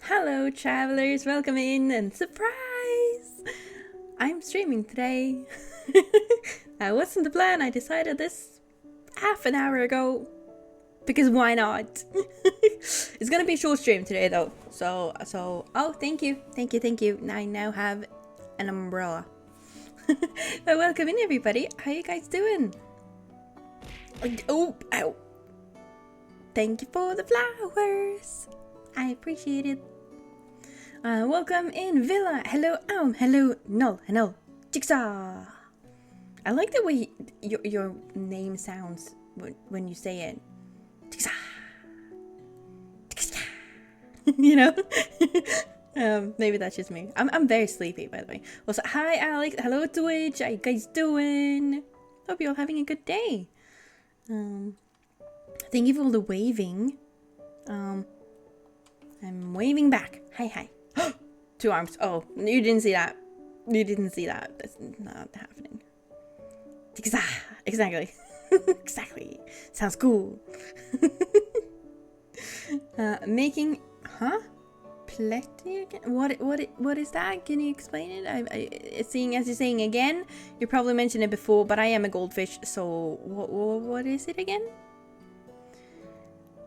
Hello travelers, welcome in and surprise! I'm streaming today. That wasn't the plan, I decided this half an hour ago. Because why not? It's gonna be a short stream today though. So, oh, thank you. I now have an umbrella. Well, welcome in everybody. How you guys doing? Oh, ow. Thank you for the flowers. I appreciate it. Welcome in Villa. Hello, hello, Null, hello, Jigsaw. I like the way your name sounds when you say it. Jigsaw. Jigsaw. You know? Maybe that's just me. I'm very sleepy, by the way. Also, hi Alex. Hello Twitch. How you guys doing? Hope you're all having a good day. Thank you for all the waving. I'm waving back. Hi. 2 arms. Oh, you didn't see that. That's not happening. Exactly. Exactly. Sounds cool. Making, Pletty again? What is that? Can you explain it? Seeing as you're saying again, you probably mentioned it before, but I am a goldfish, so what is it again?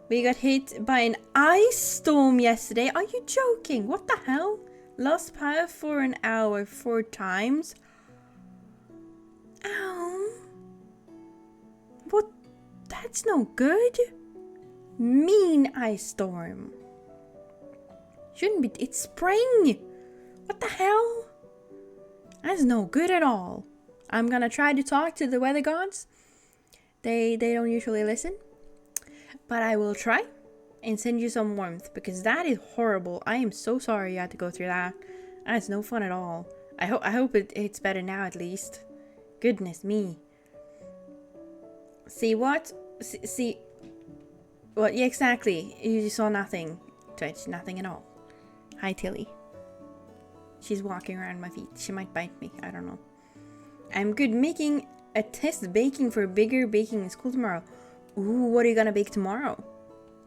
We got hit by an ice storm yesterday. Are you joking? What the hell? Lost power for an hour 4 times. Ow. What? That's no good. Mean ice storm. Shouldn't be. It's spring. What the hell? That's no good at all. I'm gonna try to talk to the weather gods. They don't usually listen. But I will try and send you some warmth because that is horrible. I am so sorry you had to go through that. That's no fun at all. I hope it's better now at least. Goodness me. See what? See what? Yeah, exactly. You saw nothing. Twitch, nothing at all. Hi Tilly. She's walking around my feet. She might bite me. I don't know. I'm good making a test baking for bigger baking in school tomorrow. Ooh, what are you gonna bake tomorrow?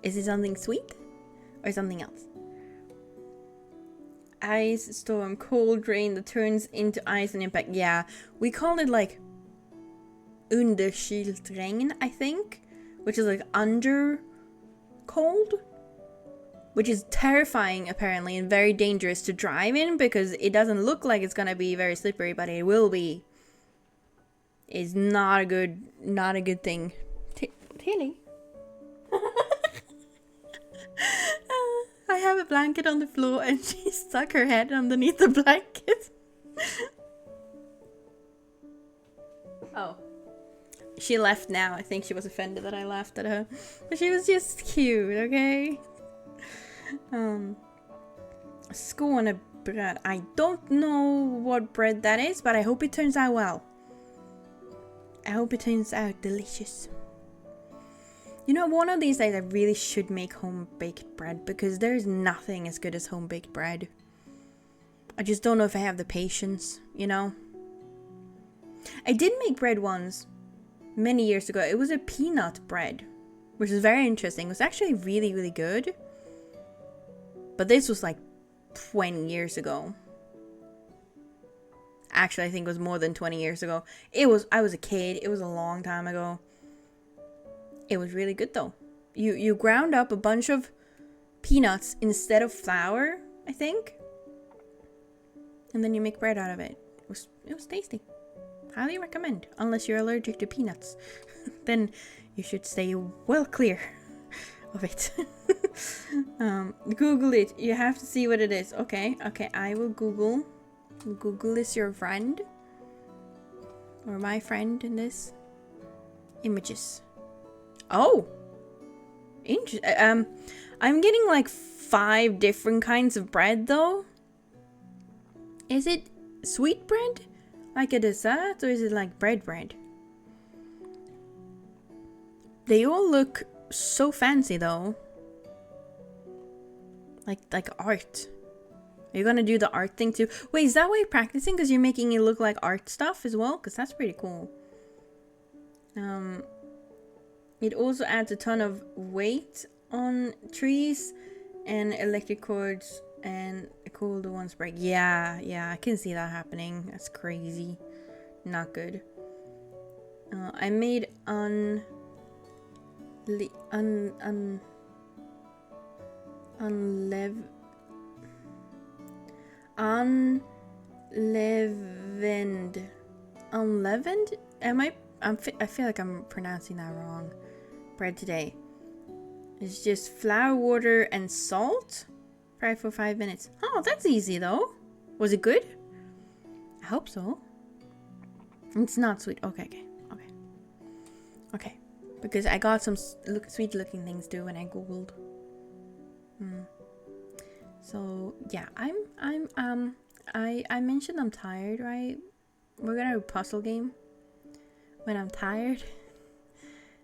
Is it something sweet? Or something else? Ice storm, cold rain that turns into ice and impact. Yeah, we call it like underkylregn, I think. Which is like under cold. Which is terrifying apparently and very dangerous to drive in because it doesn't look like it's gonna be very slippery, but it will be. It's not a good thing. Tilly. I have a blanket on the floor and she stuck her head underneath the blanket. Oh. She left now. I think she was offended that I laughed at her. But she was just cute, okay? Skånebröd. I don't know what bread that is, but I hope it turns out well. I hope it turns out delicious. You know, one of these days I really should make home-baked bread because there's nothing as good as home-baked bread. I just don't know if I have the patience, you know? I did make bread once, many years ago. It was a peanut bread, which is very interesting. It was actually really, really good. But this was like 20 years ago. Actually, I think it was more than 20 years ago. I was a kid. It was a long time ago. It was really good though. You ground up a bunch of peanuts instead of flour, I think. And then you make bread out of it. It was tasty. Highly recommend. Unless you're allergic to peanuts. Then you should stay well clear of it. Google it. You have to see what it is. Okay, I will Google. Google is your friend. Or my friend in this. Images. Oh, interesting. I'm getting like 5 different kinds of bread though. Is it sweet bread, like a dessert, or is it like bread? They all look so fancy though. Like art. Are you gonna do the art thing too? Wait, is that why you're practicing? Because you're making it look like art stuff as well? Because that's pretty cool. It also adds a ton of weight on trees and electric cords and cool the ones break. Yeah, I can see that happening. That's crazy. Not good. I made unleavened I feel like I'm pronouncing that wrong. Bread today. It's just flour, water, and salt. Fry for 5 minutes. Oh, that's easy though. Was it good? I hope so. It's not sweet. Okay. Because I got some sweet looking things too when I googled. So yeah, I mentioned I'm tired, right? We're gonna do a puzzle game. When I'm tired,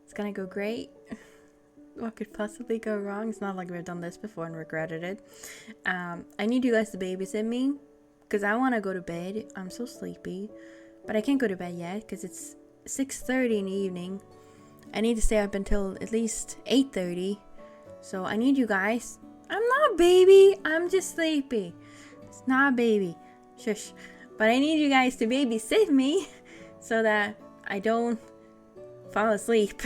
it's gonna go great. What could possibly go wrong? It's not like we've done this before and regretted it. I need you guys to babysit me because I want to go to bed. I'm so sleepy, but I can't go to bed yet because it's 6:30 in the evening. I need to stay up until at least 8:30. So I need you guys. I'm not a baby. I'm just sleepy. It's not a baby. Shush. But I need you guys to babysit me so that I don't fall asleep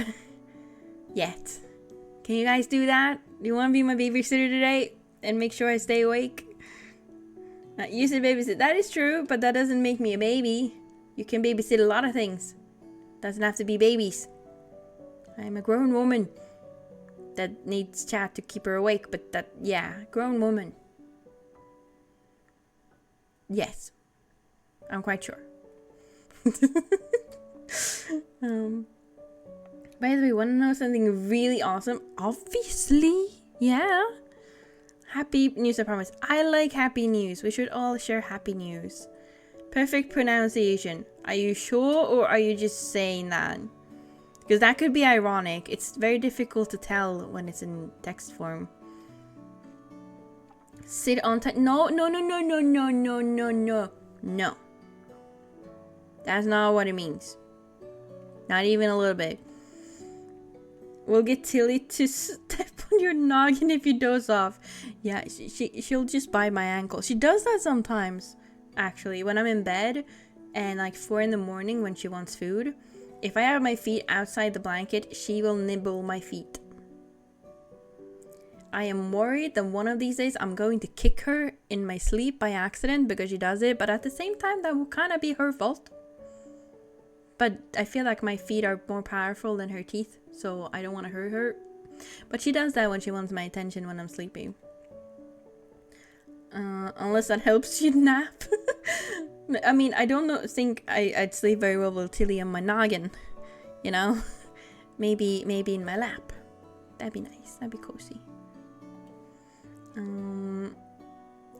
yet. Can you guys do that? Do you want to be my babysitter today and make sure I stay awake? You said babysit. That is true, but that doesn't make me a baby. You can babysit a lot of things. Doesn't have to be babies. I'm a grown woman that needs chat to keep her awake, but grown woman. Yes, I'm quite sure. By the way, want to know something really awesome? Obviously, yeah. Happy news, I promise. I like happy news. We should all share happy news. Perfect pronunciation. Are you sure, or are you just saying that? Because that could be ironic. It's very difficult to tell when it's in text form. Sit on time. No. No. That's not what it means. Not even a little bit. We'll get Tilly to step on your noggin if you doze off. Yeah, she'll just bite my ankle. She does that sometimes, actually. When I'm in bed and like 4 in the morning when she wants food, if I have my feet outside the blanket, she will nibble my feet. I am worried that one of these days I'm going to kick her in my sleep by accident because she does it, but at the same time that will kind of be her fault. But I feel like my feet are more powerful than her teeth, so I don't want to hurt her. But she does that when she wants my attention when I'm sleeping. Unless that helps you nap. I mean, I don't think I'd sleep very well with Tilly on my noggin. You know? Maybe in my lap. That'd be nice. That'd be cozy.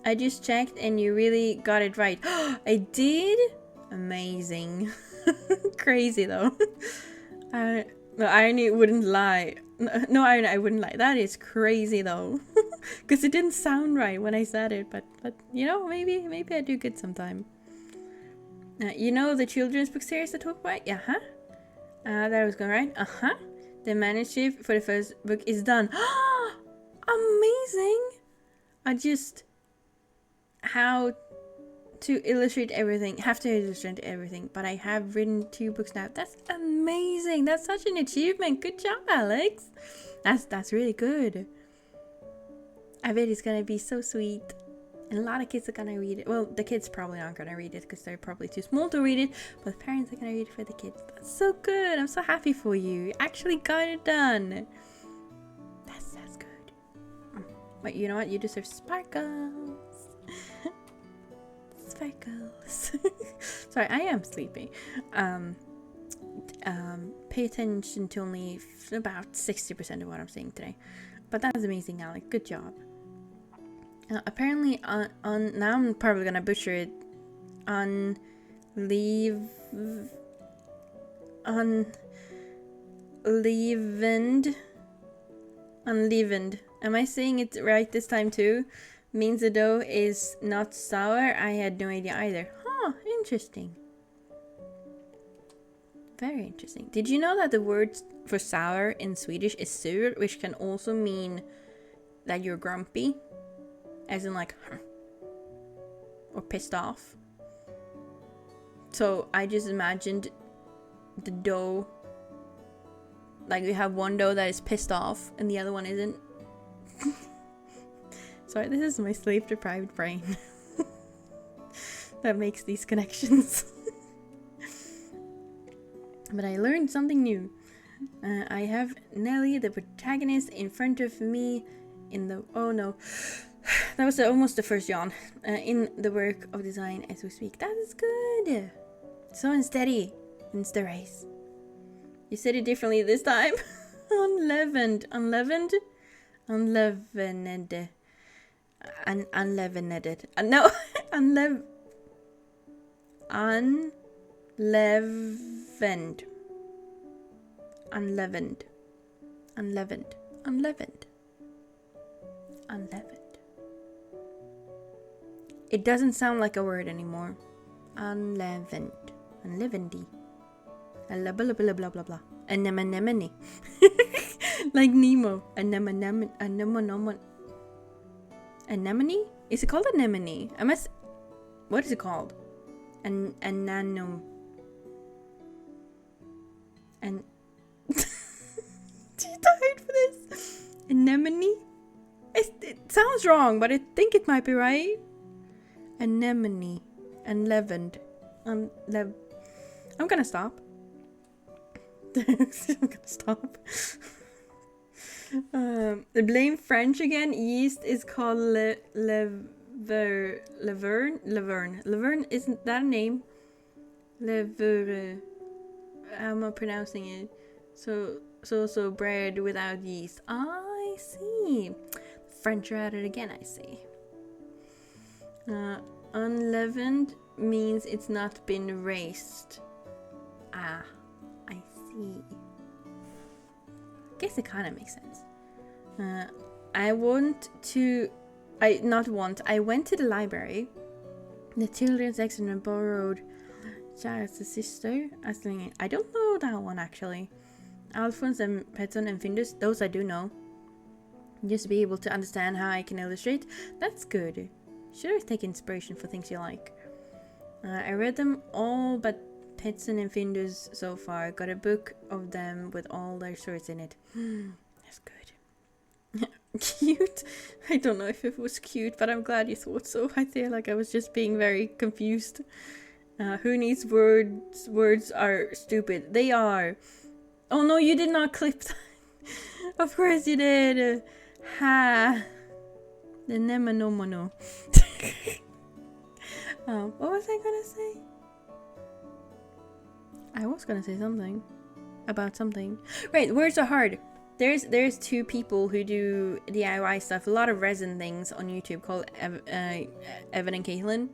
I just checked and you really got it right. I did? Amazing. Crazy though. The irony wouldn't lie. No irony, I wouldn't lie. That is crazy though. Because it didn't sound right when I said it, but you know, maybe I do good sometime. You know the children's book series I talked about? That was going right. The manuscript for the first book is done. Amazing. How to illustrate everything. Have to illustrate everything, but I have written 2 books now. That's amazing. That's such an achievement. Good job, Alex. That's really good. I bet it's gonna be so sweet, and a lot of kids are gonna read it. Well, the kids probably aren't gonna read it because they're probably too small to read it, but the parents are gonna read it for the kids. That's so good. I'm so happy for you. You actually got it done. That's good. But you know what? You deserve sparkles. Sparkles. Sorry, I am sleepy. Pay attention to only about 60% of what I'm saying today. But that was amazing, Alex. Good job. Apparently, now I'm probably gonna butcher it. Unleavened. Am I saying it right this time too? Means the dough is not sour. I had no idea either. Huh, interesting. Very interesting. Did you know that the word for sour in Swedish is sur, which can also mean that you're grumpy, as in like, or pissed off. So I just imagined the dough, like you have one dough that is pissed off and the other one isn't. Sorry, this is my sleep deprived brain that makes these connections. But I learned something new. I have Nelly, the protagonist, in front of me in the... Oh no. That was almost the first yawn. In the work of design as we speak. That is good. So unsteady. It's the race. You said it differently this time. Unleavened. Unleavened? Unleavened. Unleavened. No. Unleavened. Unleavened. Unleavened. Unleavened. Unleavened. Unleavened. It doesn't sound like a word anymore. Unleavened. Unleavenedy. Blah blah blah blah blah blah. Anemone. Like Nemo. Anemone. Anemone? Is it called anemone? What is it called? Ananum. And too tired for this. Anemone? It sounds wrong, but I think it might be right. Anemone. Unleavened. I'm gonna stop. I'm gonna stop. Blame French again. Yeast is called Laverne. Isn't that a name? Levure. How am I pronouncing it? So bread without yeast. I see. French are at it again, I see. Unleavened means it's not been raised. Ah, I see. Guess it kind of makes sense. I went to the library. The children's section and borrowed Child's sister. I don't know that one actually. Alphonse and Petson and Findus, those I do know. Just to be able to understand how I can illustrate. That's good. Should always take inspiration for things you like. I read them all but Petson and Findus so far. Got a book of them with all their stories in it. That's good. Cute. I don't know if it was cute, but I'm glad you thought so. I feel like I was just being very confused. Who needs words? Words are stupid. They are. Oh no, you did not clip that. Of course you did. Ha. The nemanomono. What was I gonna say? I was gonna say something about something. Right, words are hard. There's two people who do DIY stuff, a lot of resin things on YouTube called Evan and Caitlin,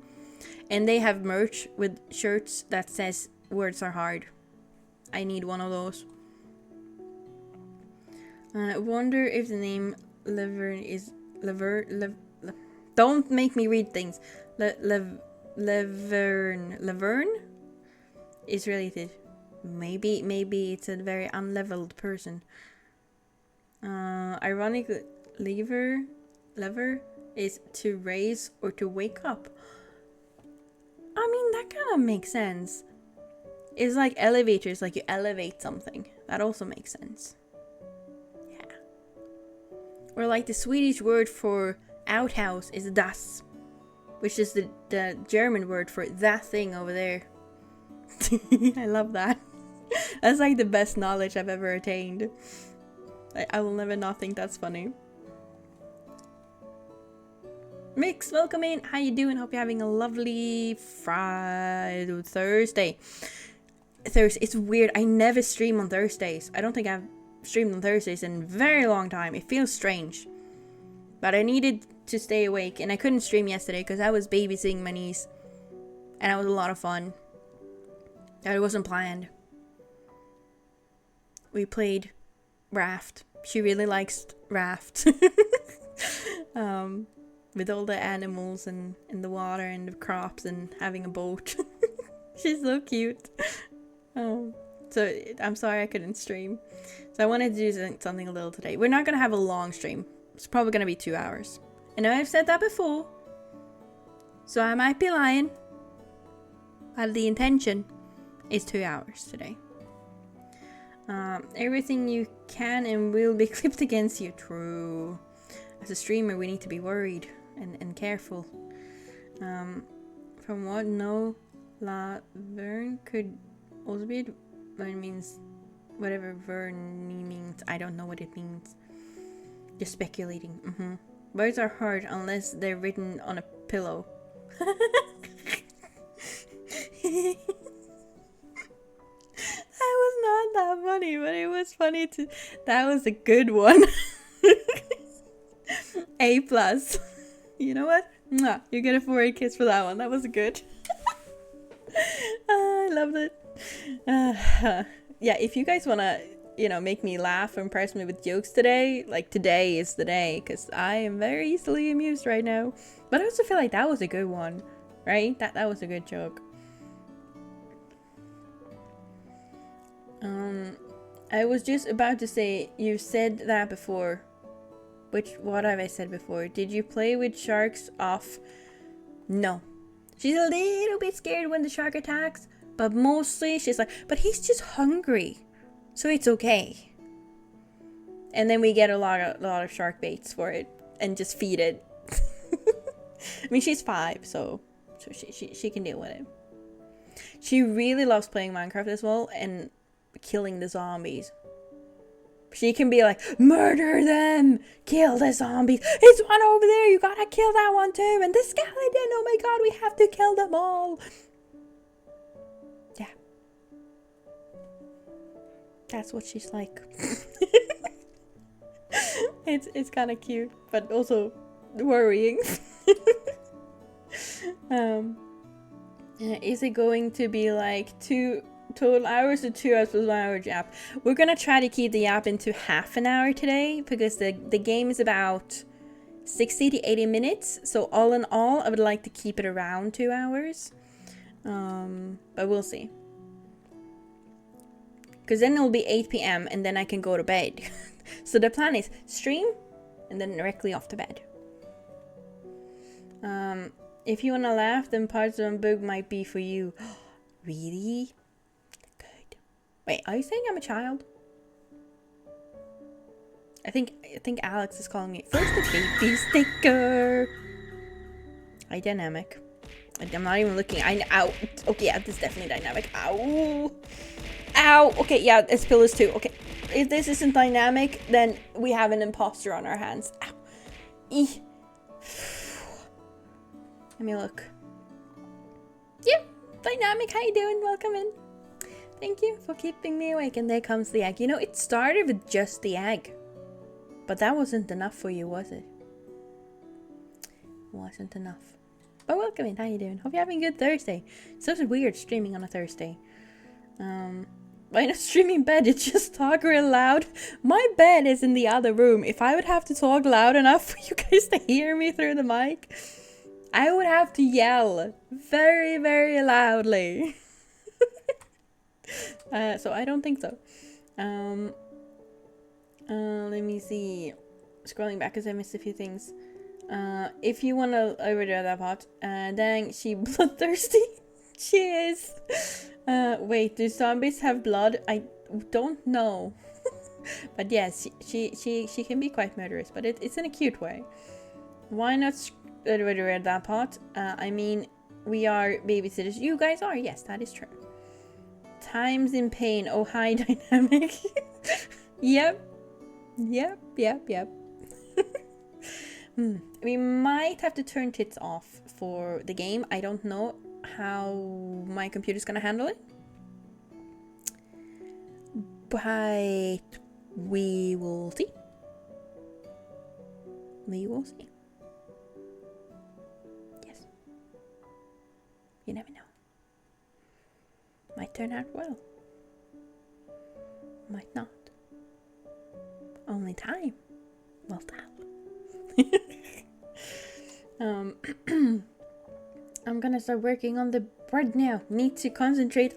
and they have merch with shirts that says words are hard. I need one of those. I wonder if the name Laverne is don't make me read things. Laverne is related. Maybe it's a very unleveled person. Ironically, lever is to raise or to wake up. I mean, that kind of makes sense. It's like elevators, like you elevate something. That also makes sense. Yeah. Or like the Swedish word for outhouse is das, which is the German word for that thing over there. I love that. That's like the best knowledge I've ever attained. I will never not think that's funny. Mix, welcome in. How you doing? Hope you're having a lovely Thursday. It's weird. I never stream on Thursdays. I don't think I've streamed on Thursdays in a very long time. It feels strange. But I needed to stay awake, and I couldn't stream yesterday because I was babysitting my niece. And it was a lot of fun. It wasn't planned. We played Raft. She really likes Raft. With all the animals and in the water and the crops and having a boat. She's so cute. So I'm sorry I couldn't stream. So I wanted to do something a little today. We're not going to have a long stream. it's probably gonna be 2 hours. I know I've said that before, so I might be lying. But the intention is 2 hours today. Everything you can and will be clipped against you. True. As a streamer, we need to be worried and careful. From what no la vern could also be, what it means, whatever verny means. I don't know what it means. Just speculating. Words are hard unless they're written on a pillow. That was not that funny, but it was funny to. That was a good one. A plus. You know what? Mwah, you get a 4A kiss for that one. That was good. I loved it. Yeah, if you guys wanna, make me laugh or impress me with jokes today, like today is the day, because I am very easily amused right now. But I also feel like that was a good one, right? That was a good joke. I was just about to say, you said that before. What have I said before? Did you play with sharks off? No. She's a little bit scared when the shark attacks, but mostly she's like, but he's just hungry, so it's okay. And then we get a lot of shark baits for it and just feed it. I mean, she's 5, so she can deal with it. She really loves playing Minecraft as well and killing the zombies. She can be like, murder them, kill the zombies. It's one over there, you gotta kill that one too. And the skeleton, oh my god, we have to kill them all. Yeah. That's what she's like. It's kind of cute, but also worrying. Is it going to be like 2 total hours or 2 hours plus 1 hour app? We're gonna try to keep the app into half an hour today because the game is about 60 to 80 minutes. So all in all, I would like to keep it around 2 hours. But we'll see. Because then it'll be 8 p.m. and then I can go to bed. So the plan is stream and then directly off to bed. If you wanna laugh, then parts of a book might be for you. Really? Good. Wait, are you saying I'm a child? I think Alex is calling me. First the baby sticker. Hi, dynamic. I'm not even looking. Ow. Okay, yeah, this is definitely dynamic. Ow. Ow. Okay, yeah, it's pillars too. Okay, if this isn't dynamic, then we have an imposter on our hands. Ow. Eeh. Let me look. Yep, dynamic. How you doing? Welcome in. Thank you for keeping me awake. And there comes the egg. You know, it started with just the egg, but that wasn't enough for you, was it? Wasn't enough. But welcome in. How you doing? Hope you're having a good Thursday. It's so weird streaming on a Thursday. Why not streaming bed? It's just talk real loud. My bed is in the other room. If I would have to talk loud enough for you guys to hear me through the mic, I would have to yell very, very loudly. So I don't think so. Let me see. Scrolling back because I missed a few things. If you want to overdo that part, dang, she bloodthirsty. She is. Wait, do zombies have blood? I don't know. But yes, she can be quite murderous, but it's in a cute way. Why not overdo that part? I mean, we are babysitters. You guys are. Yes, that is true. Times in pain. Oh, hi, dynamic. Yep. We might have to turn tits off for the game. I don't know how my computer's gonna handle it, but we will see. We will see. Yes. You never know. Might turn out well. Might not. Only time will tell. I'm gonna start working on the bread now. Need to concentrate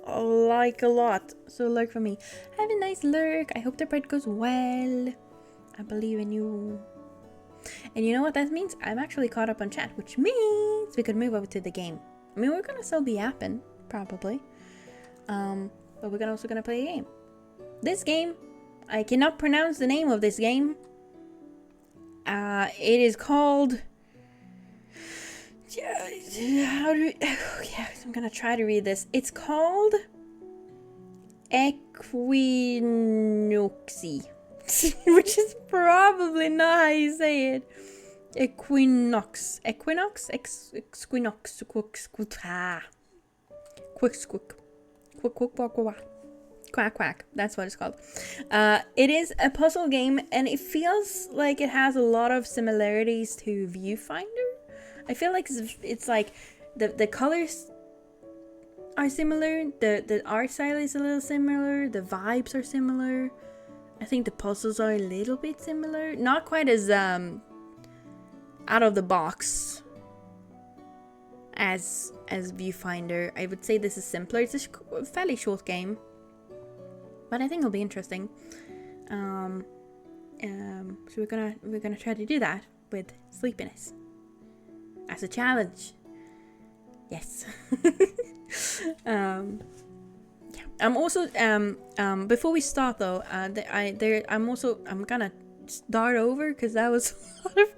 like a lot. So lurk for me. Have a nice lurk. I hope the bread goes well. I believe in you. And you know what that means? I'm actually caught up on chat, which means we could move over to the game. I mean, we're gonna still be yapping, probably. But we're also gonna play a game. This game, I cannot pronounce the name of this game. It is called... How do we... Yeah, I'm gonna try to read this. It's called... Equinoxe. Which is probably not how you say it. Equinoxe. Equinoxe? Equinoxe. Quack quack. That's what it's called. It is a puzzle game, and it feels like it has a lot of similarities to Viewfinder. I feel like it's like the colors are similar, the art style is a little similar, the vibes are similar. I think the puzzles are a little bit similar. Not quite as out of the box as Viewfinder. I would say this is simpler. It's a fairly short game, but I think it'll be interesting. So we're gonna try to do that with sleepiness as a challenge. Yes. Yeah. I'm also before we start though, I'm gonna start over because that was a lot of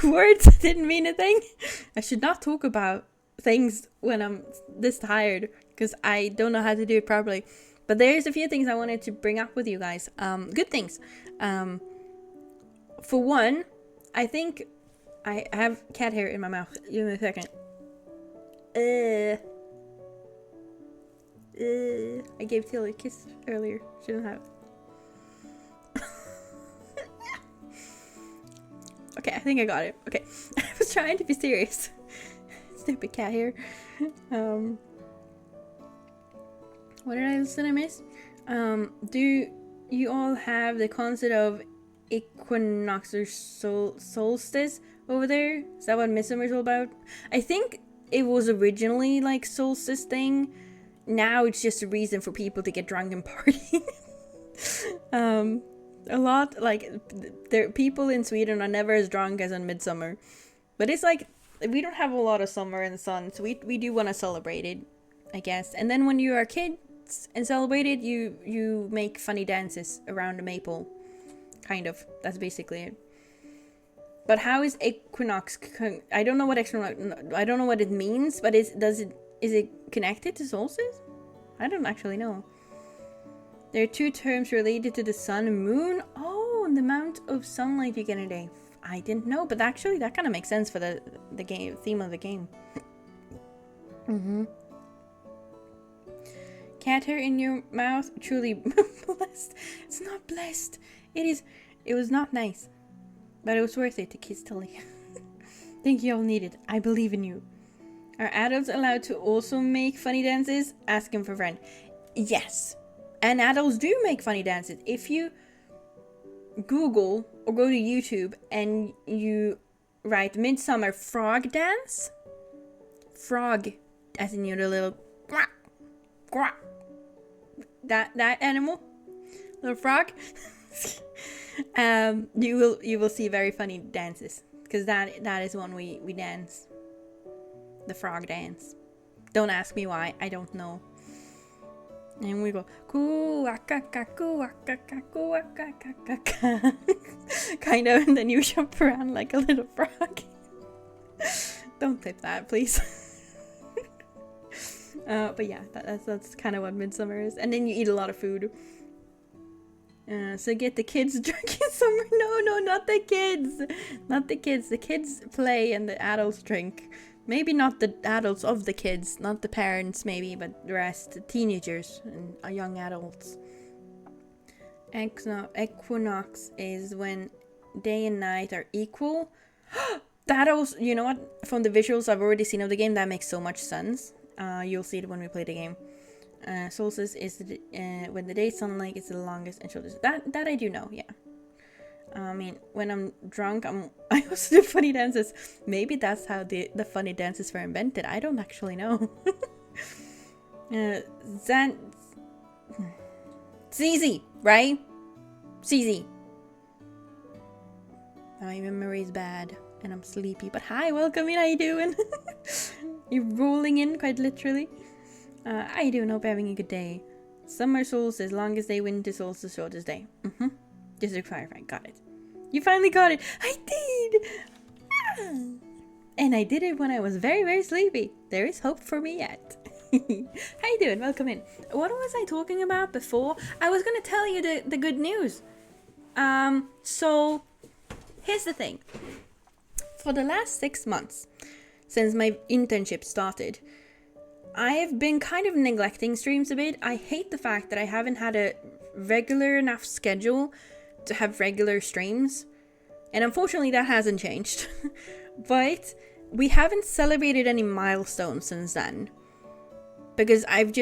words that didn't mean a thing. I should not talk about things when I'm this tired because I don't know how to do it properly. But there's a few things I wanted to bring up with you guys. Good things. For one, I think I have cat hair in my mouth. Give me a second. I gave Tilly a kiss earlier. Shouldn't have. Okay, I think I got it. Okay. I was trying to be serious. Stupid cat hair. What did I listen to miss? Do you all have the concept of equinox or solstice over there? Is that what Midsummer is all about? I think it was originally like solstice thing. Now it's just a reason for people to get drunk and party. A lot, like, people in Sweden are never as drunk as in Midsummer. But it's like, we don't have a lot of summer in the sun, so we do want to celebrate it, I guess. And then when you are kids and celebrate it, you make funny dances around the maple. Kind of. That's basically it. But how is equinox? I don't know what equinox. I don't know what it means. But is it connected to solstice? I don't actually know. There are two terms related to the sun and moon. Oh, and the amount of sunlight you get in a day. I didn't know, but actually that kind of makes sense for the game theme of the game. Cat hair in your mouth, truly blessed. It's not blessed. It was not nice, but it was worth it to kiss Tilly. Think you all need it. I believe in you. Are adults allowed to also make funny dances? Asking for a friend. Yes. And adults do make funny dances. If you Google or go to YouTube and you write Midsummer frog dance. Frog, as in the little quack, quack. That animal, little frog. You will see very funny dances because that is one we dance. The frog dance. Don't ask me why. I don't know. And we go kind of, and then you jump around like a little frog. Don't tip that, please. But yeah, that's kind of what Midsummer is. And then you eat a lot of food. So get the kids drunk in summer. No, not the kids. Not the kids. The kids play and the adults drink. Maybe not the adults of the kids, not the parents maybe, but the rest, the teenagers and young adults. Equinox is when day and night are equal. That also, you know what? From the visuals I've already seen of the game, that makes so much sense. You'll see it when we play the game. Solstice is when the day's sunlight is the longest and shortest. That I do know, yeah. I mean, when I'm drunk, I also do funny dances. Maybe that's how the funny dances were invented. I don't actually know. ZZ, right? CZ. My memory is bad and I'm sleepy. But hi, welcome in. How you doing? You're rolling in quite literally. How you doing? Hope you're having a good day. Summer solstice, longest day. Winter solstice, shortest day. Just to clarify, got it. You finally got it. I did. And I did it when I was very, very sleepy. There is hope for me yet. How you doing? Welcome in. What was I talking about before? I was going to tell you the good news. So here's the thing. For the last 6 months, since my internship started, I have been kind of neglecting streams a bit. I hate the fact that I haven't had a regular enough schedule to have regular streams. And unfortunately that hasn't changed. But we haven't celebrated any milestones since then. Because I've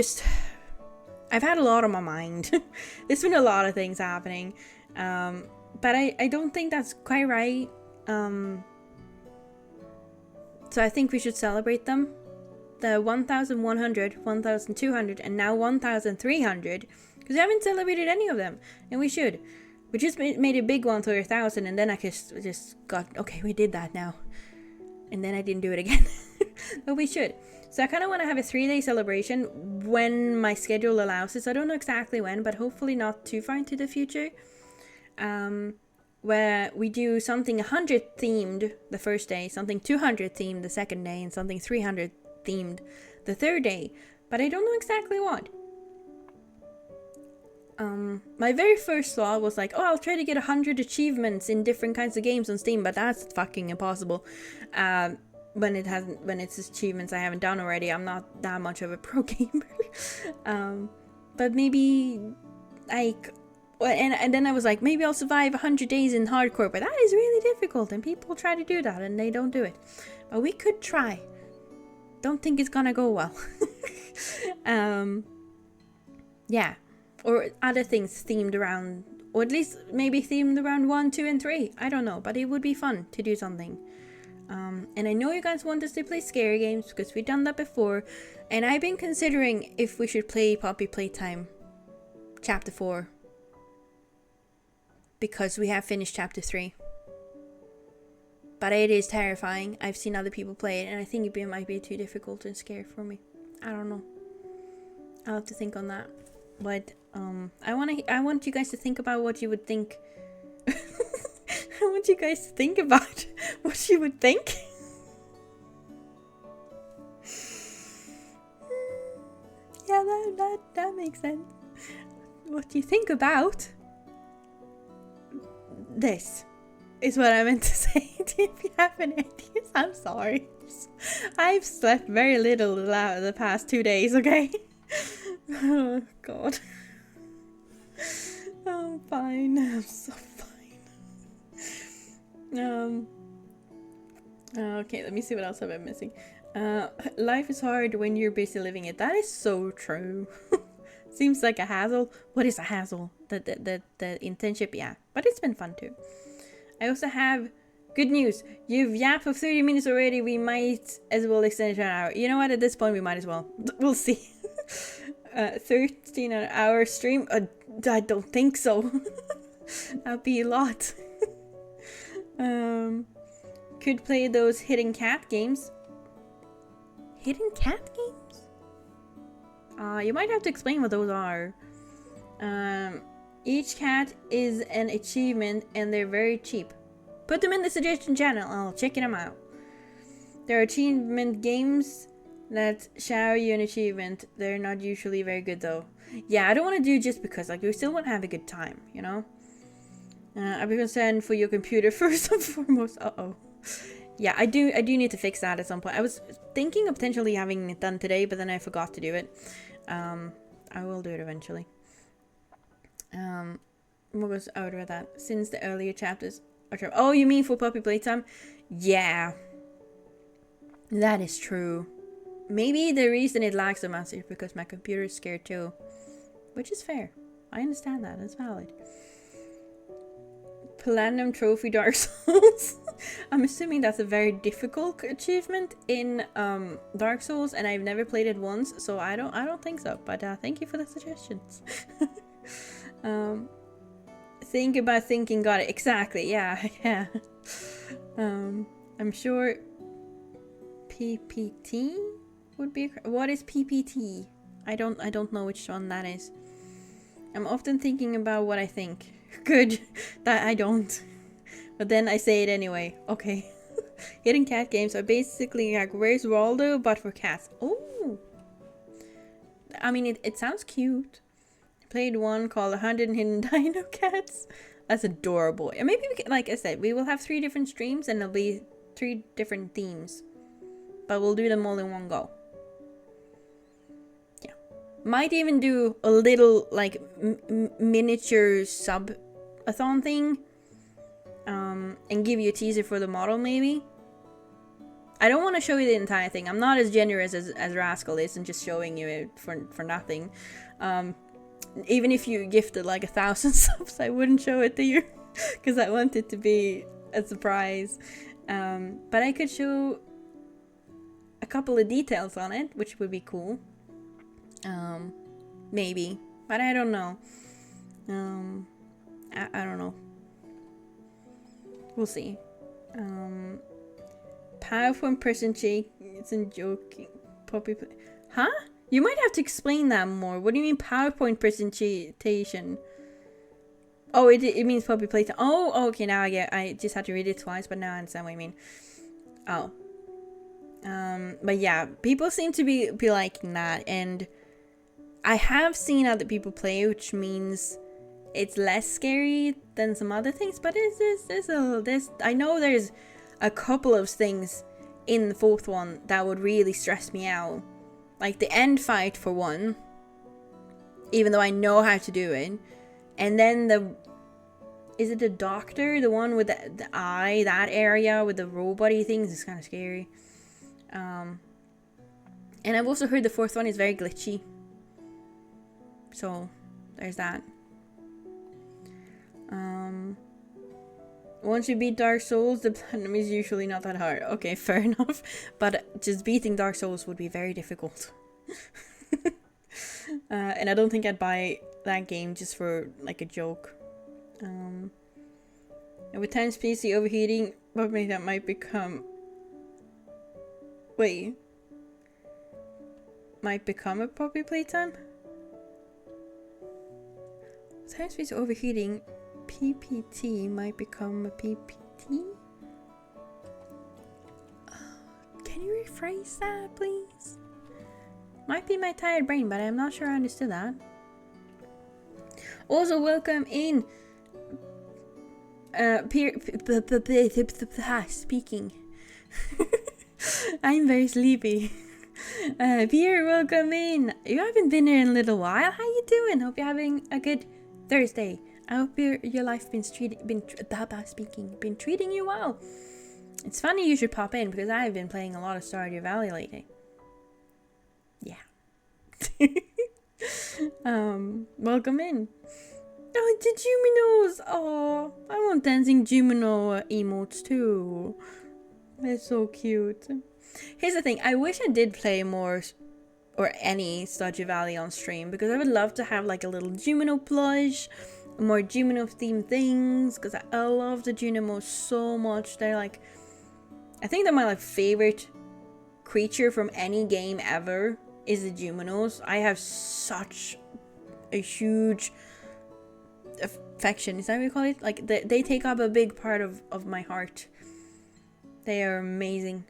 had a lot on my mind. There's been a lot of things happening. But I don't think that's quite right. So I think we should celebrate them. The 1,100, 1,200, and now 1,300. Because we haven't celebrated any of them. And we should. We just made a big one for 1,000, and then I just got, okay, we did that now. And then I didn't do it again. But we should. So I kind of want to have a 3-day celebration when my schedule allows it. So I don't know exactly when, but hopefully not too far into the future. Where we do something 100 themed the first day, something 200 themed the second day, and something 300 themed the third day. But I don't know exactly what. My very first thought was like, oh, I'll try to get 100 achievements in different kinds of games on Steam, but that's fucking impossible. When it's achievements I haven't done already. I'm not that much of a pro gamer. But maybe and then I was like, maybe I'll survive 100 days in hardcore, but that is really difficult, and people try to do that and they don't do it. But we could try. Don't think it's gonna go well. Yeah. Or other things themed around, or at least maybe themed around 1, 2, and 3. I don't know, but it would be fun to do something. And I know you guys want us to play scary games because we've done that before. And I've been considering if we should play Poppy Playtime Chapter 4. Because we have finished Chapter 3. But it is terrifying. I've seen other people play it, and I think it might be too difficult and scary for me. I don't know. I'll have to think on that. But I want you guys to think about what you would think. I want you guys to think about what you would think. Yeah, that makes sense. What you think about this is what I meant to say. If you have any ideas, I'm sorry. I've slept very little the past 2 days, okay? Oh god. I'm fine. I'm so fine. Okay, let me see what else I've been missing. Life is hard when you're busy living it. That is so true. Seems like a hassle. What is a hassle? The internship, yeah. But it's been fun too. I also have good news. You've yapped for 30 minutes already. We might as well extend it to an hour. You know what? At this point, we might as well. We'll see. 13-hour stream? I don't think so. That'd be a lot. Could play those hidden cat games. Hidden cat games? You might have to explain what those are. Each cat is an achievement and they're very cheap. Put them in the suggestion channel. I'll check them out. There are achievement games that shower you an achievement. They're not usually very good though. Yeah, I don't want to do just because, like, we still want to have a good time, you know? I'll be concerned for your computer first and foremost. Uh-oh. Yeah, I do need to fix that at some point. I was thinking of potentially having it done today, but then I forgot to do it. I will do it eventually. What was out of that? Since the earlier chapters. Oh, you mean for Puppy Playtime? Yeah. That is true. Maybe the reason it lags so much is because my computer is scared too. Which is fair. I understand that. It's valid. Platinum Trophy Dark Souls. I'm assuming that's a very difficult achievement in Dark Souls, and I've never played it once, so I don't think so. But thank you for the suggestions. Think about thinking, got it. Exactly, yeah. I'm sure PPT would be. What is PPT? I don't know which one that is. I'm often thinking about what I think. Good that I don't. But then I say it anyway. Okay. Hidden cat games are basically like Where's Waldo but for cats. Oh. I mean, it sounds cute. I played one called 100 Hidden Dino Cats. That's adorable. And maybe we can, like I said, we will have 3 different streams and there'll be 3 different themes. But we'll do them all in one go. Yeah. Might even do a little like miniature sub-a-thon thing. And give you a teaser for the model maybe. I don't want to show you the entire thing. I'm not as generous as Rascal is and just showing you it for nothing. Even if you gifted like 1,000 subs, I wouldn't show it to you. Because I want it to be a surprise. But I could show a couple of details on it, which would be cool. Maybe. But I don't know. I don't know. We'll see. PowerPoint presentation joking. Huh? You might have to explain that more. What do you mean PowerPoint presentation? Oh, it means puppy playtime. Oh, okay, now I get. I just had to read it twice, but now I understand what you mean. Oh. But yeah, people seem to be liking that, and I have seen other people play, which means it's less scary than some other things, but I know there's a couple of things in the 4th one that would really stress me out. Like the end fight for one, even though I know how to do it. And then is it the doctor? The one with the eye, that area with the robot-y things is kind of scary. And I've also heard the 4th one is very glitchy. So, there's that. Once you beat Dark Souls, the platinum is usually not that hard. Okay, fair enough. But just beating Dark Souls would be very difficult. And I don't think I'd buy that game just for like a joke. And with times PC overheating, probably that might become... Wait. Might become a puppy playtime? With times PC overheating... PPT might become a PPT? Can you rephrase that, please? Might be my tired brain, but I'm not sure I understood that. Also, welcome in. Speaking. I'm very sleepy. Pierre, welcome in. You haven't been here in a little while. How you doing? Hope you're having a good Thursday. I hope your life been treating you well. It's funny you should pop in because I've been playing a lot of Stardew Valley lately. Yeah. Welcome in. Oh, the Juminos. Oh, I want dancing Jumino emotes too. They're so cute. Here's the thing. I wish I did play more or any Stardew Valley on stream because I would love to have like a little Jumino plush. More Jumino themed things because I love the Junimos so much. They're like, I think they're my like favorite creature from any game ever is the Juminos. I have such a huge affection, is that what you call it? Like they take up a big part of my heart. They are amazing.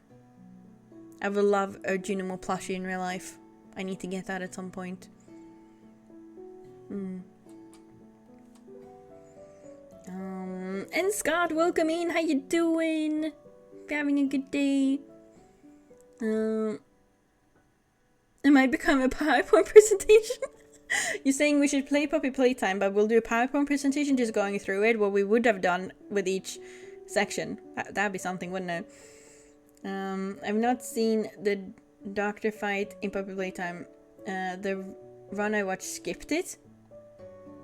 I would love a Junimo plushie in real life. I need to get that at some point. And Scott, welcome in. How you doing? Having a good day. It might become a PowerPoint presentation. You're saying we should play Puppy Playtime, but we'll do a PowerPoint presentation just going through it, what we would have done with each section. That'd be something, wouldn't it? I've not seen the doctor fight in Puppy Playtime. The run I watched skipped it.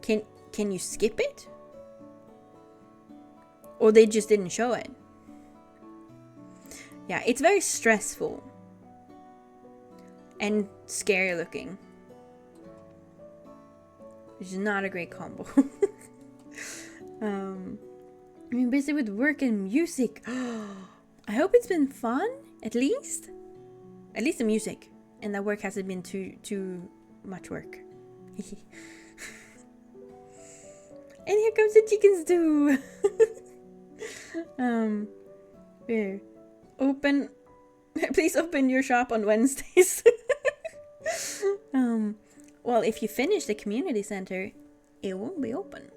Can you skip it? Or they just didn't show it. Yeah, it's very stressful. And scary looking. Which is not a great combo. I've been busy with work and music. I hope it's been fun, at least. At least the music. And that work hasn't been too much work. And here comes the chicken stew. Here. Open. Please open your shop on Wednesdays. Well, if you finish the community center, it won't be open.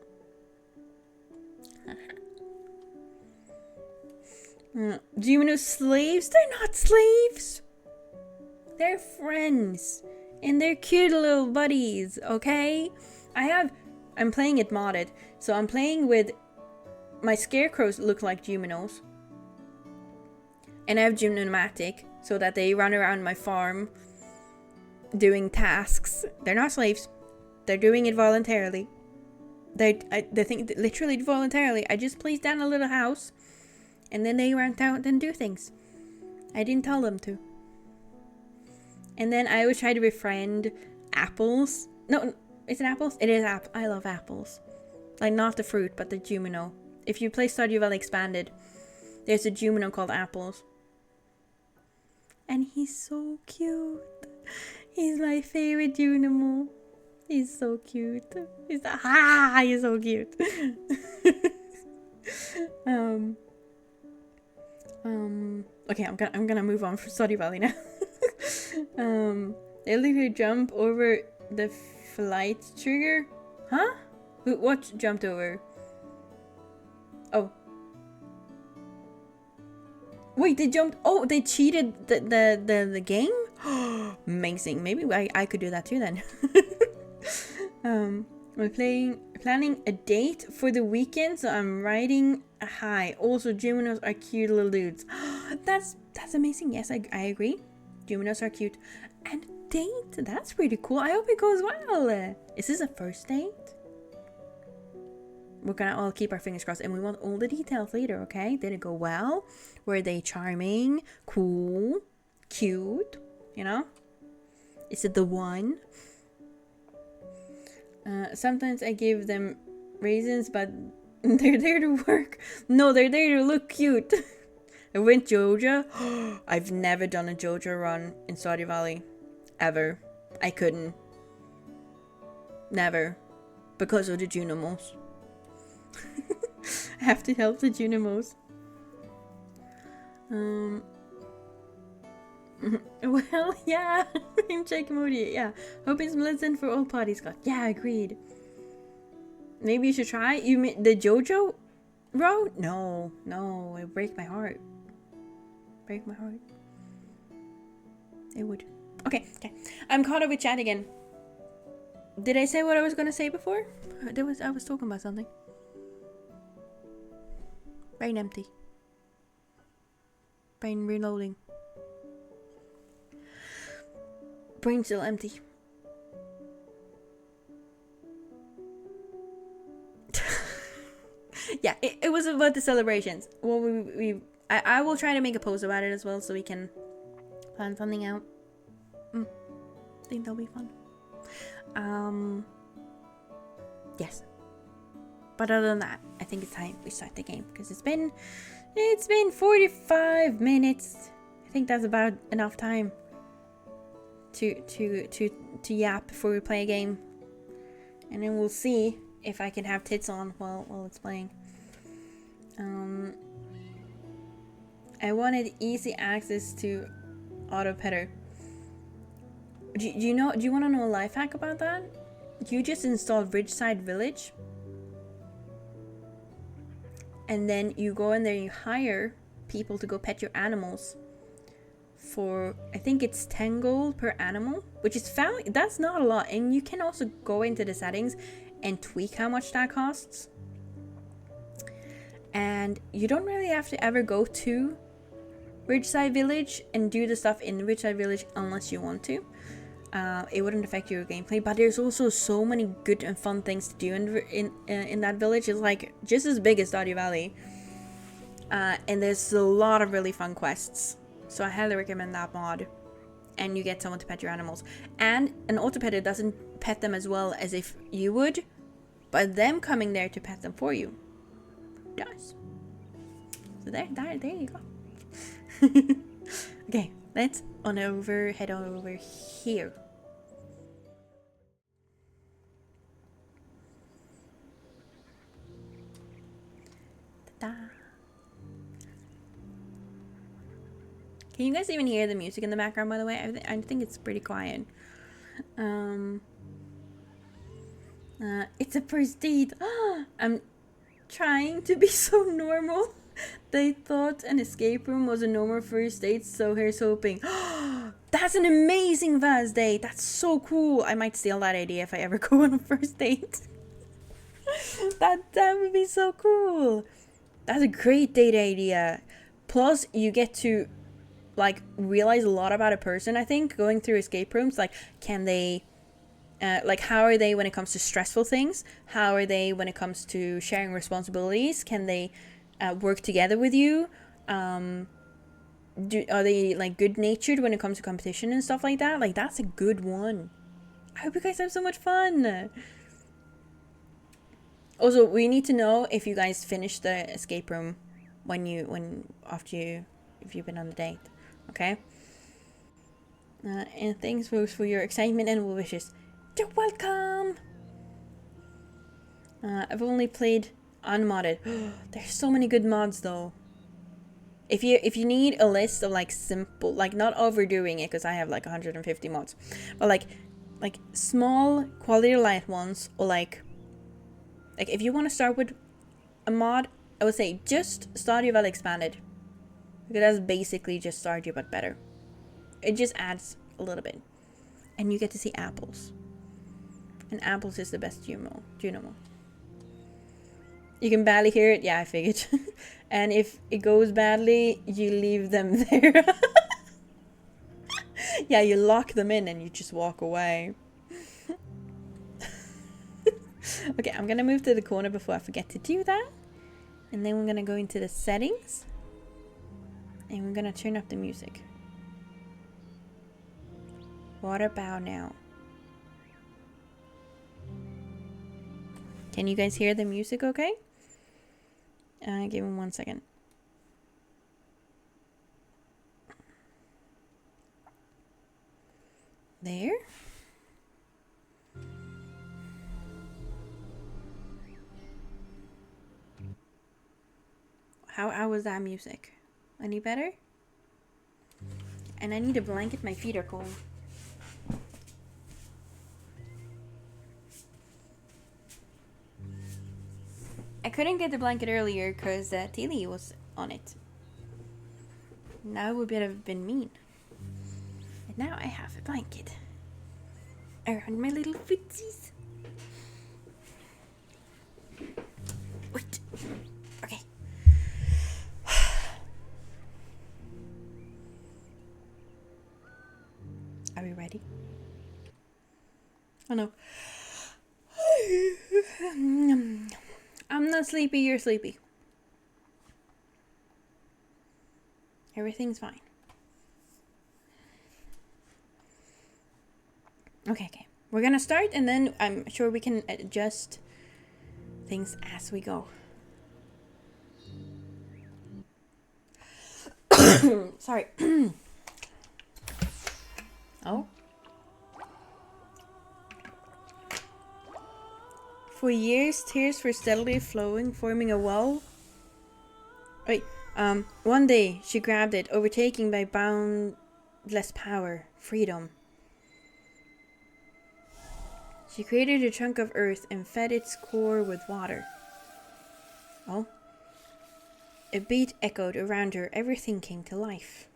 Do you know slaves? They're not slaves. They're friends. And they're cute little buddies, okay? I'm playing it modded. So I'm playing with... My scarecrows look like Juminos. And I have Gymnomatic, so that they run around my farm doing tasks. They're not slaves. They're doing it voluntarily. They think literally voluntarily. I just placed down a little house, and then they run out and do things. I didn't tell them to. And then I always try to befriend apples. No, is it apples? It is apple. I love apples. Like, not the fruit, but the Jumino. If you play Stardew Valley Expanded, there's a Jumino called Apples. And he's so cute. He's my favorite Junimo. He's so cute. He's so cute. Okay, I'm gonna move on from Stardew Valley now. They literally jump over the flight trigger. Huh? What jumped over? Oh. Wait, they jumped. Oh, they cheated the game? Amazing. Maybe I could do that too then. We're planning a date for the weekend, so I'm riding a high. Also, Juminos are cute little dudes. That's amazing. Yes, I agree. Juminos are cute. And date? That's pretty cool. I hope it goes well. Is this a first date? We're gonna all keep our fingers crossed, and we want all the details later, okay? Did it go well? Were they charming, cool, cute? You know? Is it the one? Sometimes I give them raisins, but they're there to work. No, they're there to look cute. I went Joja. I've never done a Joja run in Stardew Valley. Ever. I couldn't. Never. Because of the Junimos. I have to help the Junimos. Well, yeah. I'm checking Moody. Yeah. Hoping some listen for all parties got. Yeah, agreed. Maybe you should try. You mean the JoJo road? No, it break my heart. Break my heart. It would. Okay. I'm caught up with chat again. Did I say what I was gonna say before? I was talking about something. Brain empty. Brain reloading. Brain still empty. Yeah, it was about the celebrations. Well, I will try to make a post about it as well, so we can plan something out. I think that'll be fun. Yes. But other than that, I think it's time we start the game, because it's been 45 minutes. I think that's about enough time to yap before we play a game, and then we'll see if I can have tits on while it's playing. I wanted easy access to auto petter. Do you want to know a life hack about that? You just install Ridgeside Village, and then you go in there and you hire people to go pet your animals for, I think it's 10 gold per animal, which is that's not a lot. And you can also go into the settings and tweak how much that costs. And you don't really have to ever go to Ridgeside Village and do the stuff in Ridgeside Village unless you want to. It wouldn't affect your gameplay, but there's also so many good and fun things to do in that village. It's like just as big as Stardew Valley, and there's a lot of really fun quests. So I highly recommend that mod. And you get someone to pet your animals, and an auto-petter doesn't pet them as well as if you would, but them coming there to pet them for you does. So there you go. Okay, let's head on over here. Ta-da. Can you guys even hear the music in the background, by the way? I think it's pretty quiet. It's a first date. I'm trying to be so normal. They thought an escape room was a normal first date, so here's hoping. That's an amazing first date. That's so cool. I might steal that idea if I ever go on a first date. that would be so cool. That's a great date idea. Plus, you get to like realize a lot about a person. I think going through escape rooms, like, can they like, how are they when it comes to stressful things? How are they when it comes to sharing responsibilities? Can they work together with you? Are they like good natured when it comes to competition and stuff like that? Like, that's a good one. I hope you guys have so much fun. Also, we need to know if you guys finished the escape room if you've been on the date. Okay. And thanks for your excitement and well wishes. You're welcome. I've only played unmodded. There's so many good mods though. If you need a list of like simple, like not overdoing it, because I have like 150 mods, but like small quality of life ones, or like if you want to start with a mod, I would say just Stardew Valley Expanded, because that's basically just Stardew but better. It just adds a little bit, and you get to see apples. And apples is the best Juno. You can barely hear it. Yeah, I figured. And if it goes badly, you leave them there. Yeah, you lock them in and you just walk away. Okay, I'm gonna move to the corner before I forget to do that. And then we're gonna go into the settings. And we're gonna turn up the music. What about now? Can you guys hear the music okay? Give me 1 second. There. How was that music? Any better? And I need a blanket, my feet are cold. I couldn't get the blanket earlier because Tilly was on it. Now it would have been mean. And now I have a blanket around my little footsies. Wait. Okay. Are we ready? Oh no. I'm not sleepy, you're sleepy. Everything's fine. Okay. We're gonna start and then I'm sure we can adjust things as we go. Sorry. Oh. For years, tears were steadily flowing, forming a wall. Wait, one day she grabbed it, overtaken by boundless power, freedom. She created a chunk of earth and fed its core with water. Oh. A beat echoed around her, everything came to life.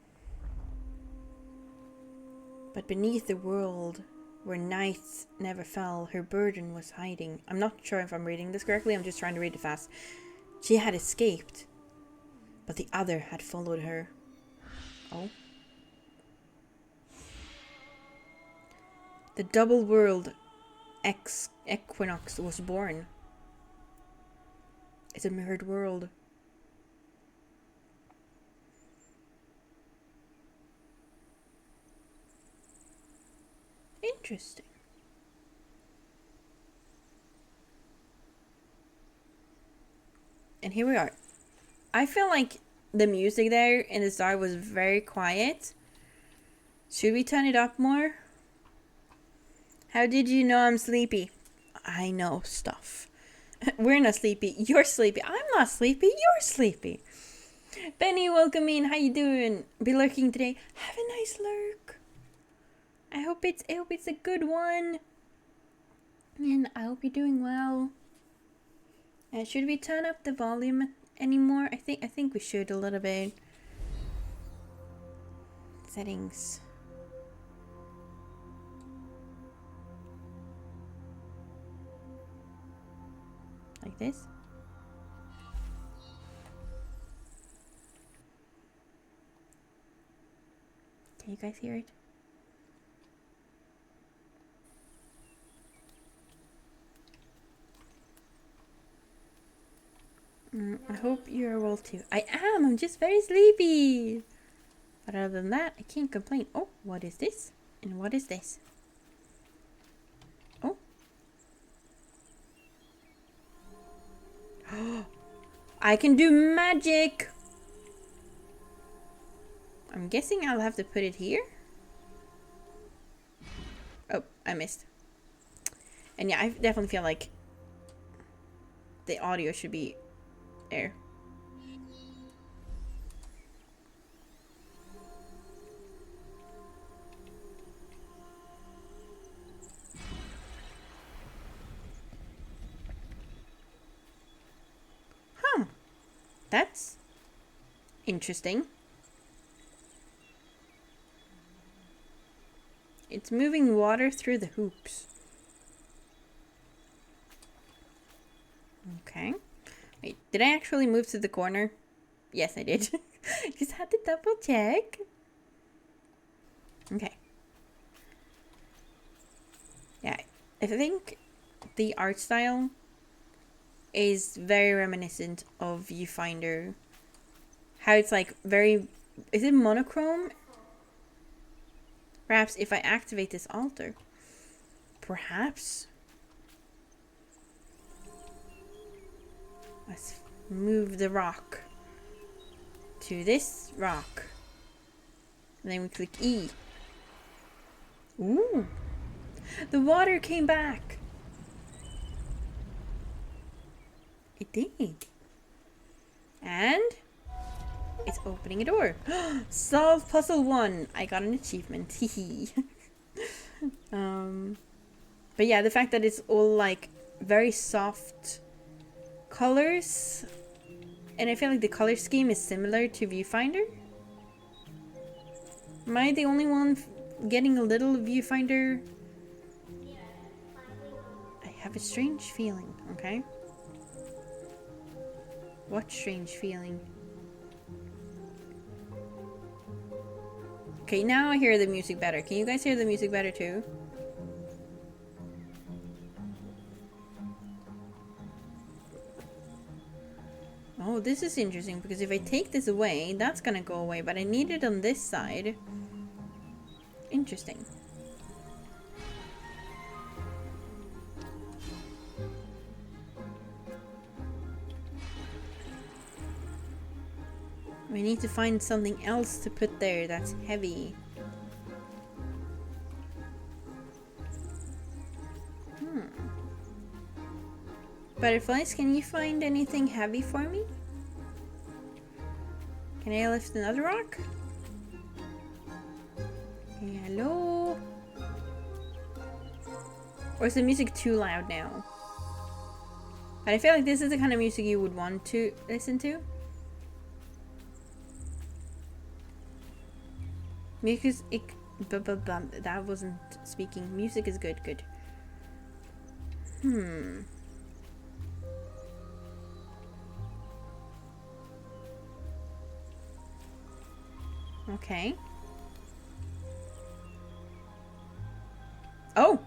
But beneath the world, where nights never fell, her burden was hiding. I'm not sure if I'm reading this correctly, I'm just trying to read it fast. She had escaped, but the other had followed her. Oh. The double world Equinoxe was born. It's a mirrored world. Interesting. And here we are. I feel like the music there in the start was very quiet. Should we turn it up more? How did you know I'm sleepy? I know stuff. We're not sleepy. You're sleepy. I'm not sleepy. You're sleepy. Benny, welcome in. How you doing? Be lurking today. Have a nice lurk. I hope it's a good one. And I hope you're doing well. Should we turn up the volume anymore? I think we should a little bit. Settings. Like this. Can you guys hear it? I hope you're well too. I am. I'm just very sleepy. But other than that, I can't complain. Oh, what is this? And what is this? Oh. I can do magic. I'm guessing I'll have to put it here. Oh, I missed. And yeah, I definitely feel like the audio should be there. Huh. That's interesting. It's moving water through the hoops. Okay. Wait, did I actually move to the corner? Yes, I did. Just had to double check. Okay. Yeah, I think the art style is very reminiscent of Viewfinder. How it's like very... Is it monochrome? Perhaps if I activate this altar. Perhaps. Let's move the rock to this rock. And then we click E. Ooh. The water came back. It did. And it's opening a door. Solve puzzle 1. I got an achievement. Hehe. But yeah, the fact that it's all like very soft colors, and I feel like the color scheme is similar to Viewfinder. Am I the only one getting a little Viewfinder? I have a strange feeling. Okay. What strange feeling? Okay, now I hear the music better. Can you guys hear the music better too? Oh, this is interesting because if I take this away, that's gonna go away, but I need it on this side. Interesting. We need to find something else to put there that's heavy. Butterflies, can you find anything heavy for me? Can I lift another rock? Hello? Or is the music too loud now? But I feel like this is the kind of music you would want to listen to. That wasn't speaking. Music is good, good. Okay. Oh!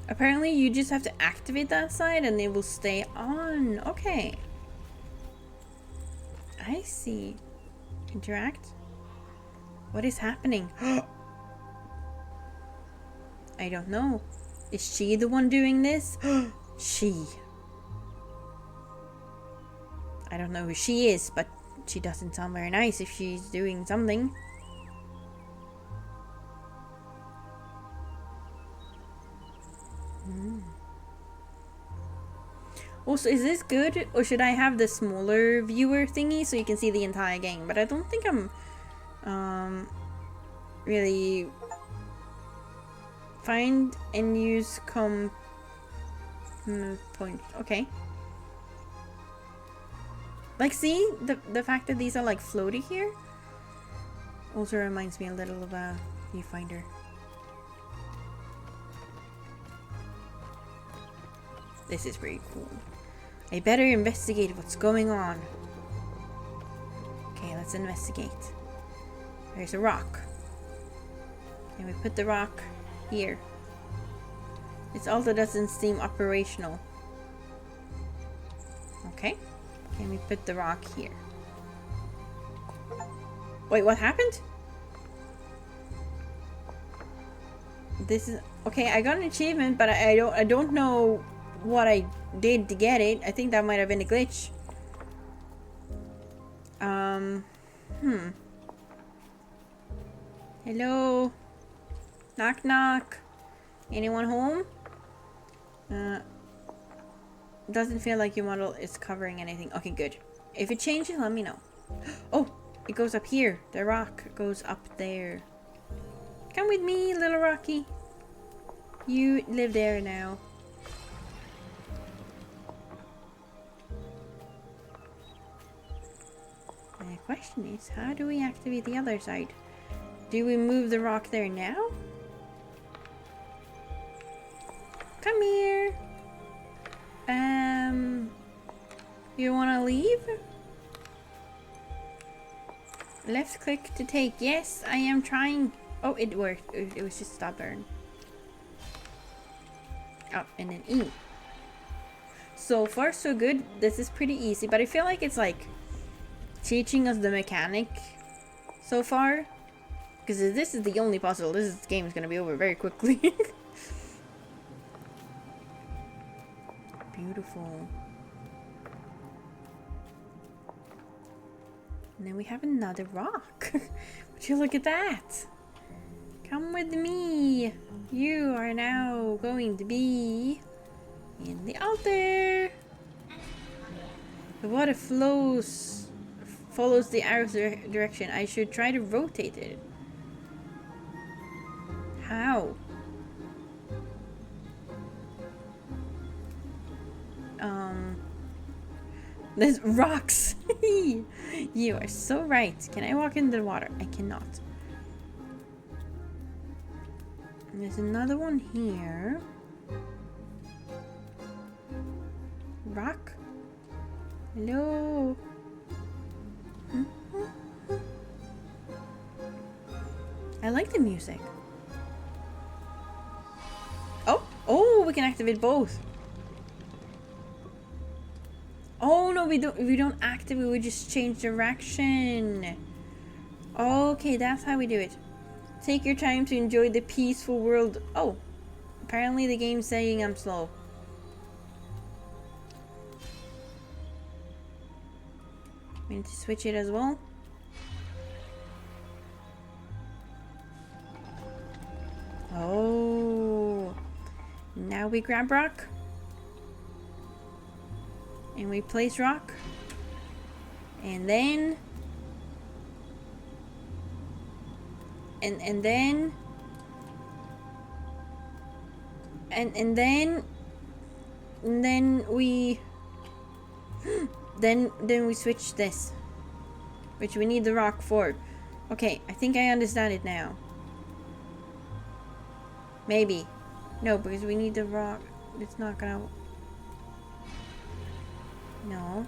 Apparently you just have to activate that side and they will stay on. Okay. I see. Interact? What is happening? I don't know. Is she the one doing this? She. I don't know who she is, but she doesn't sound very nice if she's doing something. Also, is this good, or should I have the smaller viewer thingy so you can see the entire game? But I don't think I'm really find and use point. Okay. Like, see the fact that these are like floaty here also reminds me a little of a viewfinder. This is pretty cool. I better investigate what's going on. Okay, let's investigate. There's a rock. And we put the rock here. This also doesn't seem operational. Okay. Can we put the rock here? Wait, what happened? This is okay. I got an achievement, but I don't know what I did to get it. I think that might have been a glitch. Hello? Knock knock. Anyone home? Doesn't feel like your model is covering anything. Okay, good. If it changes, let me know. Oh, it goes up here. The rock goes up there. Come with me, little Rocky. You live there now. And the question is, how do we activate the other side? Do we move the rock there now? Come here. You wanna leave? Left click to take. Yes, I am trying. Oh, it worked. It was just stubborn. Oh, and then E. So far, so good. This is pretty easy, but I feel like it's like teaching us the mechanic so far. Because if this is the only puzzle, this game is gonna be over very quickly. Beautiful. And then we have another rock. Would you look at that? Come with me. You are now going to be in the altar. The water follows the arrow's direction. I should try to rotate it. How? There's rocks. You are so right. Can I walk into the water? I cannot. And there's another one here. Rock? Hello? I like the music. Oh, we can activate both. Oh no, we don't activate, we just change direction. Okay, that's how we do it. Take your time to enjoy the peaceful world. Oh, apparently the game's saying I'm slow. We need to switch it as well. Oh, now we grab rock. And we place rock. And then and then we then we switch this, which we need the rock for. Okay, I think I understand it now. Maybe. No, because we need the rock. It's not gonna... No.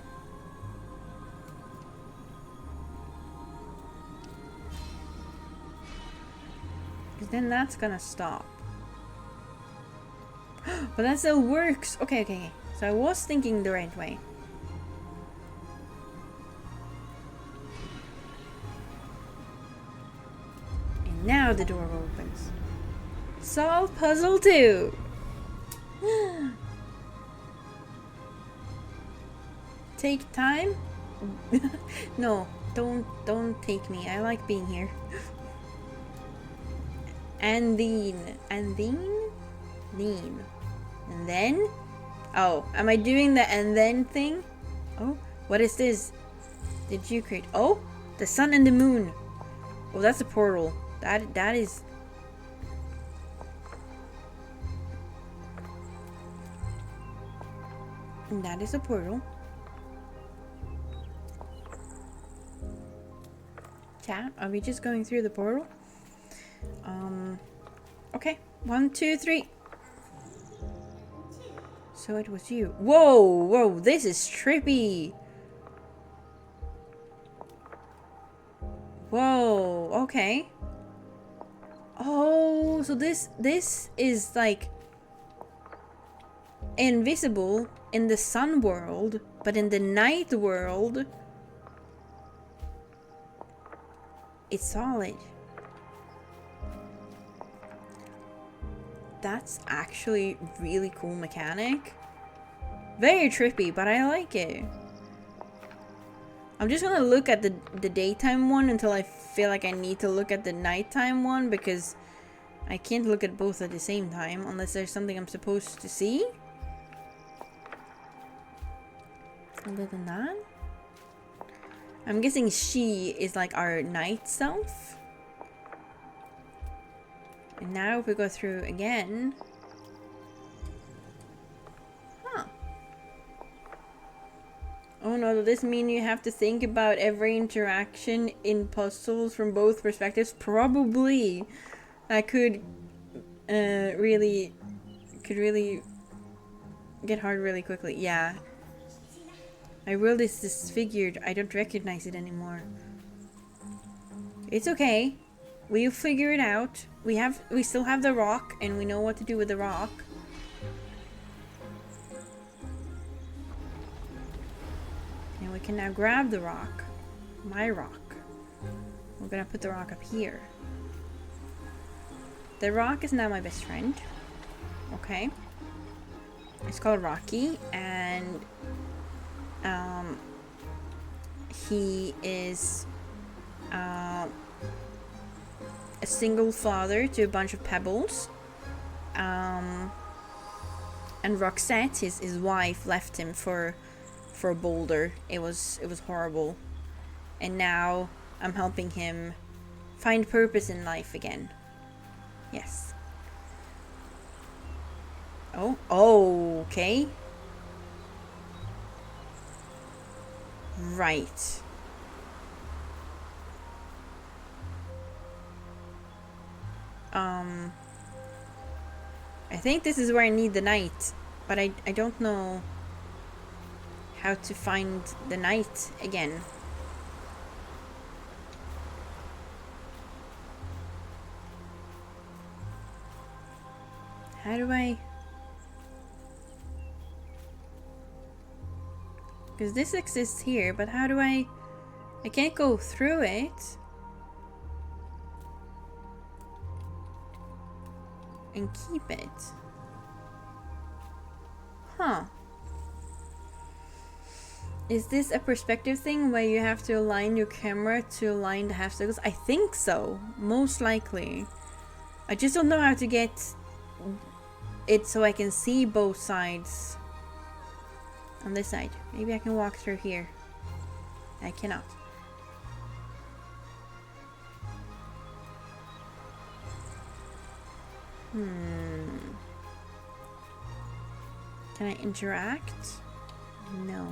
Because then that's gonna stop. But that still works. Okay. So I was thinking the right way. And now the door opens. Solve puzzle 2. Take time. No, don't take me. I like being here. And then, lean. And then? Oh, am I doing the and then thing? Oh, what is this? Did you create? Oh, the sun and the moon. Oh, that's a portal. That is. That is a portal. Chat, are we just going through the portal? Okay. 1, 2, 3. So it was you. Whoa, this is trippy. Whoa, okay. Oh, so this is like invisible in the sun world, but in the night world, it's solid. That's actually really cool mechanic. Very trippy, but I like it. I'm just gonna look at the daytime one until I feel like I need to look at the nighttime one, because I can't look at both at the same time unless there's something I'm supposed to see. Other than that, I'm guessing she is like our night self. And now if we go through again. Huh. Oh no, does this mean you have to think about every interaction in puzzles from both perspectives? Probably. That could really get hard really quickly. Yeah. My world is disfigured. I don't recognize it anymore. It's okay. We'll figure it out. We still have the rock, and we know what to do with the rock. And we can now grab the rock. My rock. We're gonna put the rock up here. The rock is now my best friend. Okay. It's called Rocky, and he is a single father to a bunch of pebbles. And Roxette, his wife, left him for a boulder. It was horrible. And now I'm helping him find purpose in life again. Yes. Oh, okay. Right. I think this is where I need the knight, but I don't know how to find the knight again. How do I... Because this exists here, but how do I can't go through it. And keep it. Huh. Is this a perspective thing where you have to align your camera to align the half circles? I think so. Most likely. I just don't know how to get it so I can see both sides. On this side. Maybe I can walk through here. I cannot. Can I interact? No.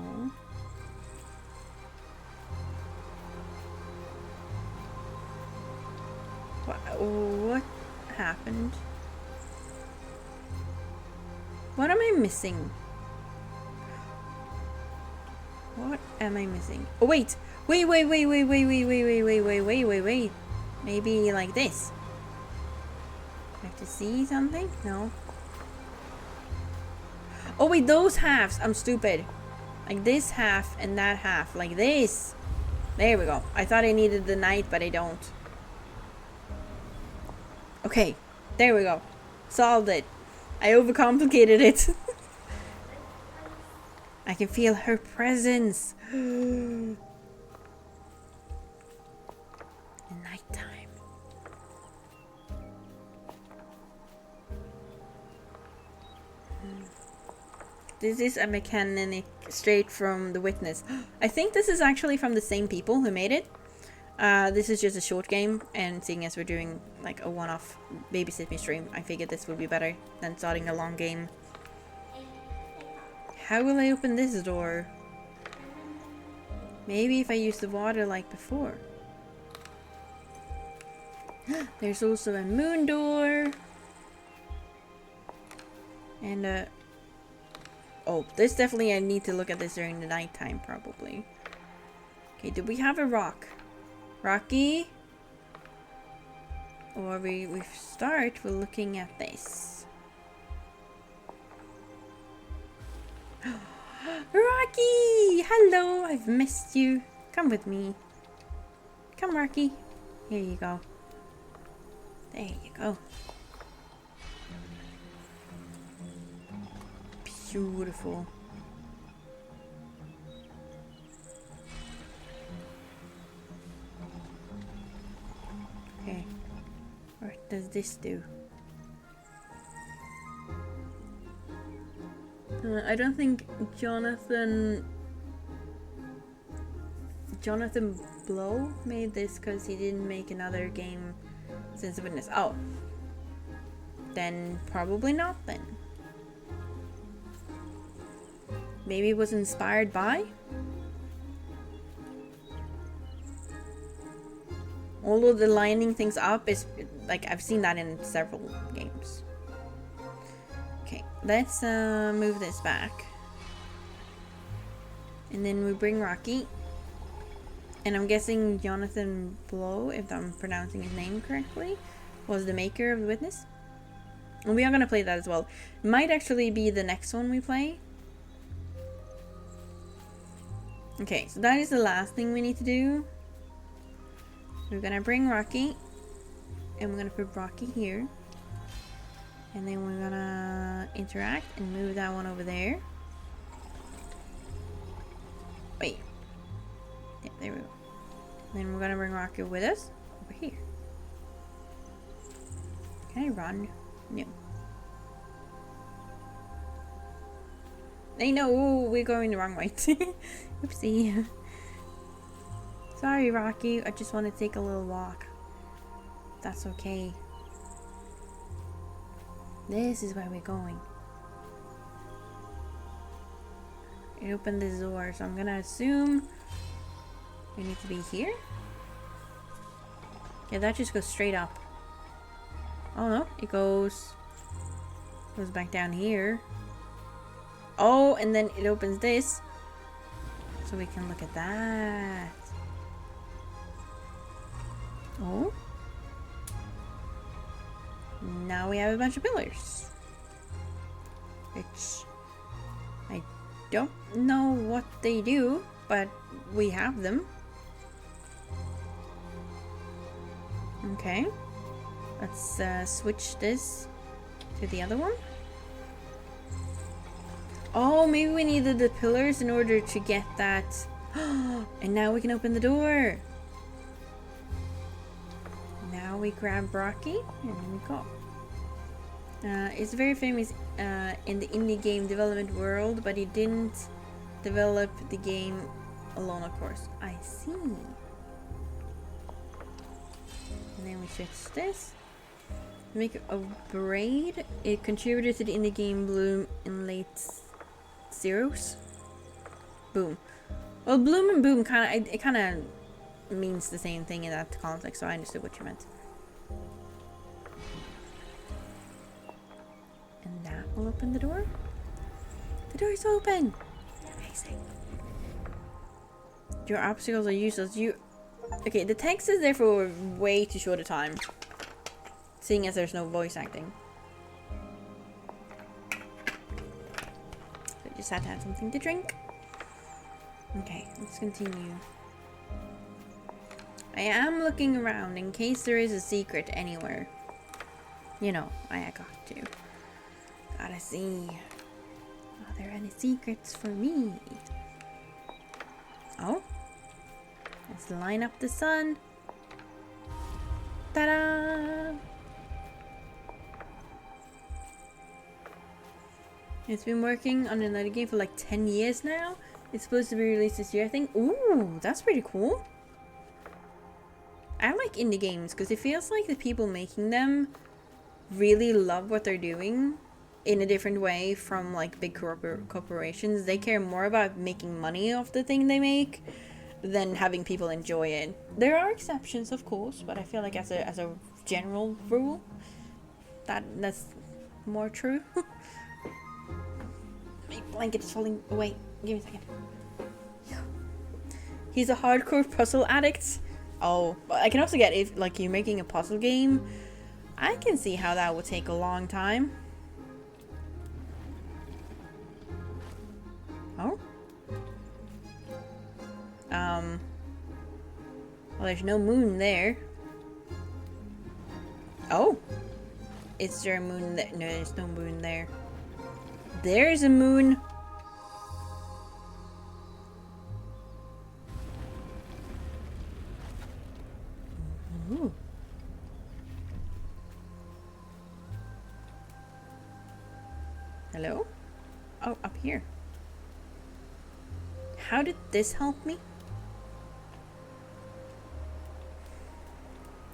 What happened? What am I missing? What am I missing? Oh wait! Wait. Maybe like this. I have to see something? No. Oh wait, those halves! I'm stupid. Like this half and that half. Like this. There we go. I thought I needed the knight, but I don't. Okay. There we go. Solved it. I overcomplicated it. I can feel her presence. Nighttime. This is a mechanic straight from The Witness. I think this is actually from the same people who made it. This is just a short game, and seeing as we're doing like a one-off babysit me stream, I figured this would be better than starting a long game. How will I open this door? Maybe if I use the water like before. There's also a moon door. And oh, this definitely I need to look at this during the nighttime probably. Okay, do we have a rock? Rocky? Or we start with looking at this. Rocky! Hello! I've missed you. Come with me. Come, Rocky. Here you go. There you go. Beautiful. Okay. What does this do? I don't think Jonathan Blow made this because he didn't make another game since The Witness. Oh. Then probably not then. Maybe it was inspired by? Although the lining things up is like I've seen that in several games. Okay, let's move this back. And then we bring Rocky. And I'm guessing Jonathan Blow, if I'm pronouncing his name correctly, was the maker of The Witness. And we are gonna play that as well. Might actually be the next one we play. Okay, so that is the last thing we need to do. We're gonna bring Rocky. And we're gonna put Rocky here. And then we're gonna interact and move that one over there. Wait. Yeah, there we go. Then we're gonna bring Rocky with us over here. Can I run? No. I know we're going the wrong way. Oopsie. Sorry, Rocky. I just want to take a little walk. That's okay. This is where we're going. It opened this door, so I'm gonna assume we need to be here. Yeah, that just goes straight up. Oh no, it goes back down here. Oh, and then it opens this, so we can look at that. Oh. Now we have a bunch of pillars. Which I don't know what they do, but we have them. Okay. Let's switch this to the other one. Oh, maybe we needed the pillars in order to get that. And now we can open the door. Now we grab Rocky and then we go. It's very famous in the indie game development world, but he didn't develop the game alone, of course. I see. And then we switch this. Make a braid. It contributed to the indie game Bloom in late zeros. Boom. Well, Bloom and Boom it kind of means the same thing in that context, so I understood what you meant. And that will open the door. The door is open. Amazing. Your obstacles are useless. Okay, the text is there for way too short a time, seeing as there's no voice acting. So I just had to have something to drink. Okay, let's continue. I am looking around in case there is a secret anywhere. You know, I got to. Gotta see. Are there any secrets for me? Oh. Let's line up the sun. Ta-da! It's been working on another game for like 10 years now. It's supposed to be released this year, I think. Ooh, that's pretty cool. I like indie games because it feels like the people making them really love what they're doing in a different way from like big corporations. They care more about making money off the thing they make than having people enjoy it. There are exceptions, of course, but I feel like as a general rule, that's more true. My blanket is falling away. Give me a second. He's a hardcore puzzle addict. Oh, but I can also get if like you're making a puzzle game. I can see how that would take a long time. Oh. Well, there's no moon there. Oh. Is there a moon there? No, there's no moon there. There's a moon. Ooh. Hello? Oh, up here. How did this help me?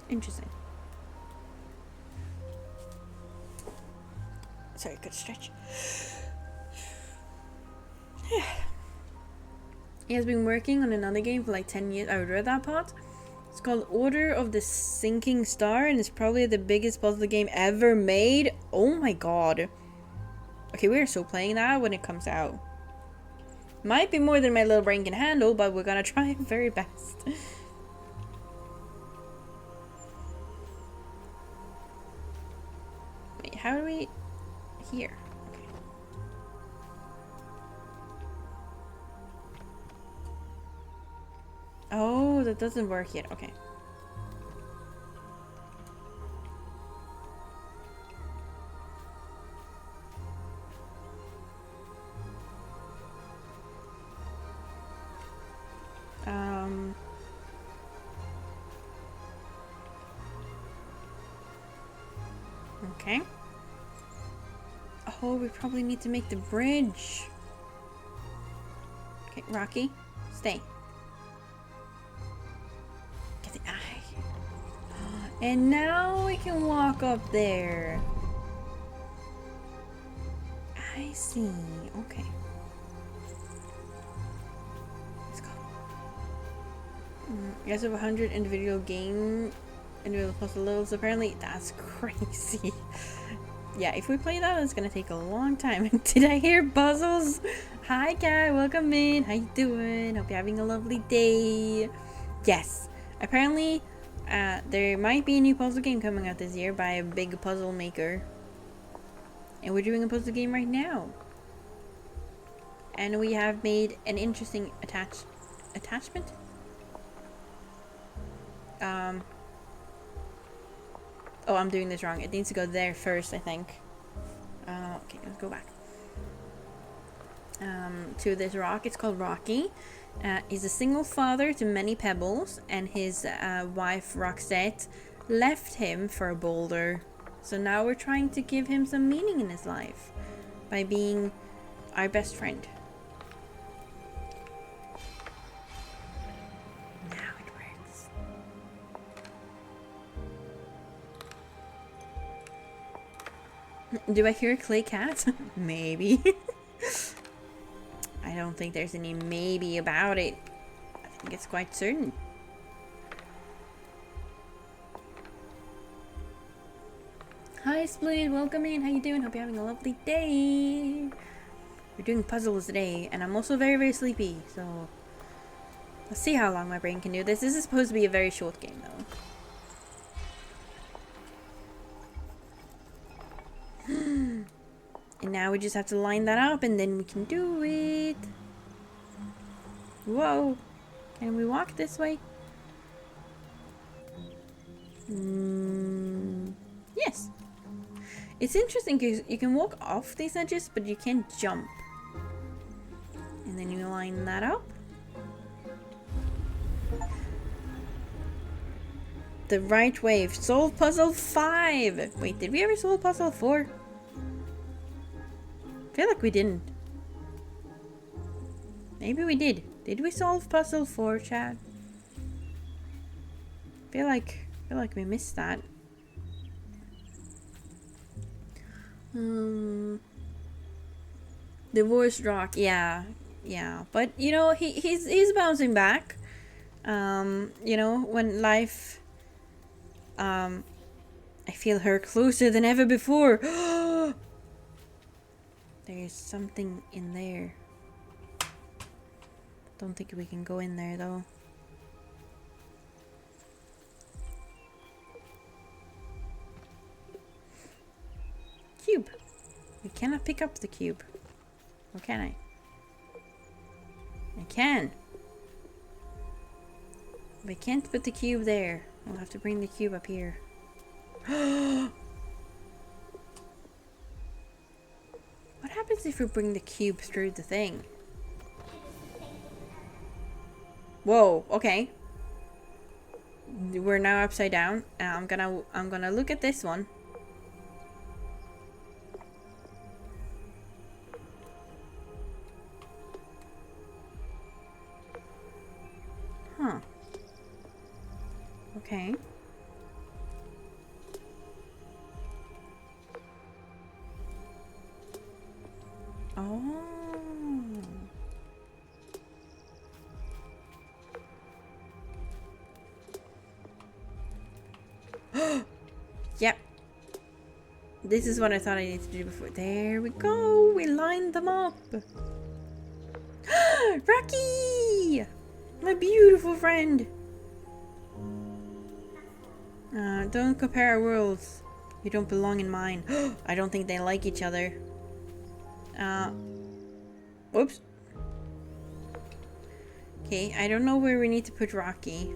Interesting. Sorry, good stretch. He has been working on another game for like 10 years. I read that part. It's called Order of the Sinking Star, and it's probably the biggest puzzle game ever made. Oh my god. Okay, we're still playing that when it comes out. Might be more than my little brain can handle, but we're gonna try our very best. Wait, how do we... Here. Okay. Oh, that doesn't work yet. Okay. Okay. Oh, we probably need to make the bridge. Okay, Rocky, stay. Get the eye. And now we can walk up there. I see. Okay. Let's go. You guys have 100 individual puzzle levels. Apparently, that's crazy. Yeah, if we play that, it's gonna take a long time. Did I hear puzzles? Hi, Kat. Welcome in. How you doing? Hope you're having a lovely day. Yes. Apparently, there might be a new puzzle game coming out this year by a big puzzle maker. And we're doing a puzzle game right now. And we have made an interesting attachment. Oh, I'm doing this wrong. It needs to go there first, I think. Okay, let's go back. To this rock. It's called Rocky. He's a single father to many pebbles, and his wife, Roxette, left him for a boulder. So now we're trying to give him some meaning in his life by being our best friend. Now it works. Do I hear a clay cat? Maybe. I don't think there's any maybe about it. I think it's quite certain. Hi Split, welcome in. How you doing? Hope you're having a lovely day. We're doing puzzles today, and I'm also very, very sleepy, so let's see how long my brain can do this. This is supposed to be a very short game, though. And now we just have to line that up, and then we can do it. Whoa. Can we walk this way? Yes. It's interesting because you can walk off these edges, but you can't jump. line that up. The right wave. Solve puzzle 5. Wait, did we ever solve puzzle 4? I feel like we didn't. Maybe we did. Did we solve puzzle 4, chat? I feel like we missed that. Divorced Rock, yeah. But you know, he's bouncing back. You know, when life I feel her closer than ever before. There's something in there. Don't think we can go in there though. Cube. We cannot pick up the cube. Or can I? I can. We can't put the cube there. We'll have to bring the cube up here. What happens if we bring the cube through the thing? Whoa, okay. We're now upside down. I'm gonna look at this one. Huh. Okay. Oh. Yep. This is what I thought I needed to do before. There we go. We lined them up. Rocky! My beautiful friend. Don't compare our worlds. You don't belong in mine. I don't think they like each other. Whoops. Okay, I don't know where we need to put Rocky.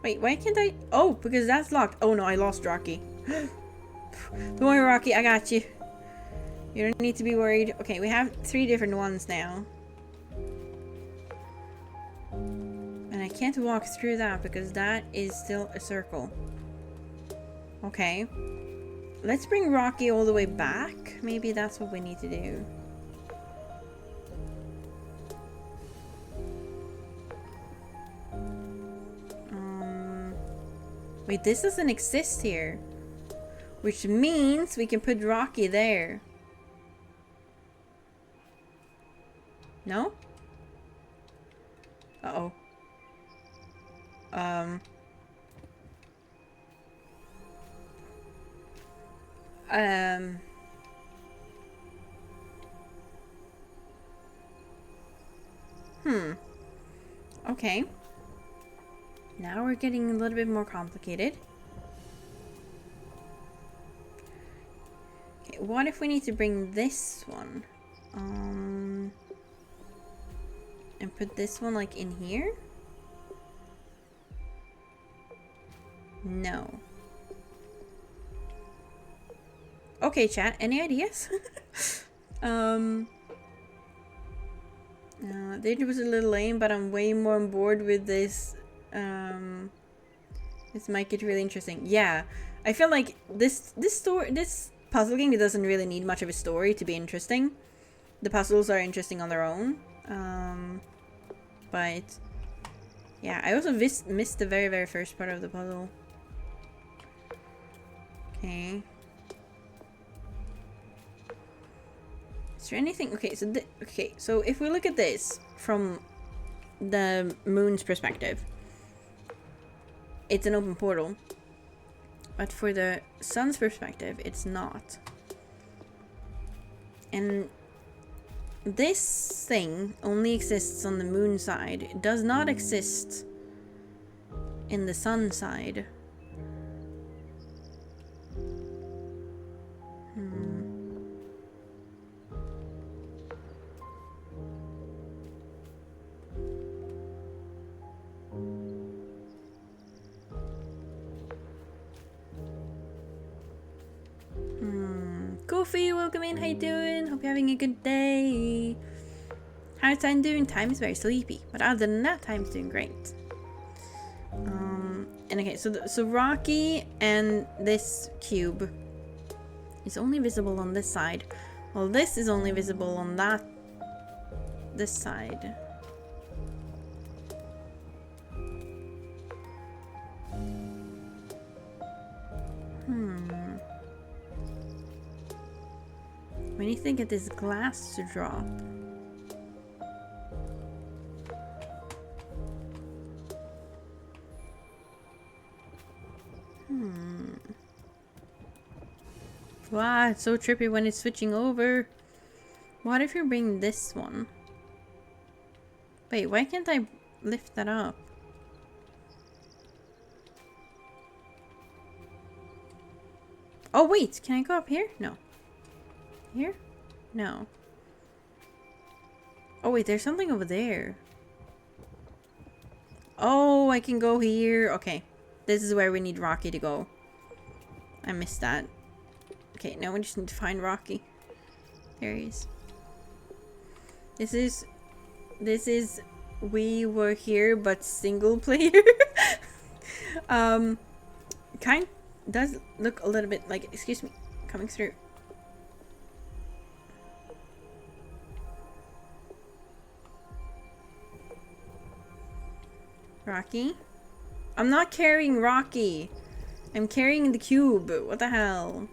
Wait, why can't I? Oh, because that's locked. Oh no, I lost Rocky. Don't worry, Rocky, I got you. You don't need to be worried. Okay, we have 3 different ones now. And I can't walk through that because that is still a circle. Okay. Let's bring Rocky all the way back. Maybe that's what we need to do. Wait, this doesn't exist here. Which means we can put Rocky there. No? Uh-oh. Okay. Now we're getting a little bit more complicated. Okay, what if we need to bring this one? And put this one like in here? No. Okay, chat, any ideas? It was a little lame, but I'm way more on board with this. This might get really interesting. Yeah, I feel like this puzzle game doesn't really need much of a story to be interesting. The puzzles are interesting on their own. But yeah, I also missed the very first part of the puzzle. Okay. Is there anything? Okay, so if we look at this from the moon's perspective, it's an open portal. But for the sun's perspective, it's not. And this thing only exists on the moon side. It does not exist in the sun side. Sophie, welcome in. How you doing? Hope you're having a good day. How's time doing? Time is very sleepy, but other than that, time's doing great. And okay, so Rocky and this cube is only visible on this side. Well, this is only visible on this side. We need to get this glass to drop. Wow, it's so trippy when it's switching over. What if you bring this one? Wait, why can't I lift that up? Oh wait, can I go up here? No. Here? No. Oh wait, there's something over there. Oh, I can go here. Okay. This is where we need Rocky to go. I missed that. Okay, now we just need to find Rocky. There he is. This is we were here but single player. Kind does look a little bit like, excuse me, coming through. Rocky? I'm not carrying Rocky. I'm carrying the cube. What the hell?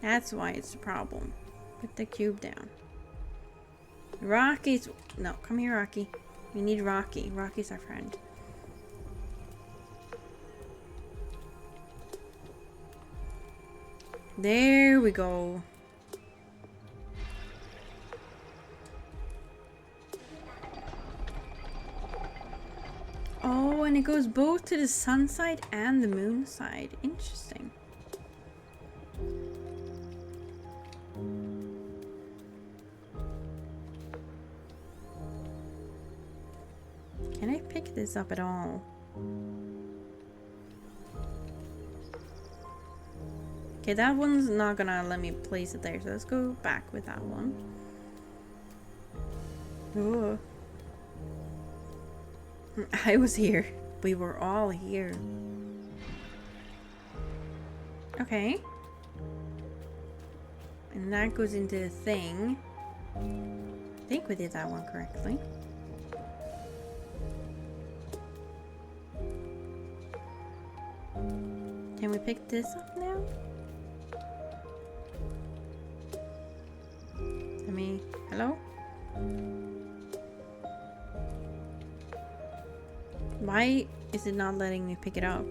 That's why it's a problem. Put the cube down. Rocky's... No, come here, Rocky. We need Rocky. Rocky's our friend. There we go. Oh, and it goes both to the sun side and the moon side. Interesting. Can I pick this up at all? Okay, that one's not gonna let me place it there, so let's go back with that one. Ooh. I was here. We were all here. Okay. And that goes into the thing. I think we did that one correctly. Can we pick this up now? I mean, hello? Why is it not letting me pick it up?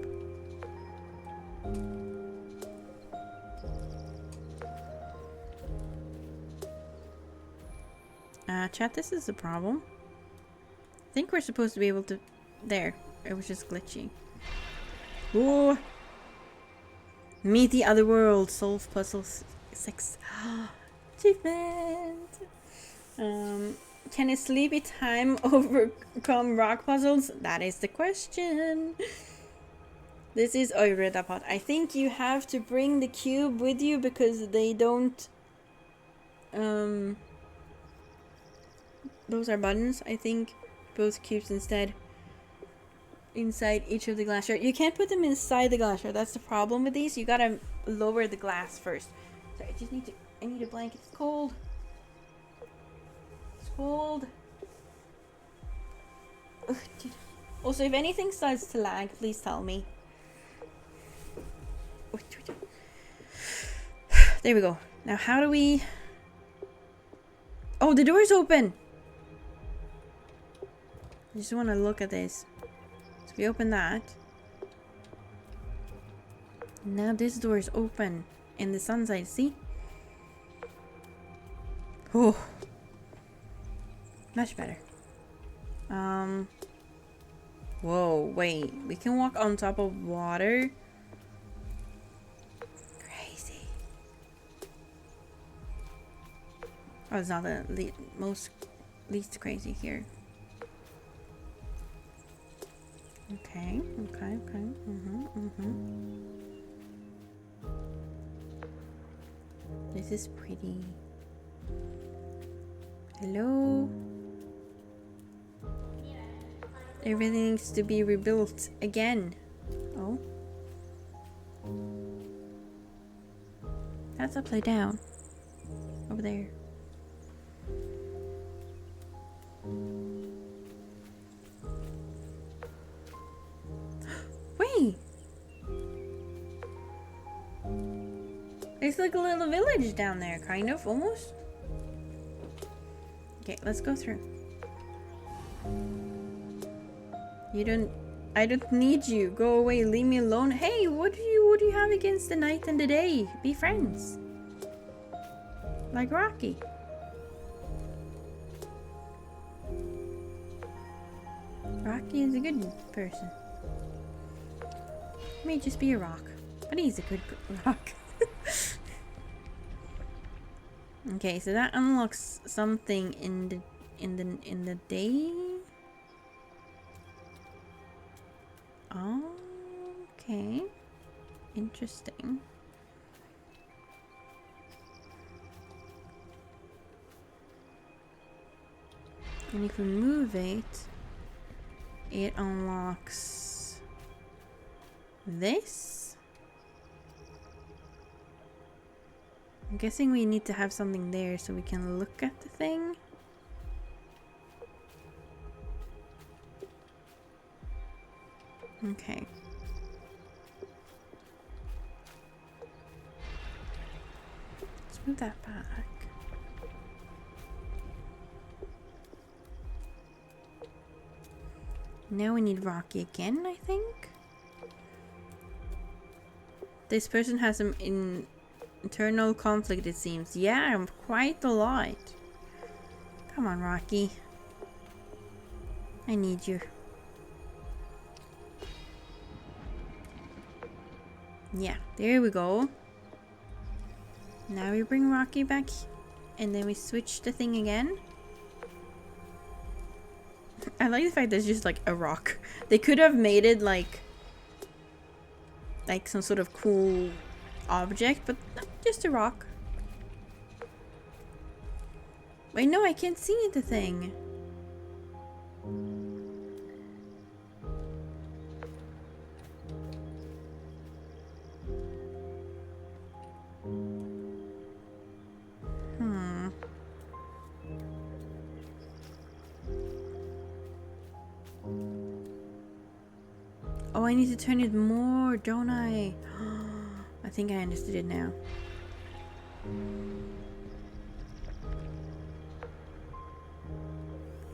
Chat, this is a problem. I think we're supposed to be able to... There. It was just glitchy. Ooh. Meet the other world. Solve puzzle 6. Achievement! Can a sleepy time overcome rock puzzles? That is the question. This is... Oh, you read that part. I think you have to bring the cube with you because they don't... Those are buttons, I think. Both cubes inside each of the glass shards. You can't put them inside the glass shard. That's the problem with these. You gotta lower the glass first. So I just need to... I need a blanket. It's cold. It's cold. Ugh, dude. Also, if anything starts to lag, please tell me. There we go. Now, how do we... Oh, the door's open! I just want to look at this. So we open that. Now this door is open. In the sun side, see? Oh. Much better. Whoa, wait. We can walk on top of water? Crazy. Oh, it's not the least crazy here. Okay. This is pretty. Hello? Everything needs to be rebuilt again. Oh. That's upside down. Over there. Wait! There's like a little village down there, kind of, almost. Okay, let's go through. I don't need you. Go away, leave me alone. Hey, what do you have against the night and the day? Be friends. Like Rocky. Rocky is a good person. He may just be a rock, but he's a good rock. Okay, so that unlocks something in the day. Okay, interesting. And if we move it, it unlocks this. I'm guessing we need to have something there so we can look at the thing. Okay. Let's move that back. Now we need Rocky again, I think. This person has some internal conflict, it seems. Yeah, quite a lot. Come on, Rocky. I need you. Yeah, there we go. Now we bring Rocky back and then we switch the thing again. I like the fact that it's just like a rock. They could have made it like some sort of cool object, but no, just a rock. Wait, no, I can't see the thing. Oh, I need to turn it more, don't I? I think I understood it now.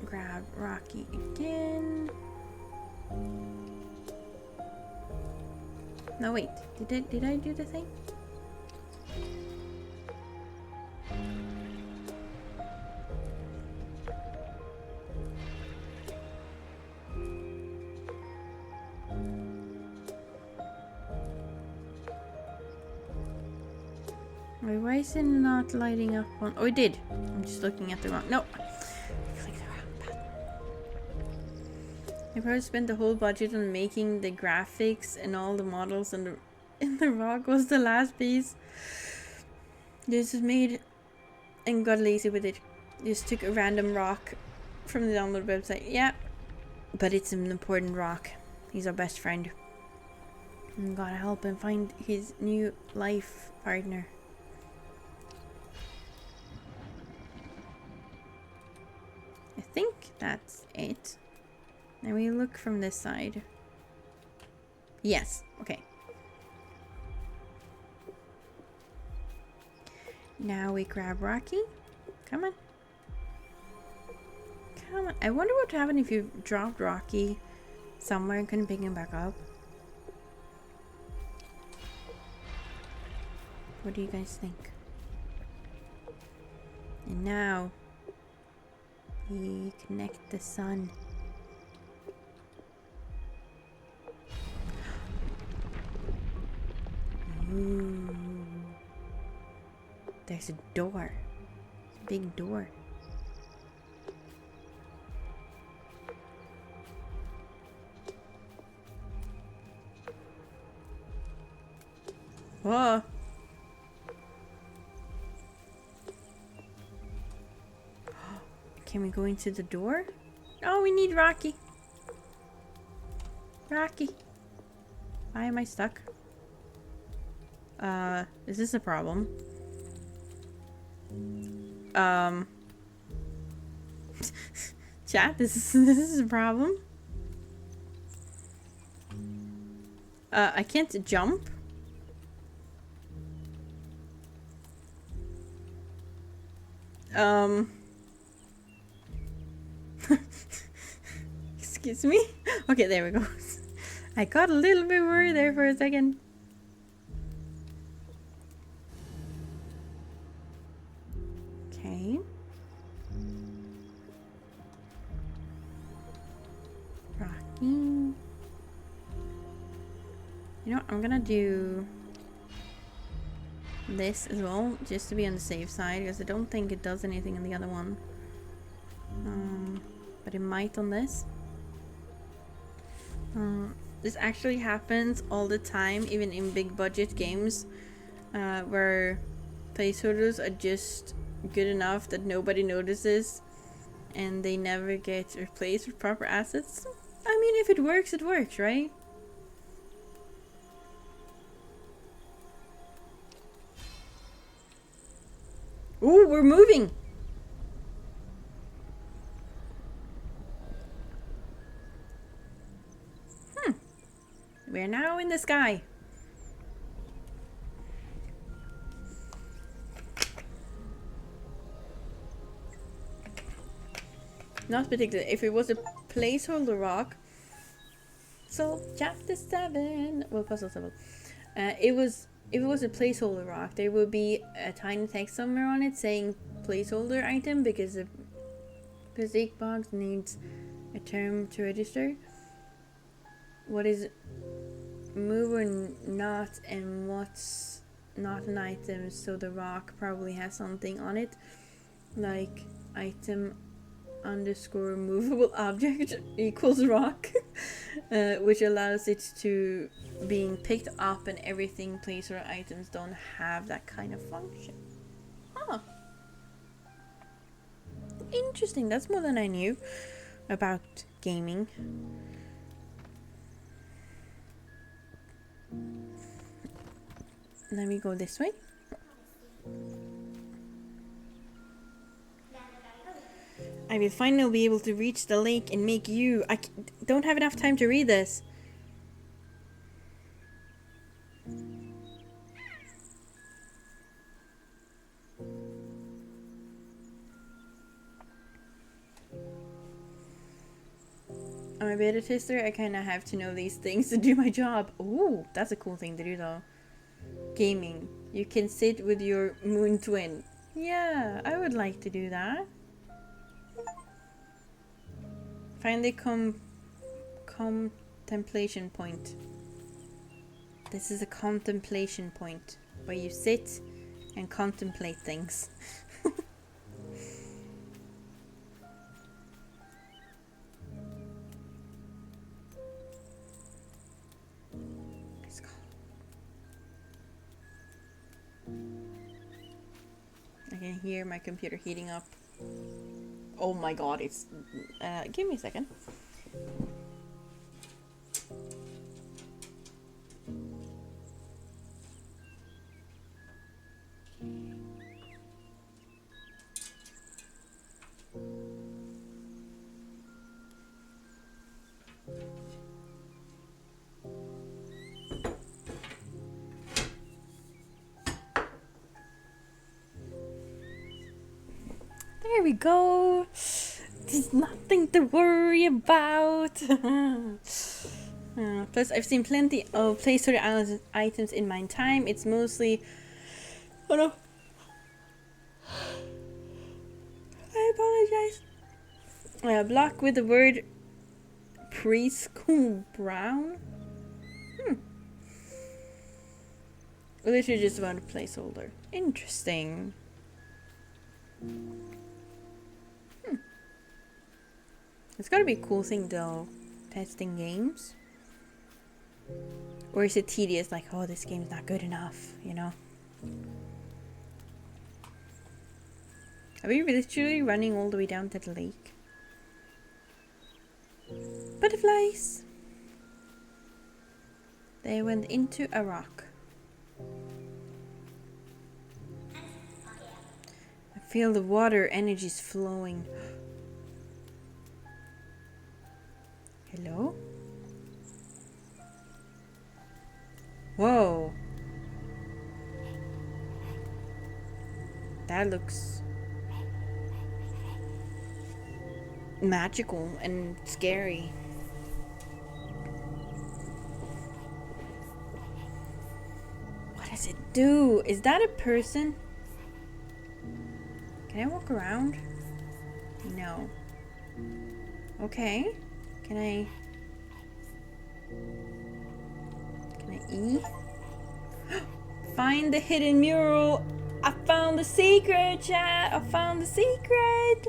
Grab Rocky again. No, wait. Did I do the thing? Wait, why is it not lighting up on... Oh, it did. I'm just looking at the wrong... No. I clicked the wrong button. I probably spent the whole budget on making the graphics and all the models, and the rock was the last piece. This was made and got lazy with it. Just took a random rock from the download website. Yeah. But it's an important rock. He's our best friend. And gotta help him find his new life partner. I think that's it. Now we look from this side. Yes, okay. Now we grab Rocky. Come on. Come on. I wonder what would happen if you dropped Rocky somewhere and couldn't pick him back up. What do you guys think? And now we connect the sun. Ooh. There's a door. A big door. Whoa. Can we go into the door? Oh, we need Rocky. Rocky. Why am I stuck? Is this a problem? Chat, this is a problem. I can't jump. Excuse me? Okay, there we go. I got a little bit worried there for a second. Okay. Rocky. You know what? I'm gonna do this as well, just to be on the safe side, because I don't think it does anything in the other one. But it might on this. This actually happens all the time, even in big budget games, where placeholders are just good enough that nobody notices and they never get replaced with proper assets. I mean, if it works, right? Ooh, we're moving! We're now in the sky. Not particularly. If it was a placeholder rock. So, chapter 7. Well, puzzle 7. If it was a placeholder rock, there would be a tiny text somewhere on it saying placeholder item, because the physics box needs a term to register. What is move or not, and what's not an item, so the rock probably has something on it, like item underscore movable object equals rock, which allows it to being picked up, and everything placeholder items don't have that kind of function. Huh. Interesting, that's more than I knew about gaming. Let me go this way. I will finally be able to reach the lake and make you. I don't have enough time to read this. I'm a beta tester. I kind of have to know these things to do my job. Ooh, that's a cool thing to do though. Gaming. You can sit with your moon twin. Yeah, I would like to do that. Find the contemplation point. This is a contemplation point where you sit and contemplate things. I can hear my computer heating up. Oh my god, it's... give me a second. There we go. There's nothing to worry about. Plus, I've seen plenty of placeholder items in my time. It's mostly... Oh no. I apologize. Block with the word preschool brown. Literally just about a placeholder. Interesting. It's gotta be a cool thing though, testing games. Or is it tedious, like, oh, this game's not good enough, you know? Are we literally running all the way down to the lake? Butterflies! They went into a rock. I feel the water energies flowing. Hello? Whoa! That looks magical and scary. What does it do? Is that a person? Can I walk around? No. Okay. Can I E? Find the hidden mural. I found the secret, chat. I found the secret.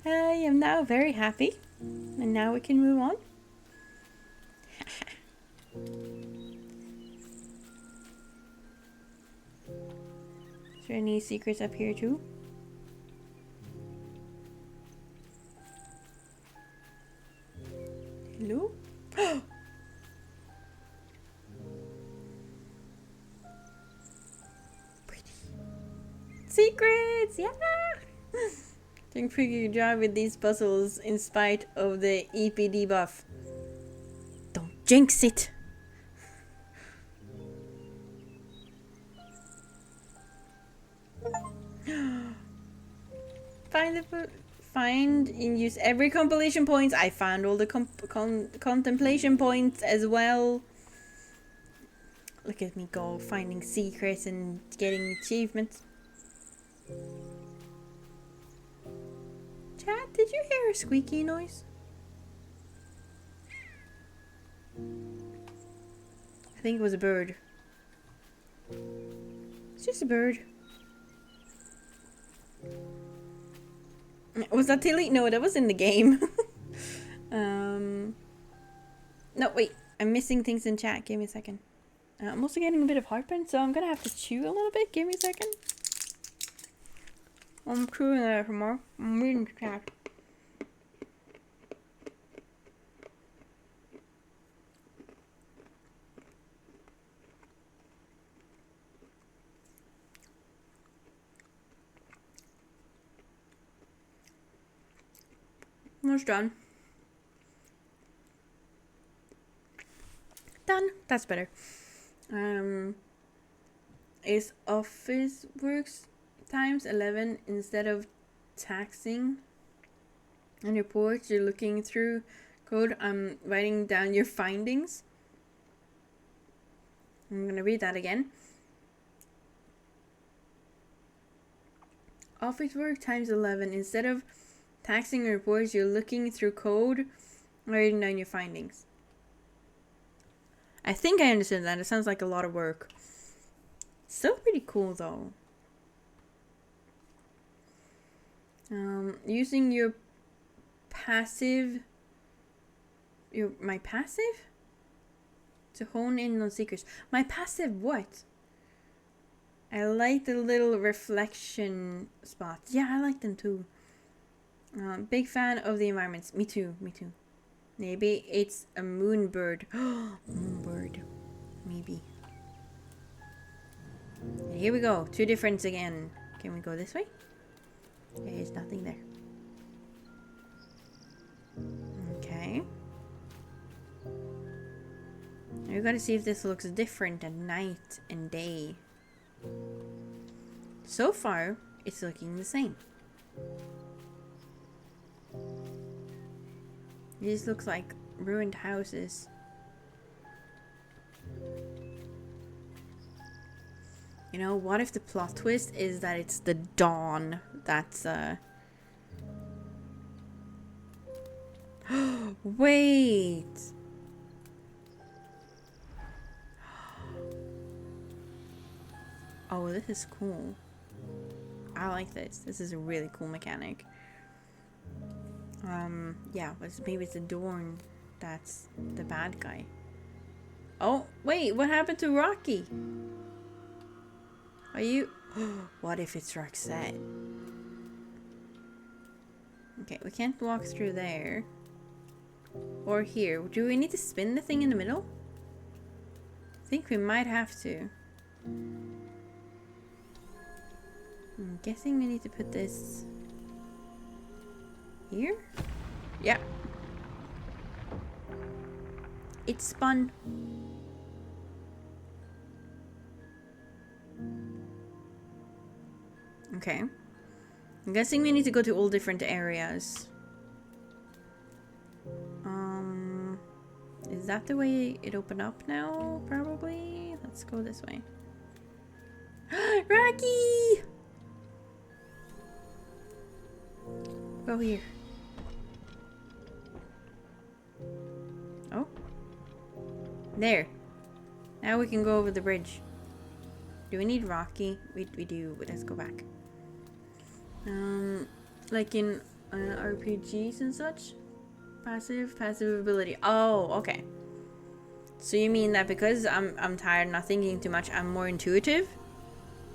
I am now very happy. And now we can move on. Is there any secrets up here too? Hello? Pretty. Secrets! Yeah! Doing pretty good job with these puzzles in spite of the EPD buff. Don't jinx it! Find and use every compilation points. I found all the contemplation points as well. Look at me go, finding secrets and getting achievements. Chat, did you hear a squeaky noise? I think it was a bird. It's just a bird. Was that Tilly? No, that was in the game. No, wait. I'm missing things in chat. Give me a second. I'm also getting a bit of heartburn, so I'm gonna have to chew a little bit. Give me a second. I'm chewing there for more. I'm reading chat. Almost done. Done. That's better. Is office works times 11 instead of taxing and reports you're looking through code. I'm writing down your findings. I'm gonna read that again. Office work times 11 instead of taxing reports you're looking through code, writing down your findings. I think I understand that. It sounds like a lot of work. Still pretty cool though. Using your passive, my passive to hone in on secrets. My passive what? I like the little reflection spots. Yeah, I like them too. Big fan of the environments. Me too. Me too. Maybe it's a moonbird. Moonbird. Maybe. And here we go. Two difference again. Can we go this way? There's nothing there. Okay. We're gonna see if this looks different at night and day. So far, it's looking the same. These looks like ruined houses. You know, what if the plot twist is that it's the dawn that's wait. Oh, this is cool. I like this. This is a really cool mechanic. Yeah, maybe it's a Dorn that's the bad guy. Oh, wait, what happened to Rocky? Are you... What if it's Roxette? Okay, we can't walk through there. Or here. Do we need to spin the thing in the middle? I think we might have to. I'm guessing we need to put this here? Yeah. It spun. Okay. I'm guessing we need to go to all different areas. Is that the way it opened up now? Probably. Let's go this way. Rocky! Go here. Oh. There. Now we can go over the bridge. Do we need Rocky? We do, but let's go back. Like in RPGs and such? Passive ability. Oh, okay. So you mean that because I'm tired, not thinking too much, I'm more intuitive?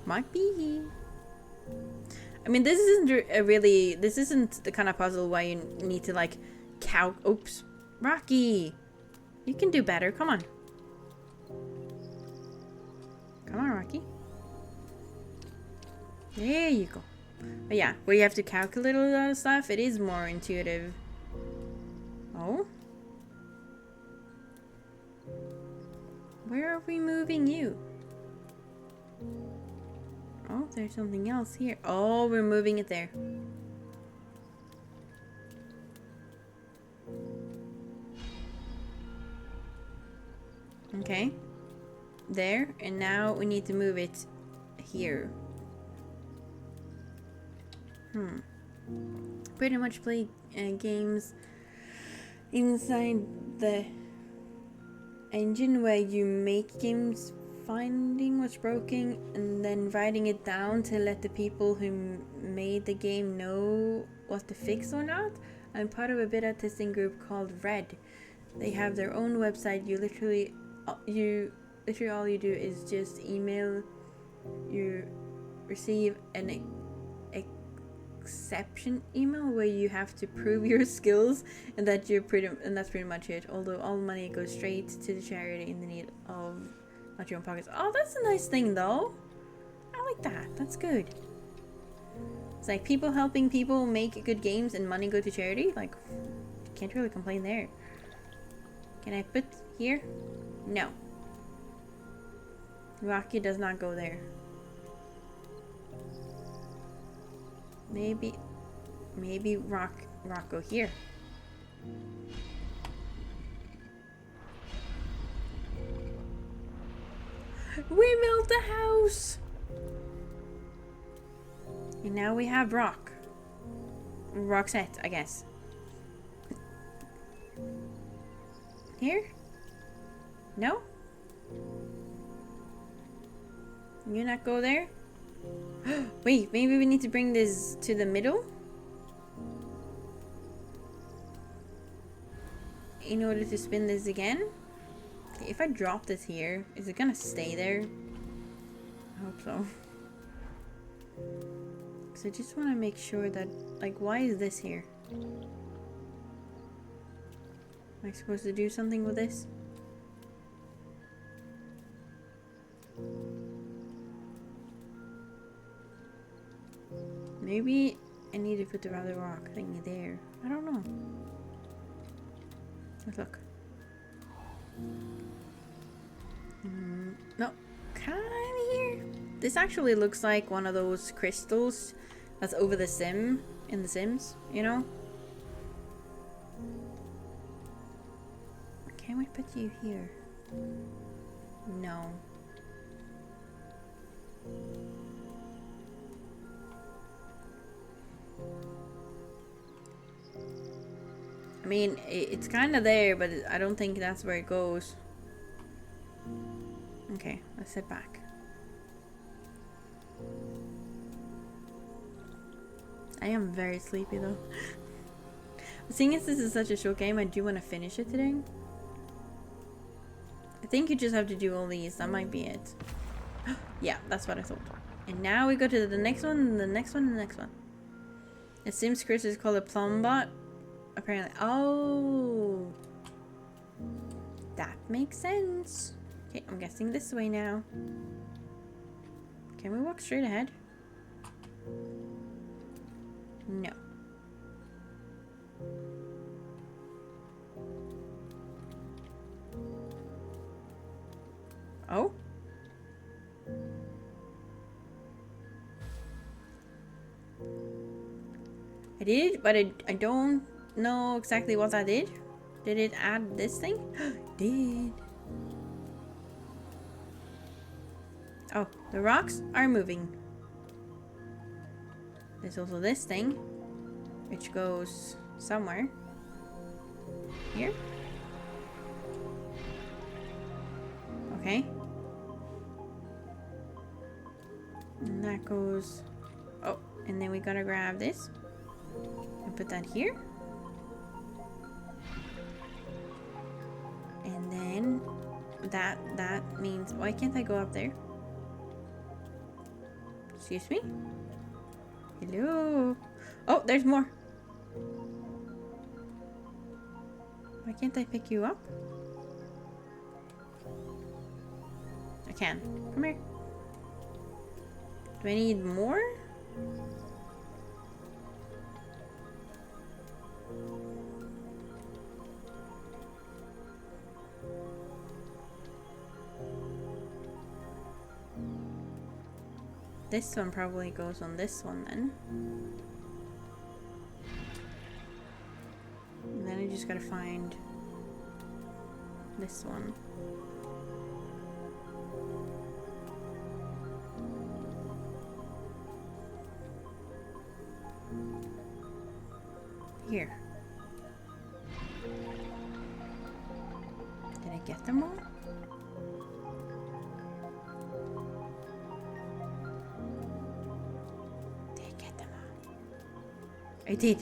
Might be. I mean, this isn't the kind of puzzle where you need to like oops. Rocky! You can do better, come on. Come on, Rocky. There you go. But yeah, where you have to calculate a lot of stuff, it is more intuitive. Oh? Where are we moving you? Oh, there's something else here. Oh, we're moving it there. Okay. There, and now we need to move it here. Pretty much play games inside the engine where you make games finding what's broken and then writing it down to let the people who made the game know what to fix or not. I'm part of a beta testing group called Red. They have their own website. You literally all you do is just email, you receive an exception email where you have to prove your skills and that that's pretty much it. Although all money goes straight to the charity in the need of not your own pockets. Oh, that's a nice thing though. I like that. That's good. It's like people helping people make good games and money go to charity. Like, can't really complain there. Can I put here? No. Rocky does not go there. Maybe Rock go here. We built the house! And now we have Rock. Roxette, I guess. Here? No? You not go there? Wait, maybe we need to bring this to the middle? In order to spin this again? Okay, if I drop this here, is it gonna stay there? I hope so. Because I just want to make sure that, like, why is this here? Am I supposed to do something with this? Maybe I need to put the other rock thingy there. I don't know. Let's look. No. Come here. This actually looks like one of those crystals that's over the sim in The Sims, you know? Can we put you here? No. I mean, it's kind of there, but I don't think that's where it goes. Okay, let's sit back. I am very sleepy though. Seeing as this is such a short game, I do want to finish it today. I think you just have to do all these. That might be it. Yeah, that's what I thought. And now we go to the next one, and the next one, and the next one. It seems Chris is called a plumbot. Apparently. Oh. That makes sense. Okay, I'm guessing this way now. Can we walk straight ahead? No. Oh? I did it, but I don't know exactly what I did. Did it add this thing? Did. Oh, the rocks are moving. There's also this thing, which goes somewhere. Here? Okay. And that goes... Oh, and then we gotta grab this. And put that here. And then... That means... Why can't I go up there? Excuse me? Hello? Oh, there's more! Why can't I pick you up? I can. Come here. Do I need more? This one probably goes on this one then. And then I just gotta find this one. Here. Did I get them all? Did I get them all? I did.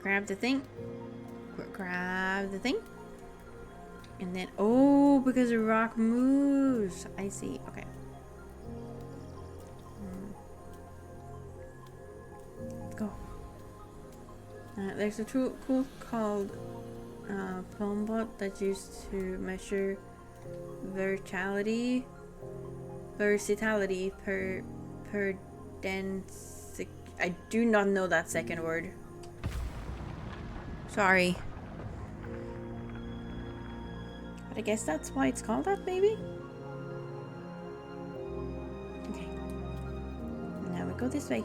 Grab the thing. Grab the thing. And then, oh, because the rock moves. I see. Okay. Go. There's a tool called plumbot that's used to measure versatility per density. I do not know that second word. Sorry. But I guess that's why it's called that, maybe? Okay. Now we go this way.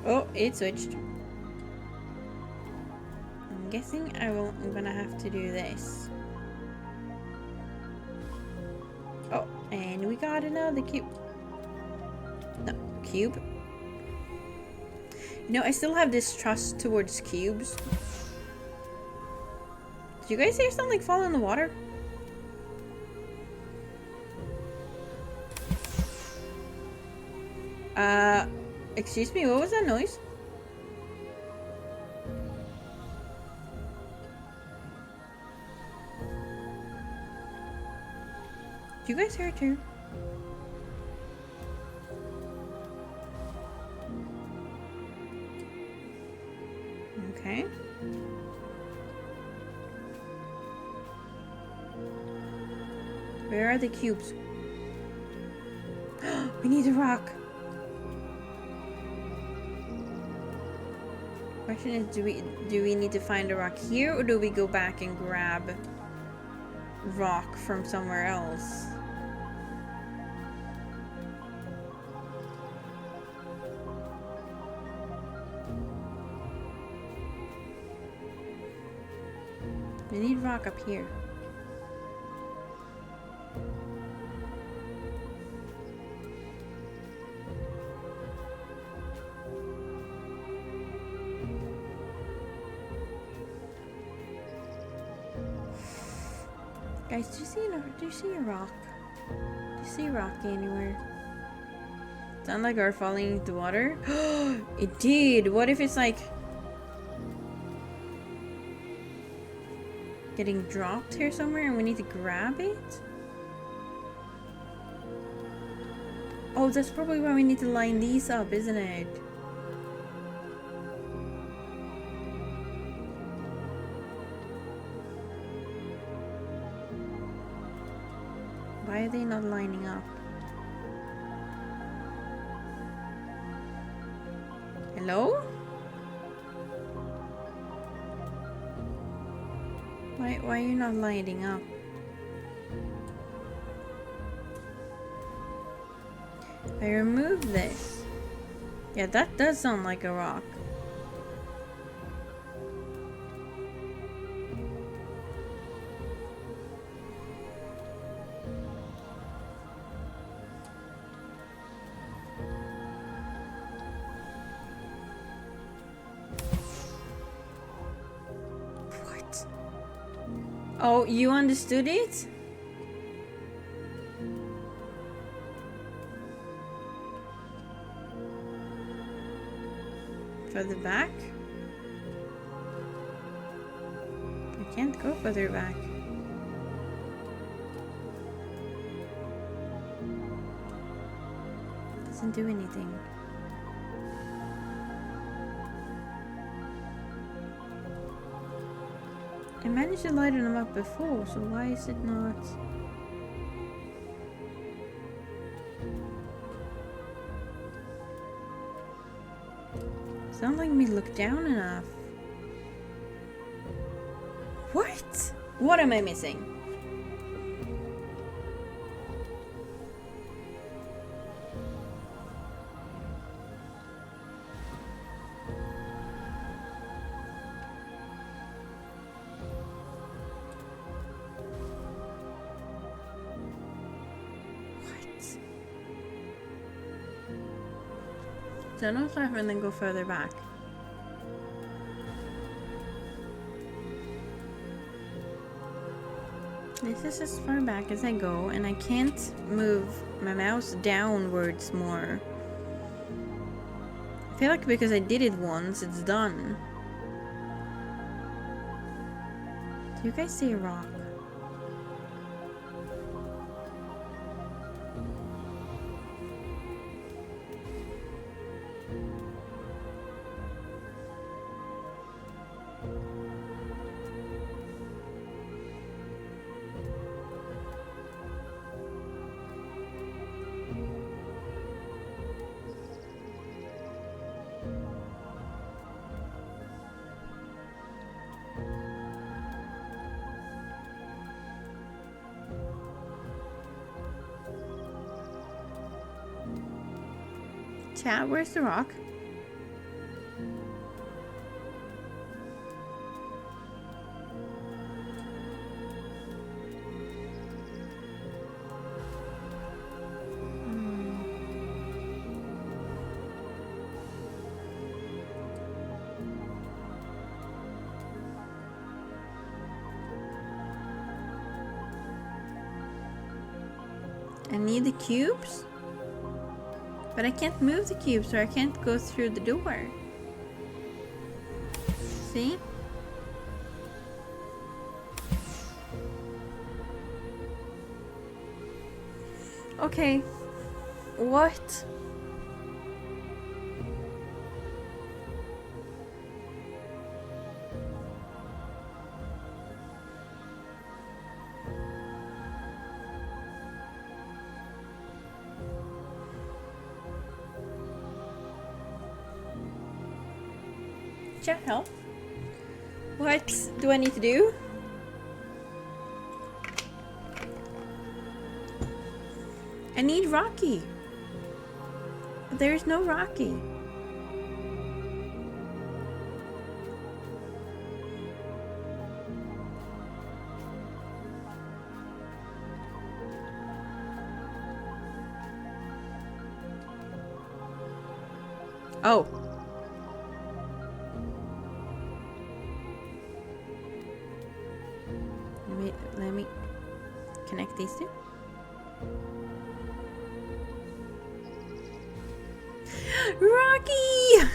Oh, it switched. I'm guessing I'm gonna have to do this. Oh, and we got another cube. No, cube. You know, I still have this trust towards cubes. Did you guys hear something fall in the water? Excuse me, what was that noise? Did you guys hear it too? Okay. Where are the cubes? We need a rock. Question is, do we need to find a rock here, or do we go back and grab rock from somewhere else? We need rock up here. Guys, do you see a rock? Do you see Rocky anywhere? Sound like we're falling into water? It did! What if it's like getting dropped here somewhere and we need to grab it? Oh, that's probably why we need to line these up, isn't it? Why are they not lining up? Hello? Why are you not lighting up? I remove this. Yeah, that does sound like a rock. What? Oh, you understood it? Further back? I can't go further back. Doesn't do anything. I managed to lighten them up before, so why is it not? It's not letting me look down enough. What? What am I missing? Turn off left and then go further back. This is as far back as I go, and I can't move my mouse downwards more. I feel like because I did it once, it's done. Do you guys see a rock? Chat, where's the rock? I need the cubes? But I can't move the cubes, or I can't go through the door. See? Okay. What? Chat, help. What do I need to do? I need Rocky. But there's no Rocky. Oh. Let me connect these two. Rocky!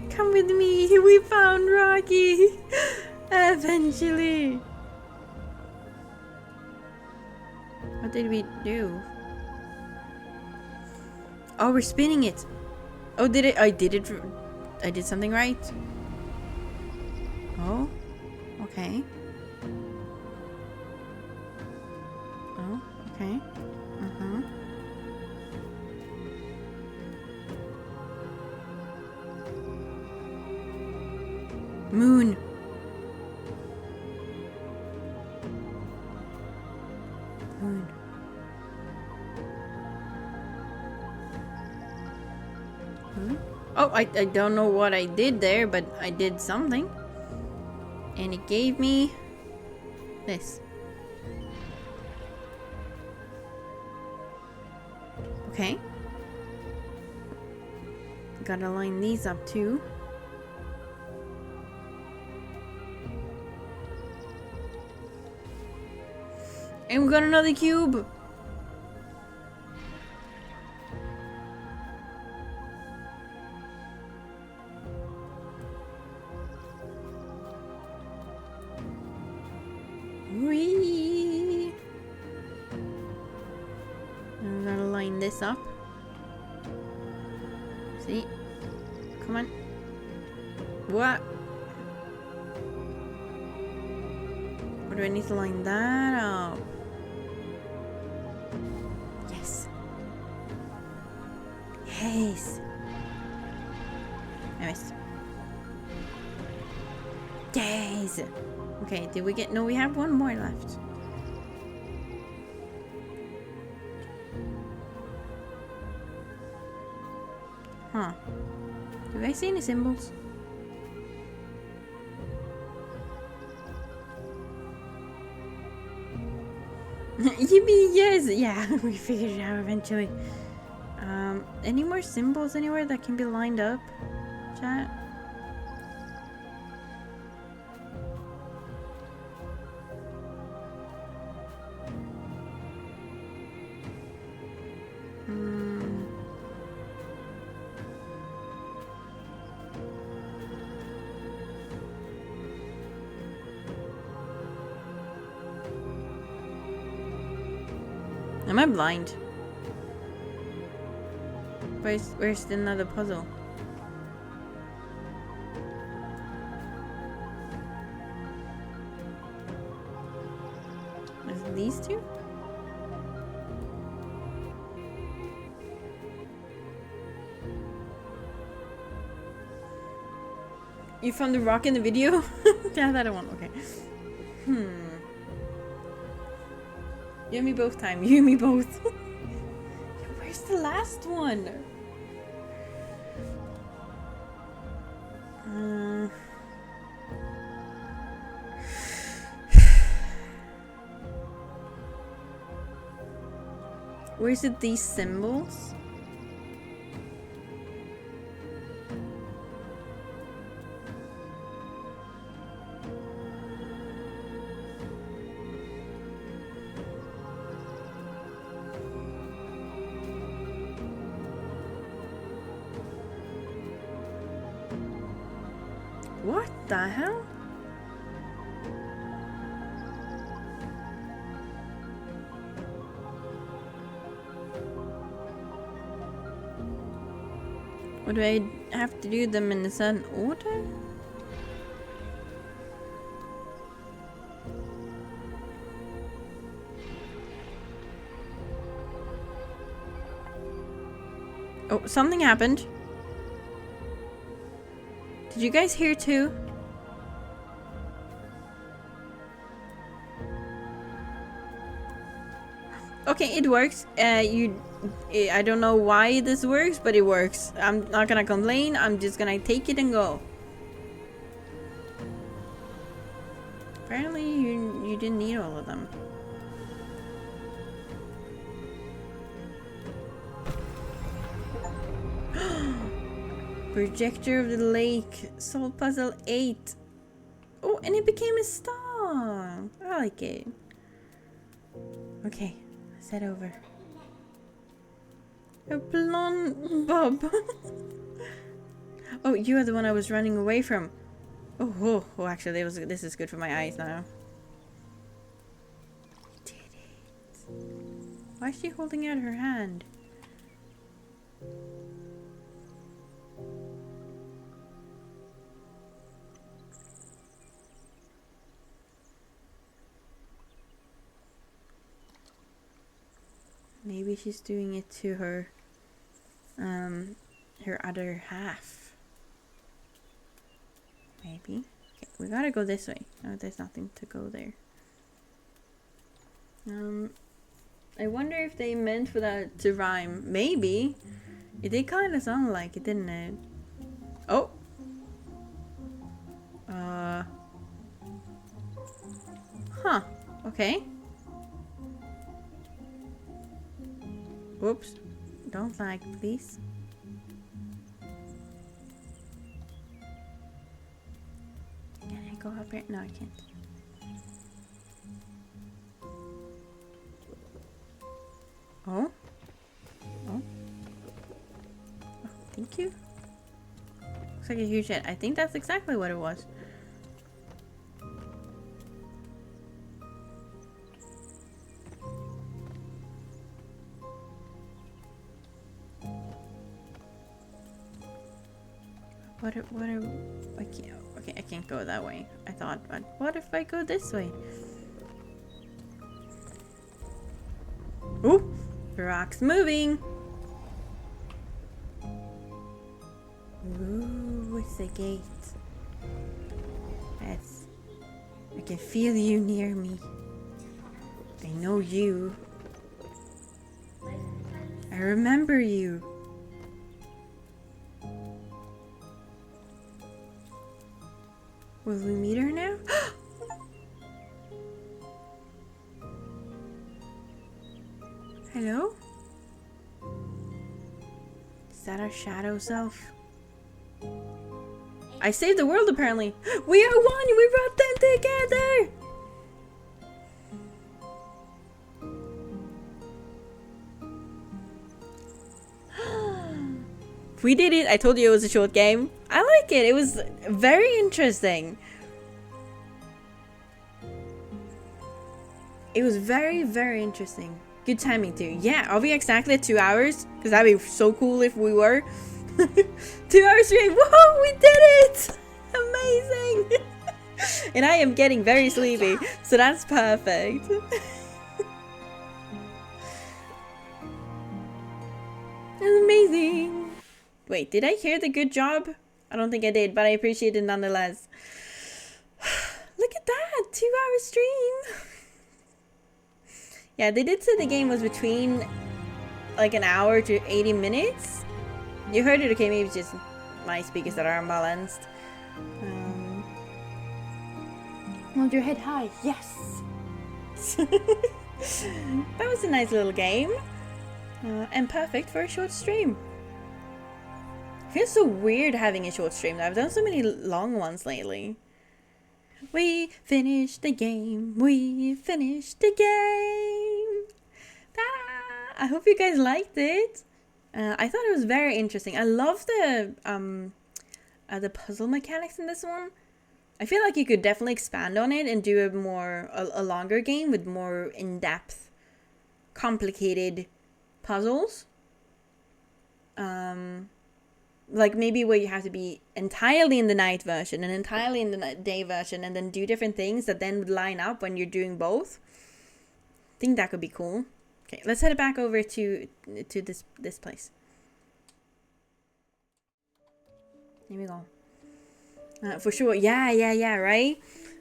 Come with me, we found Rocky! Eventually! What did we do? Oh, we're spinning it. Oh, did it? I did it. I did something right. Oh, okay. Oh, okay. Uh-huh. Moon. Moon. Huh? Oh, I don't know what I did there, but I did something. And it gave me this. Okay. Gotta line these up too. And we got another cube. Whee! And we're gonna line this up. See? Come on. What? Or do I need to line that up? Yes. Yes. Nice. Yes. Okay, did we get... No, we have one more left. Huh. Do I see any symbols? Yippee, yes! Yeah, we figured it out eventually. Any more symbols anywhere that can be lined up? Chat? Am I blind? Where's the another puzzle? Is it these two? You found the rock in the video? Yeah, that one. Okay. You and me both time. You and me both. Where's the last one? Where's it? These symbols? What the hell? Or do I have to do them in a certain order? Oh, something happened. Did you guys hear too? Okay, it works. I don't know why this works, but it works. I'm not gonna complain. I'm just gonna take it and go. Apparently, you didn't need all of them. Projector of the lake. Soul puzzle 8. Oh, and it became a star. I like it. Okay, let's head over. A blonde bob. Oh, you are the one I was running away from. Oh, actually, this is good for my eyes now. We did it. Why is she holding out her hand? maybe she's doing it to her her other half. Maybe. Okay, we gotta go this way. Oh, there's nothing to go there. I wonder if they meant for that to rhyme. Maybe. It did kind of sound like it, didn't it? Oh. Huh. Okay. Whoops. Don't lag, please. Can I go up here? No, I can't. Oh. Oh. Oh, thank you. Looks like a huge hit. I think that's exactly what it was. I can't go that way. I thought, but what if I go this way? Ooh, the rock's moving. Ooh, it's a gate. Yes, I can feel you near me. I know you. I remember you. Will we meet her now? Hello? Is that our shadow self? I saved the world apparently. We are one! We brought them together! We did it! I told you it was a short game. I like it. It was very interesting. It was very, very interesting. Good timing too. Yeah, are we exactly at 2 hours? Because that'd be so cool if we were. 2 hours straight. Whoa, we did it! Amazing! And I am getting very sleepy, so that's perfect. That's amazing. Wait, did I hear the good job? I don't think I did, but I appreciate it nonetheless. Look at that! 2 hour stream! Yeah, they did say the game was between like an hour to 80 minutes. You heard it, okay? Maybe it's just my speakers that are unbalanced. Hold your head high. Yes! That was a nice little game. And perfect for a short stream. It feels so weird having a short stream. I've done so many long ones lately. We finished the game. We finished the game. Ta-da! I hope you guys liked it. I thought it was very interesting. I love the puzzle mechanics in this one. I feel like you could definitely expand on it and do a longer game with more in-depth, complicated puzzles. Like maybe where you have to be entirely in the night version and entirely in the day version and then do different things that then would line up when you're doing both. I think that could be cool. Okay, let's head back over to this place. Here we go. For sure. Yeah, right?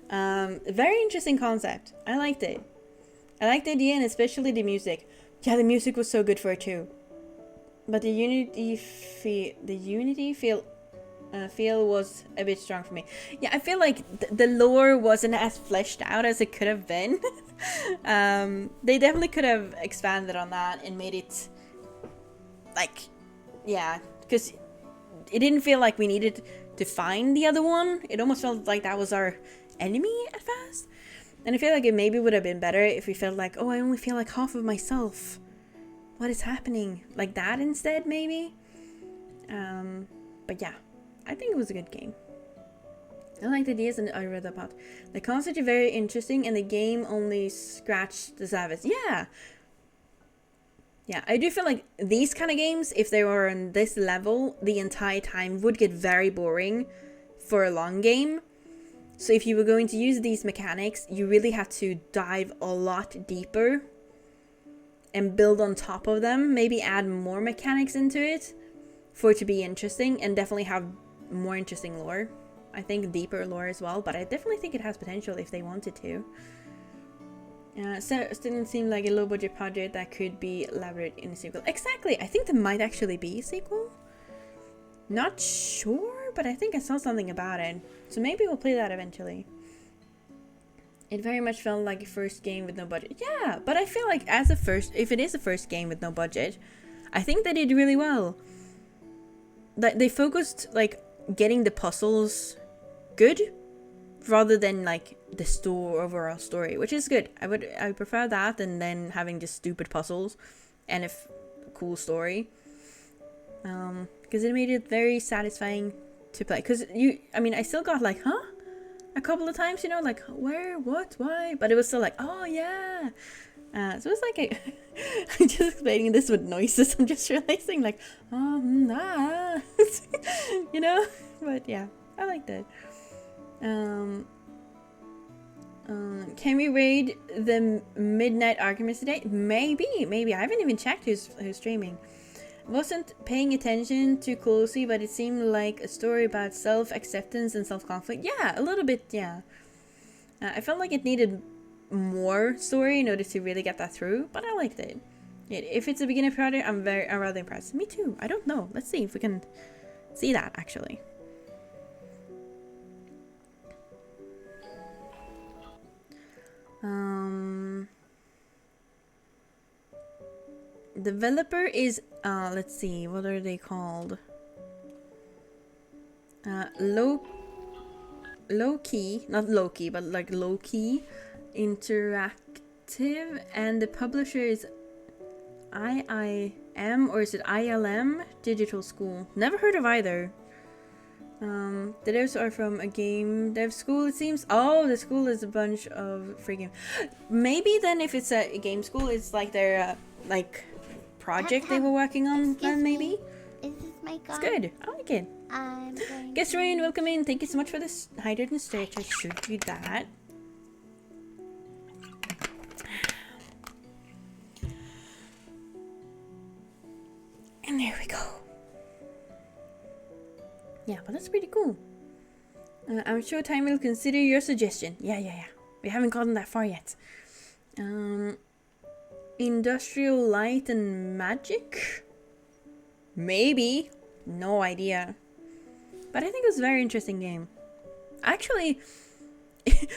Very interesting concept. I liked it. I liked the idea and especially the music. Yeah, the music was so good for it too. But the unity feel was a bit strong for me. Yeah, I feel like the lore wasn't as fleshed out as it could have been. They definitely could have expanded on that and made it like, yeah, because it didn't feel like we needed to find the other one. It almost felt like that was our enemy at first. And I feel like it maybe would have been better if we felt like, oh, I only feel like half of myself. What is happening? Like that instead, maybe? But yeah, I think it was a good game. I like the ideas and I read about. The concept is very interesting and the game only scratched the surface. Yeah! Yeah, I do feel like these kind of games, if they were on this level the entire time, would get very boring for a long game. So if you were going to use these mechanics, you really had to dive a lot deeper and build on top of them. Maybe add more mechanics into it for it to be interesting, and definitely have more interesting lore. I think deeper lore as well, but I definitely think it has potential if they wanted to. So it didn't seem like a low budget project that could be elaborated in a sequel. Exactly, I think there might actually be a sequel. Not sure, but I think I saw something about it. So maybe we'll play that eventually. It very much felt like a first game with no budget. Yeah, but I feel like if it is a first game with no budget, I think they did really well. Like they focused like getting the puzzles good rather than like the overall story, which is good. I prefer that than then having just stupid puzzles and a cool story. Because it made it very satisfying to play. Because I still got like, huh? A couple of times, you know, like, where, what, why? But it was still like, oh yeah. So it's like, I'm just explaining this with noises. I'm just realizing like, you know? But yeah, I liked it. Can we raid the Midnight Arguments today? Maybe. I haven't even checked who's streaming. Wasn't paying attention too closely, but it seemed like a story about self-acceptance and self-conflict. Yeah, a little bit, yeah. I felt like it needed more story in order to really get that through, but I liked it. If it's a beginner project, I'm rather impressed. Me too. I don't know. Let's see if we can see that, actually. Developer is let's see, what are they called? Low key, not low key, but like low key interactive, and the publisher is IIM, or is it ILM Digital School? Never heard of either. The devs are from a game dev school, it seems. Oh, the school is a bunch of free games. Maybe then if it's a game school, it's like their like project they were working on then maybe. Is this my gun? It's good. I like it. Guest Rain, welcome in. Thank you so much for this hydrated stretch. I should do that. And there we go. Yeah, but that's pretty cool. I'm sure time will consider your suggestion. Yeah. We haven't gotten that far yet. Industrial Light and Magic? Maybe. No idea. But I think it was a very interesting game. Actually,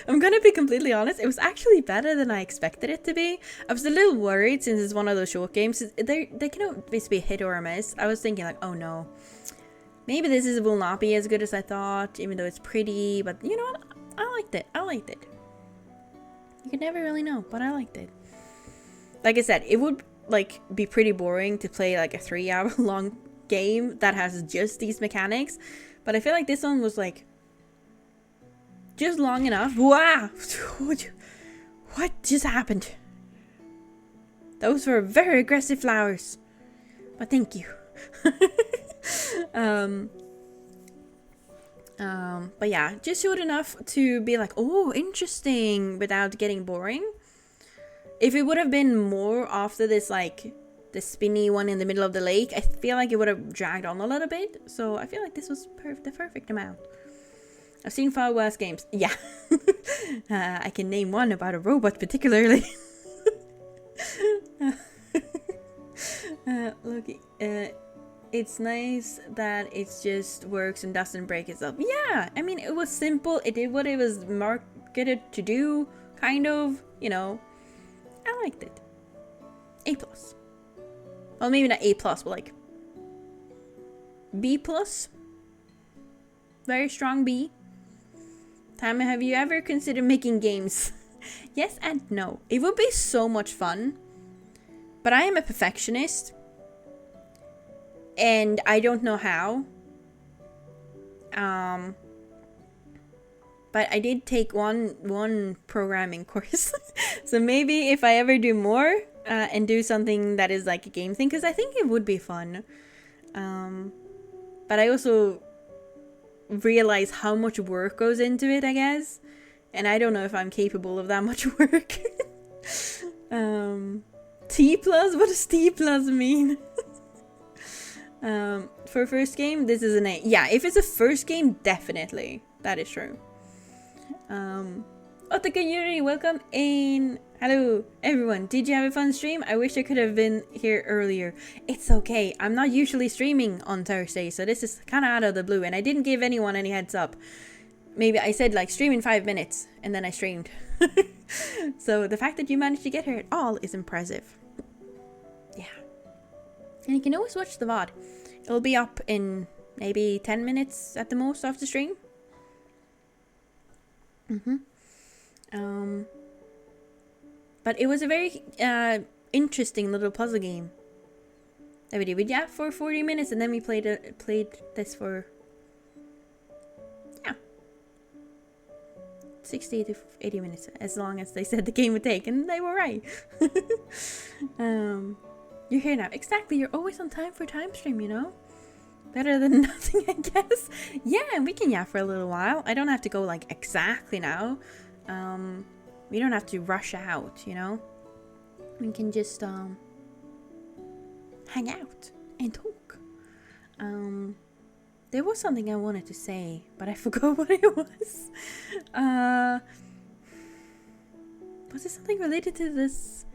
I'm gonna be completely honest, it was actually better than I expected it to be. I was a little worried since it's one of those short games. They can always be a hit or a miss. I was thinking like, oh no. Maybe will not be as good as I thought, even though it's pretty. But you know what? I liked it. You can never really know, but I liked it. Like I said, it would like be pretty boring to play like a 3-hour long game that has just these mechanics. But I feel like this one was like just long enough. Wow! What just happened? Those were very aggressive flowers. But thank you. But yeah, just short enough to be like, oh, interesting, without getting boring. If it would have been more after this, like the spinny one in the middle of the lake, I feel like it would have dragged on a little bit. So I feel like this was the perfect amount. I've seen far worse games. Yeah. I can name one about a robot particularly. Look, it's nice that it just works and doesn't break itself. Yeah, I mean, it was simple. It did what it was marketed to do, kind of, you know. I liked it. A+. Well, maybe not A+, but like B+. Very strong B. Time, have you ever considered making games? Yes and no. It would be so much fun. But I am a perfectionist. And I don't know how. But I did take one programming course. So maybe if I ever do more and do something that is like a game thing, because I think it would be fun. But I also realize how much work goes into it, I guess. And I don't know if I'm capable of that much work. T plus? What does T plus mean? For first game, this is an A. Yeah, if it's a first game, definitely. That is true. Otaka Yuri, welcome in. Hello, everyone. Did you have a fun stream? I wish I could have been here earlier. It's okay. I'm not usually streaming on Thursday, so this is kind of out of the blue, and I didn't give anyone any heads up. Maybe I said like stream in 5 minutes, and then I streamed. So the fact that you managed to get here at all is impressive. Yeah. And you can always watch the VOD. It'll be up in maybe 10 minutes at the most of the stream. But it was a very interesting little puzzle game that we did. We did for 40 minutes, and then we played this for 60 to 80 minutes, as long as they said the game would take, and they were right. You're here now. Exactly, you're always on time for time stream, you know? Better than nothing, I guess. Yeah, and we can for a little while. I don't have to go like exactly now. We don't have to rush out, you know? We can just hang out and talk. There was something I wanted to say, but I forgot what it was. Was it something related to this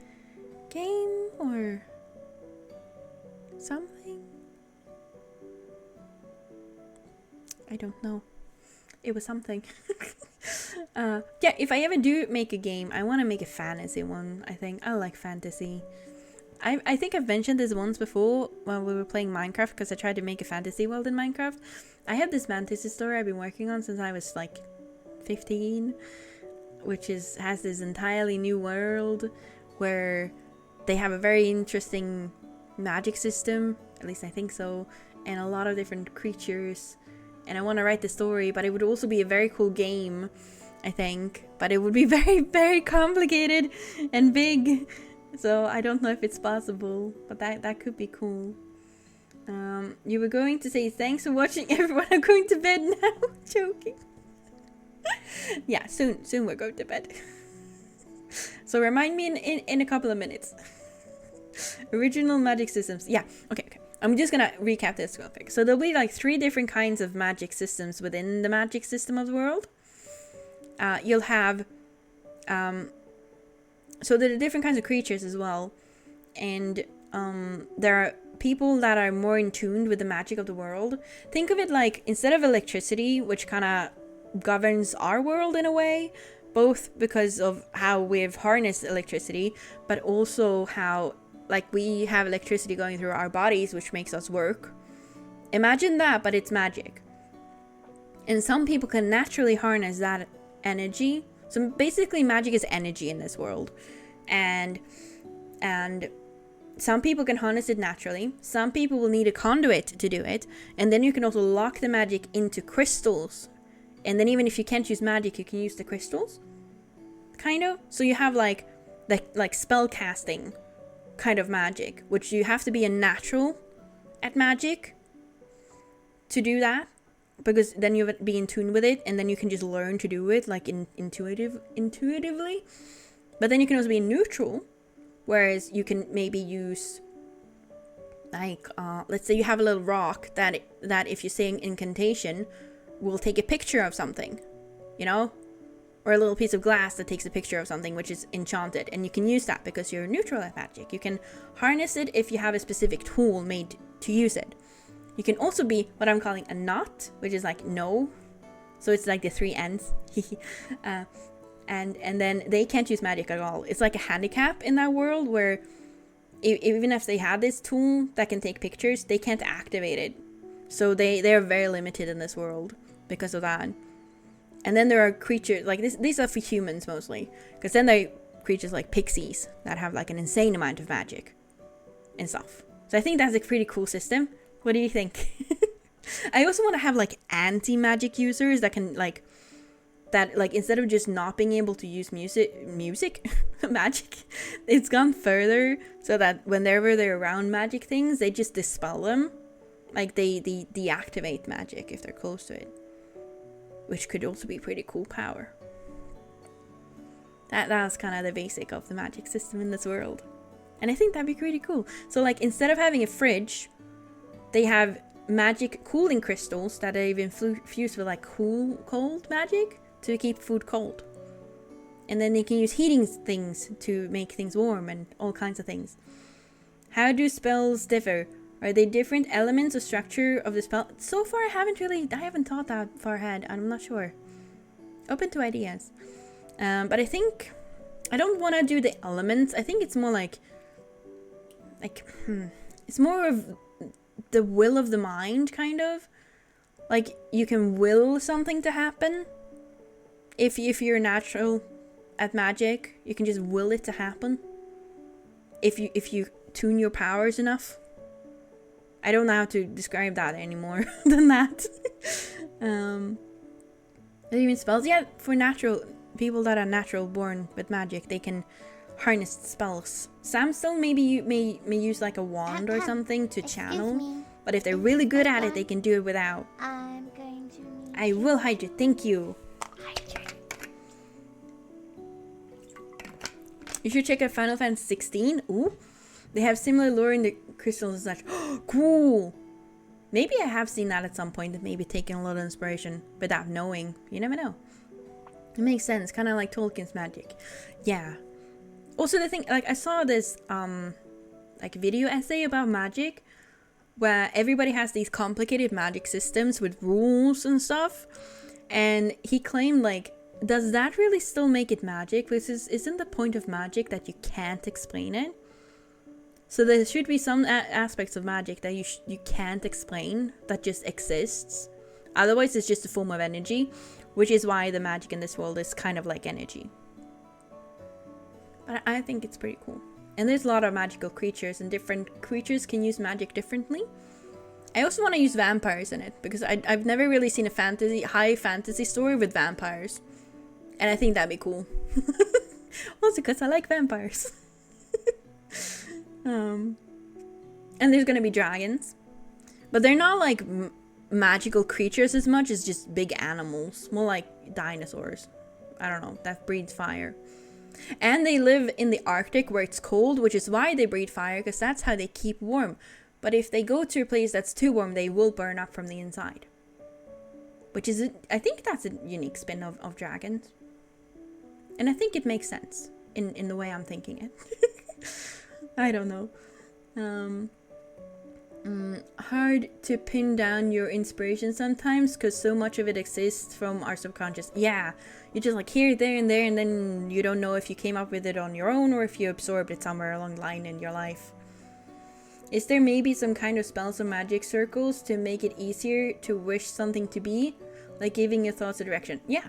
game or something? I don't know. It was something. Yeah, if I ever do make a game, I want to make a fantasy one, I think. I like fantasy. I think I've mentioned this once before when we were playing Minecraft, because I tried to make a fantasy world in Minecraft. I have this fantasy story I've been working on since I was like 15, which has this entirely new world where they have a very interesting magic system, at least I think so, and a lot of different creatures. And I want to write the story, but it would also be a very cool game, I think. But it would be very, very complicated and big. So I don't know if it's possible, but that could be cool. You were going to say thanks for watching, everyone. I'm going to bed now. Joking. Yeah, soon we're going to bed. So remind me in a couple of minutes. Original magic systems. Yeah, okay. I'm just gonna recap this real quick. So there'll be like 3 different kinds of magic systems within the magic system of the world. You'll have so there are different kinds of creatures as well, and there are people that are more in tune with the magic of the world. Think of it like, instead of electricity, which kind of governs our world in a way, both because of how we've harnessed electricity, but also how like we have electricity going through our bodies, which makes us work. Imagine that, but it's magic. And some people can naturally harness that energy. So basically magic is energy in this world. And some people can harness it naturally. Some people will need a conduit to do it. And then you can also lock the magic into crystals. And then even if you can't use magic, you can use the crystals. Kind of. So you have like spell casting kind of magic, which you have to be a natural at magic to do that, because then you'll be in tune with it, and then you can just learn to do it like intuitively. But then you can also be neutral, whereas you can maybe use like let's say you have a little rock that if you say an incantation will take a picture of something, you know, or a little piece of glass that takes a picture of something which is enchanted, and you can use that because you're neutral at magic. You can harness it if you have a specific tool made to use it. You can also be what I'm calling a knot, which is like no, so it's like the 3 ends. And then they can't use magic at all. It's like a handicap in that world where even if they have this tool that can take pictures, they can't activate it. So they're very limited in this world because of that. And then there are creatures like this. These are for humans mostly, because then there are creatures like pixies that have like an insane amount of magic and stuff. So I think that's a pretty cool system. What do you think? I also want to have like anti-magic users that can like instead of just not being able to use music magic, it's gone further so that whenever they're around magic things, they just dispel them. Like they deactivate magic if they're close to it, which could also be pretty cool power. That's kind of the basic of the magic system in this world. And I think that'd be pretty cool. So like instead of having a fridge, they have magic cooling crystals that are even fused with like cold magic to keep food cold. And then they can use heating things to make things warm and all kinds of things. How do spells differ? Are they different elements or structure of the spell? So far I haven't thought that far ahead. I'm not sure. Open to ideas. But I think I don't want to do the elements. I think it's more like it's more of the will of the mind, kind of. Like you can will something to happen. If you're natural at magic, you can just will it to happen. If you tune your powers enough. I don't know how to describe that anymore than that. Even spells, yeah, for natural people that are natural born with magic, they can harness spells. Samstone maybe may use like a wand or something to channel, but if they're really good at it, they can do it without. I'm going to. I will hydrate. Thank you. Hydrate. You should check out Final Fantasy 16. Ooh, they have similar lore in the crystals and such. Cool. Maybe I have seen that at some point and maybe taken a lot of inspiration without knowing. You never know. It makes sense, kind of like Tolkien's magic. Yeah. Also the thing, like I saw this like video essay about magic where everybody has these complicated magic systems with rules and stuff, and he claimed like, does that really still make it magic? Because isn't the point of magic that you can't explain it? So there should be some aspects of magic that you can't explain, that just exists. Otherwise it's just a form of energy, which is why the magic in this world is kind of like energy. But I think it's pretty cool. And there's a lot of magical creatures, and different creatures can use magic differently. I also want to use vampires in it, because I've never really seen a high fantasy story with vampires. And I think that'd be cool. Also because I like vampires. And there's gonna be dragons. But they're not like magical creatures as much as just big animals. More like dinosaurs. I don't know, that breathes fire. And they live in the Arctic where it's cold, which is why they breathe fire, because that's how they keep warm. But if they go to a place that's too warm, they will burn up from the inside. Which is, I think that's a unique spin of dragons. And I think it makes sense in the way I'm thinking it. I don't know. Hard to pin down your inspiration sometimes, because so much of it exists from our subconscious. Yeah, you just like here, there, and then you don't know if you came up with it on your own or if you absorbed it somewhere along the line in your life. Is there maybe some kind of spells or magic circles to make it easier to wish something to be? Like giving your thoughts a direction? Yeah.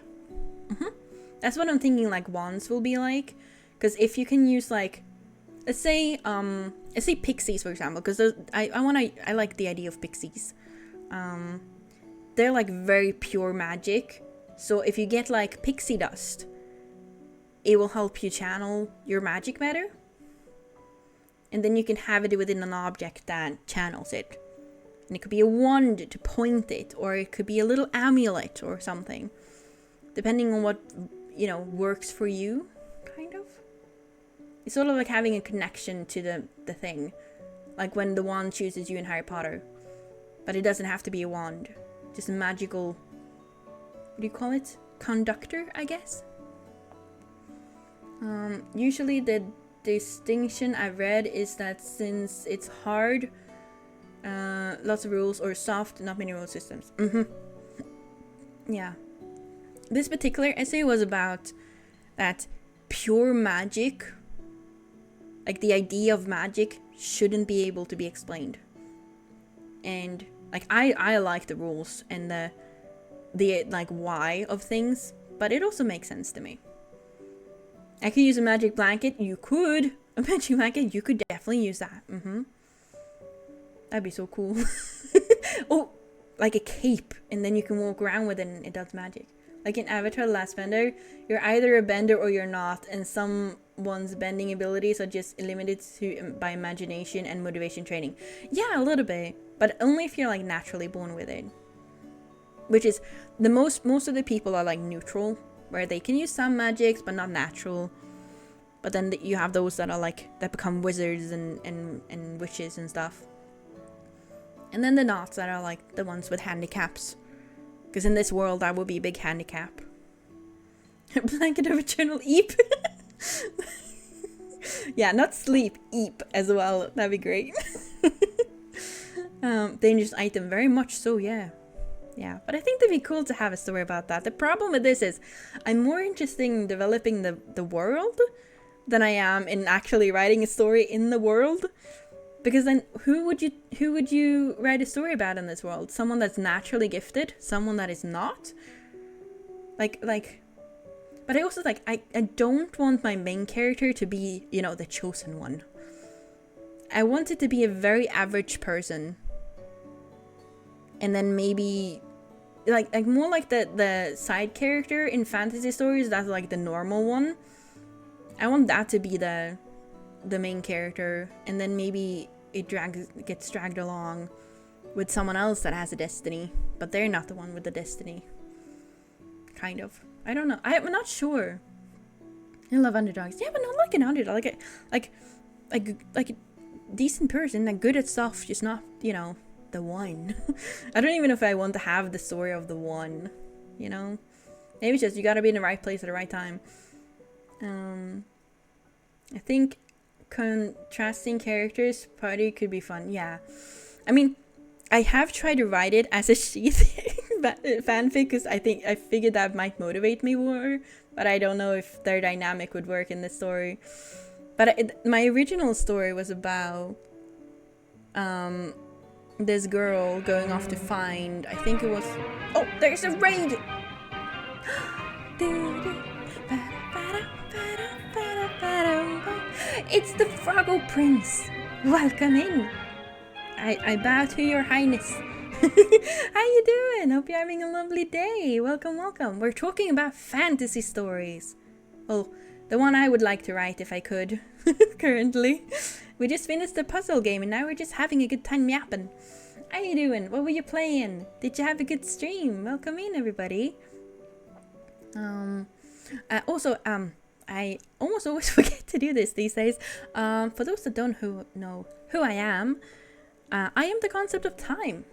That's what I'm thinking like wands will be like. Because if you can use like, let's say pixies, for example, because I like the idea of pixies. They're like very pure magic. So if you get like pixie dust, it will help you channel your magic better. And then you can have it within an object that channels it. And it could be a wand to point it, or it could be a little amulet or something. Depending on what, works for you, kind of. It's sort of like having a connection to the thing. Like when the wand chooses you in Harry Potter. But it doesn't have to be a wand. Just a magical, what do you call it? Conductor, I guess? Usually the distinction I've read is that since it's hard, lots of rules, or soft, not many rule systems. Yeah. This particular essay was about that pure magic, like the idea of magic, shouldn't be able to be explained. And like I like the rules and the like why of things, but it also makes sense to me. I could use a magic blanket. You could. A magic blanket, you could definitely use that. That'd be so cool. Oh, like a cape, and then you can walk around with it and it does magic. Like in Avatar: The Last Bender, you're either a bender or you're not, and someone's bending abilities are just limited by imagination and motivation training. Yeah, a little bit, but only if you're like naturally born with it. Which is the most of the people are like neutral, where they can use some magics but not natural. But then you have those that are like, that become wizards and witches and stuff. And then the knots that are like the ones with handicaps. Because in this world, that would be a big handicap. A blanket of eternal eep. Yeah, not sleep, eep as well. That'd be great. Dangerous item, very much so, yeah. Yeah, but I think that'd be cool to have a story about that. The problem with this is, I'm more interested in developing the world than I am in actually writing a story in the world. Because then, who would you write a story about in this world? Someone that's naturally gifted? Someone that is not? Like, but I also, like, I don't want my main character to be, you know, the chosen one. I want it to be a very average person. And then maybe, like more like the side character in fantasy stories, that's like the normal one. I want that to be the main character, and then maybe it gets dragged along with someone else that has a destiny, but they're not the one with the destiny. Kind of. I don't know. I'm not sure. I love underdogs. Yeah, but not like an underdog. Like a decent person, like good at stuff, just not, you know, the one. I don't even know if I want to have the story of the one, you know? Maybe it's just you gotta be in the right place at the right time. I think contrasting characters party could be fun. Yeah. I mean, I have tried to write it as a sheath fanfic because I figured that might motivate me more, but I don't know if their dynamic would work in this story. But my original story was about this girl going off to find, I think it was, oh, there's a raid! It's the Froggle Prince! Welcome in! I bow to your highness. How you doing? Hope you're having a lovely day. Welcome, welcome. We're talking about fantasy stories. Well, the one I would like to write if I could, currently. We just finished the puzzle game and now we're just having a good time yapping. How you doing? What were you playing? Did you have a good stream? Welcome in, everybody. I almost always forget to do this these days. For those that don't know who I am the concept of time.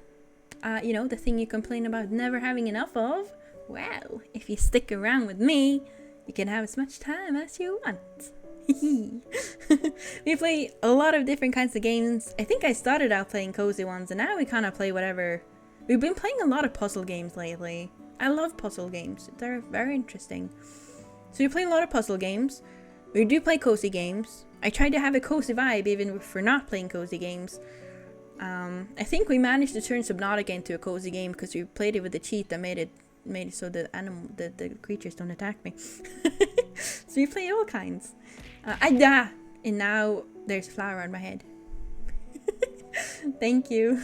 You know, the thing you complain about never having enough of. Well, if you stick around with me, you can have as much time as you want. We play a lot of different kinds of games. I think I started out playing cozy ones, and now we kind of play whatever. We've been playing a lot of puzzle games lately. I love puzzle games. They're very interesting. So we play a lot of puzzle games. We do play cozy games. I try to have a cozy vibe even if we're not playing cozy games. I think we managed to turn Subnautica into a cozy game because we played it with a cheat that made it so the creatures don't attack me. So we play all kinds. And now there's a flower on my head. Thank you.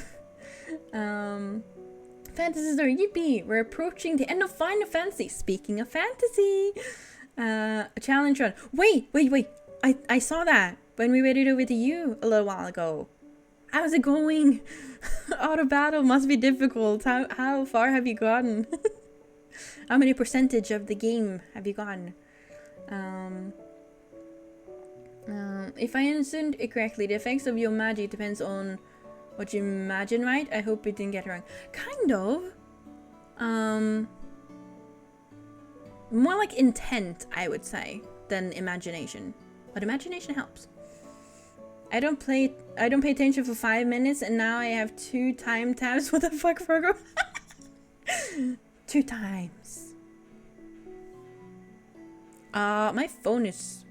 Fantasy story, yippee! We're approaching the end of Final Fantasy. Speaking of fantasy, a challenge run. Wait! I saw that when we waited over to you a little while ago. How's it going? Auto battle must be difficult. How far have you gotten? How many percentage of the game have you gotten? If I understood it correctly, the effects of your magic depends on what you imagine, right? I hope you didn't get it wrong. Kind of. More like intent, I would say, than imagination. But imagination helps. I don't pay attention for 5 minutes and now I have 2 time tabs. What the fuck, Virgo? 2 times. My phone is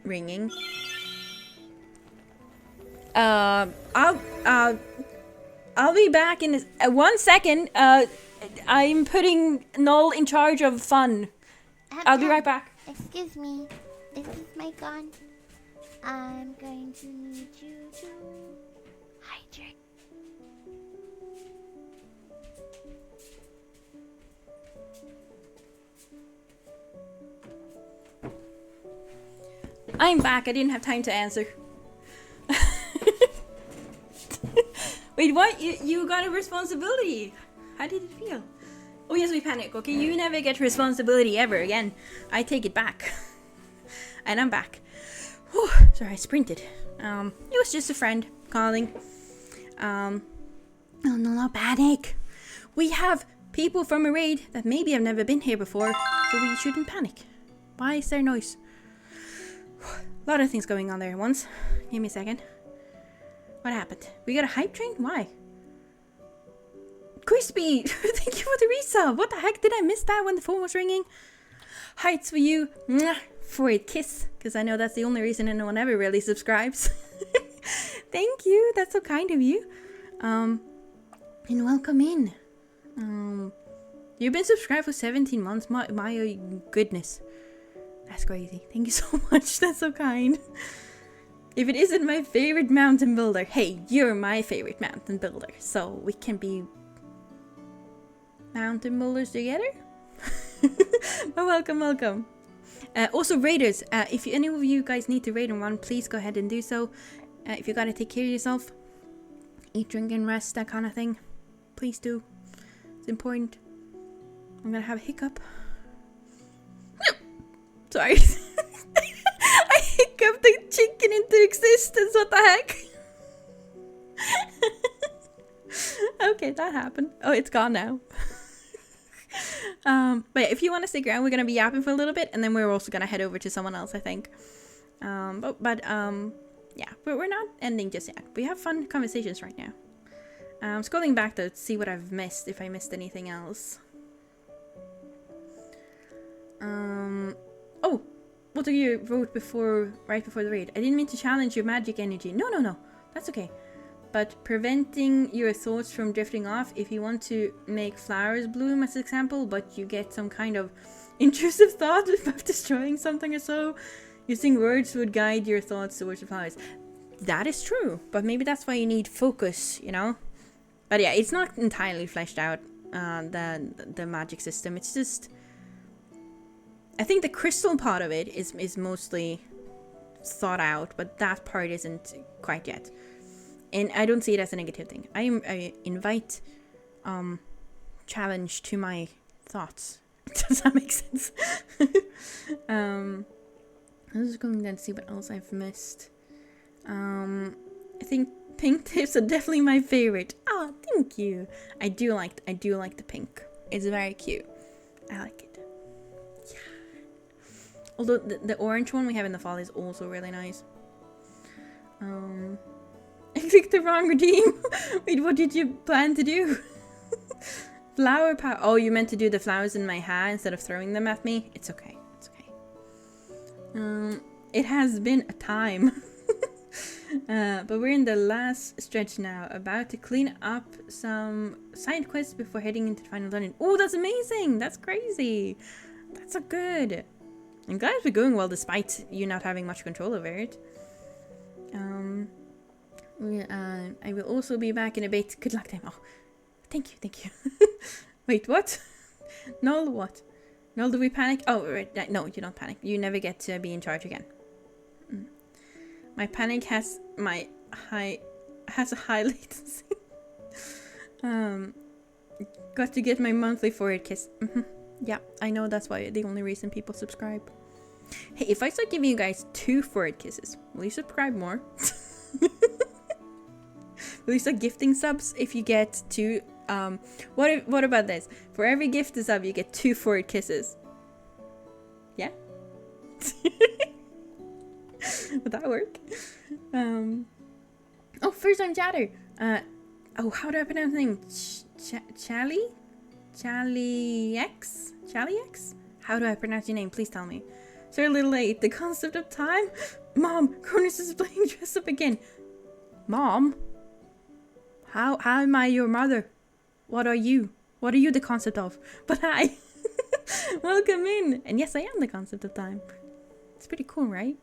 ringing. I'll be back in 1 second. I'm putting Null in charge of fun. I'll be right back. Excuse me. Is this mic on? I'm going to need you to hydrate. I'm back. I didn't have time to answer. Wait, what? You got a responsibility. How did it feel? Oh yes, we panic. Okay, you never get responsibility ever again. I take it back. And I'm back. Whew, sorry, I sprinted. It was just a friend calling. Oh no, not panic. We have people from a raid that maybe have never been here before, so we shouldn't panic. Why is there noise? A lot of things going on there at once. Give me a second. What happened? We got a hype train? Why? Crispy! Thank you for the resub! What the heck? Did I miss that when the phone was ringing? Heights for you. Mwah, for a kiss. Because I know that's the only reason anyone ever really subscribes. Thank you. That's so kind of you. And welcome in. You've been subscribed for 17 months. My goodness. That's crazy. Thank you so much. That's so kind. If it isn't my favorite mountain builder, hey, you're my favorite mountain builder. So we can be mountain builders together. Well, welcome. Also, raiders, if any of you guys need to raid on one, please go ahead and do so. If you gotta take care of yourself, eat, drink, and rest, that kind of thing, please do. It's important. I'm gonna have a hiccup. Sorry. I hiccuped the chicken into existence. What the heck? Okay, that happened. Oh, it's gone now. But yeah, if you want to stick around, we're gonna be yapping for a little bit, and then we're also gonna head over to someone else, I think. Yeah, but we're not ending just yet. We have fun conversations right now. I'm scrolling back to see what I've missed, if I missed anything else. Oh, what do you wrote right before the raid? I didn't mean to challenge your magic energy. No, that's okay. But preventing your thoughts from drifting off. If you want to make flowers bloom as an example, but you get some kind of intrusive thought about destroying something or so, using words would guide your thoughts towards the flowers. That is true, but maybe that's why you need focus, you know? But yeah, it's not entirely fleshed out, the magic system. It's just, I think the crystal part of it is mostly thought out, but that part isn't quite yet. And I don't see it as a negative thing. I invite challenge to my thoughts. Does that make sense? I'm just going to see what else I've missed. I think pink tips are definitely my favorite. Oh, thank you. I do like the pink. It's very cute. I like it. Yeah. Although the orange one we have in the fall is also really nice. I clicked the wrong redeem. Wait, what did you plan to do? Flower power. Oh, you meant to do the flowers in my hair instead of throwing them at me? It's okay. It's okay. It has been a time. But we're in the last stretch now. About to clean up some side quests before heading into the final dungeon. Oh, that's amazing. That's crazy. That's so good. I'm glad we're going well despite you not having much control over it. I will also be back in a bit. Good luck, time. Oh, thank you. Wait, what? Null, what? Null, do we panic? Oh, right. No, you don't panic. You never get to be in charge again. My panic has a high latency. Got to get my monthly forehead kiss. Yeah, I know that's why the only reason people subscribe. Hey, if I start giving you guys 2 forehead kisses, will you subscribe more? Will you start gifting subs if you get 2? What about this? For every gifted sub, you get 2 forehead kisses. Yeah? Would that work? Oh, first time chatter. Oh, how do I pronounce the name? Chaliex? How do I pronounce your name? Please tell me. Sorry, a little late. The concept of time? Mom, Cronus is playing dress up again. Mom? How am I your mother? What are you? What are you the concept of? But hi. Welcome in. And yes, I am the concept of time. It's pretty cool, right?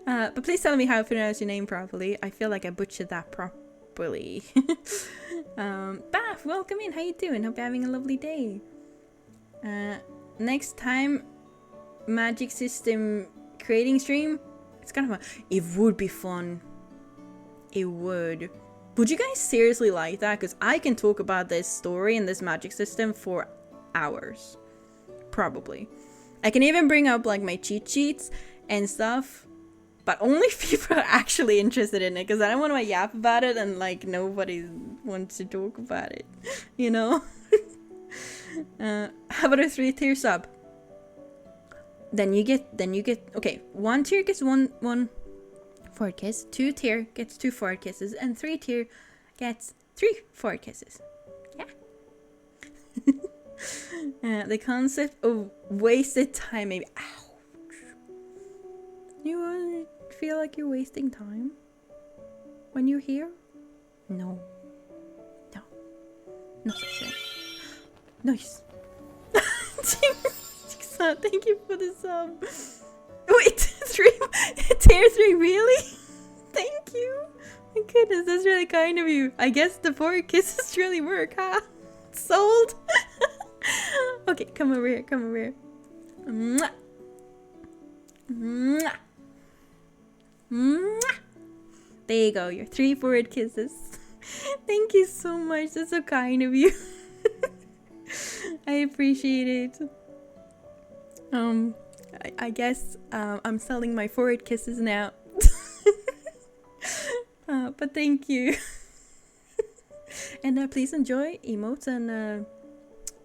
But please tell me how to pronounce your name properly. I feel like I butchered that properly. Bath, welcome in. How you doing? Hope you're having a lovely day. Next time, magic system creating stream. It's kind of fun. It would be fun. It would. Would you guys seriously like that? Because I can talk about this story and this magic system for hours. Probably. I can even bring up like my cheat sheets and stuff, but only if people are actually interested in it, because I don't want to yap about it and like nobody wants to talk about it, you know. How about a 3-tier sub? Then you get okay, 1 tier gets one forward kiss, 2 tier gets 2 forward kisses, and 3 tier gets 3 forward kisses. Yeah. The concept of wasted time, maybe. Ouch. You feel like you're wasting time when you're here? No. No such thing. Nice. Thank you for the sub. Wait, tier 3, really? Thank you. My goodness, that's really kind of you. I guess the 4 kisses really work, huh? Sold. Okay, come over here. Mwah. Mwah. Mwah. There you go, your 3 forward kisses. Thank you so much. That's so kind of you. I appreciate it. I guess I'm selling my forward kisses now. But thank you. And please enjoy emotes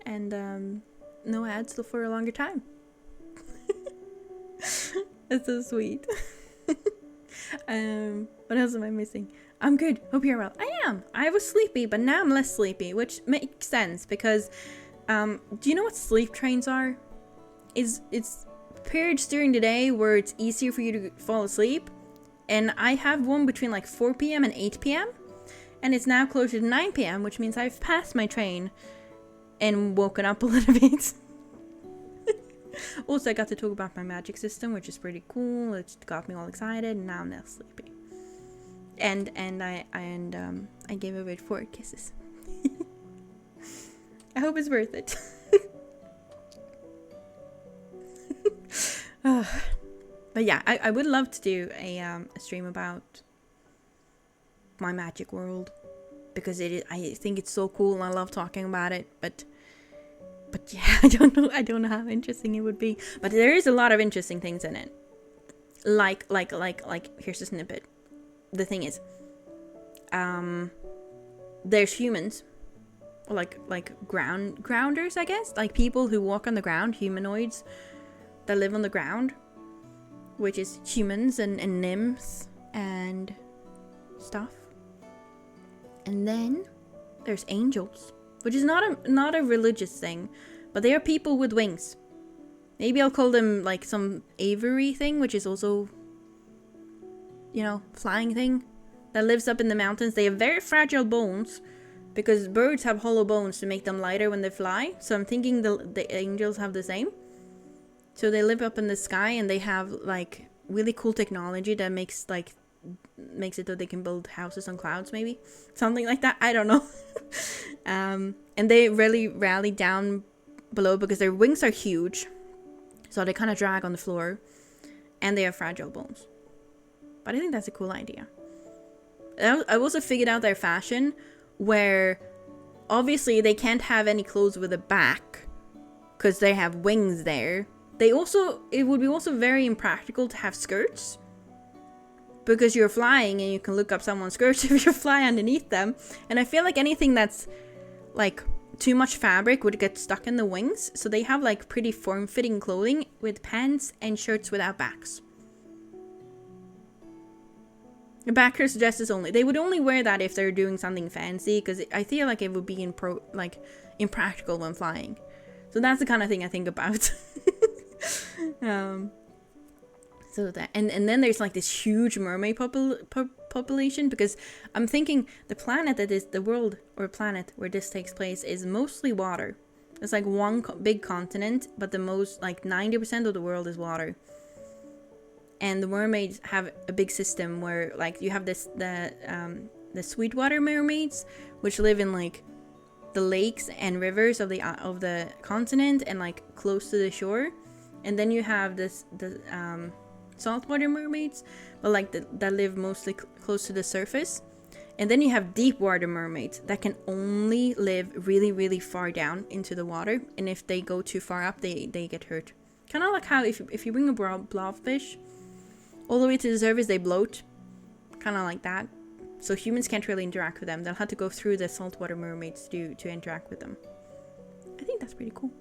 and no ads for a longer time. That's so sweet. What else am I missing? I'm good. Hope you're well. I am. I was sleepy, but now I'm less sleepy, which makes sense because do you know what sleep trains are? It's periods during the day where it's easier for you to fall asleep, and I have one between like 4 p.m. and 8 p.m. and it's now closer to 9 p.m., which means I've passed my train and woken up a little bit. Also, I got to talk about my magic system, which is pretty cool. It got me all excited, and now I'm not sleepy. And I gave away 4 kisses. I hope it's worth it. But yeah, I would love to do a stream about my magic world, because I think it's so cool and I love talking about it, but yeah, I don't know how interesting it would be, but there is a lot of interesting things in it. Like here's a snippet. The thing is, there's humans, like grounders, I guess, like people who walk on the ground, humanoids that live on the ground, which is humans and nymphs and stuff. And then there's angels, which is not a religious thing, but they are people with wings. Maybe I'll call them like some aviary thing, which is also, you know, flying thing that lives up in the mountains. They have very fragile bones because birds have hollow bones to make them lighter when they fly. So I'm thinking the angels have the same. So they live up in the sky and they have like really cool technology that makes it so they can build houses on clouds, maybe something like that. I don't know. And they really rally down below because their wings are huge, so they kind of drag on the floor, and they have fragile bones. But I think that's a cool idea. I also figured out their fashion, where obviously they can't have any clothes with a back because they have wings there. It would be also very impractical to have skirts, because you're flying and you can look up someone's skirts if you fly underneath them. And I feel like anything that's like too much fabric would get stuck in the wings. So they have like pretty form-fitting clothing with pants and shirts without backs. The backers dresses only. They would only wear that if they're doing something fancy, because I feel like it would be impractical when flying. So that's the kind of thing I think about. So that and then there's like this huge mermaid population, because I'm thinking the planet that is the world or planet where this takes place is mostly water. It's like one big continent, but the most like 90% of the world is water. And the mermaids have a big system where like you have the sweetwater mermaids, which live in like the lakes and rivers of the continent and like close to the shore. And then you have the saltwater mermaids, but like that live mostly close to the surface. And then you have deep water mermaids that can only live really, really far down into the water, and if they go too far up, they get hurt Kind of like how if you bring a blobfish all the way to the surface, they bloat. Kind of like that. So humans can't really interact with them. They'll have to go through the saltwater mermaids to interact with them. I think that's pretty cool.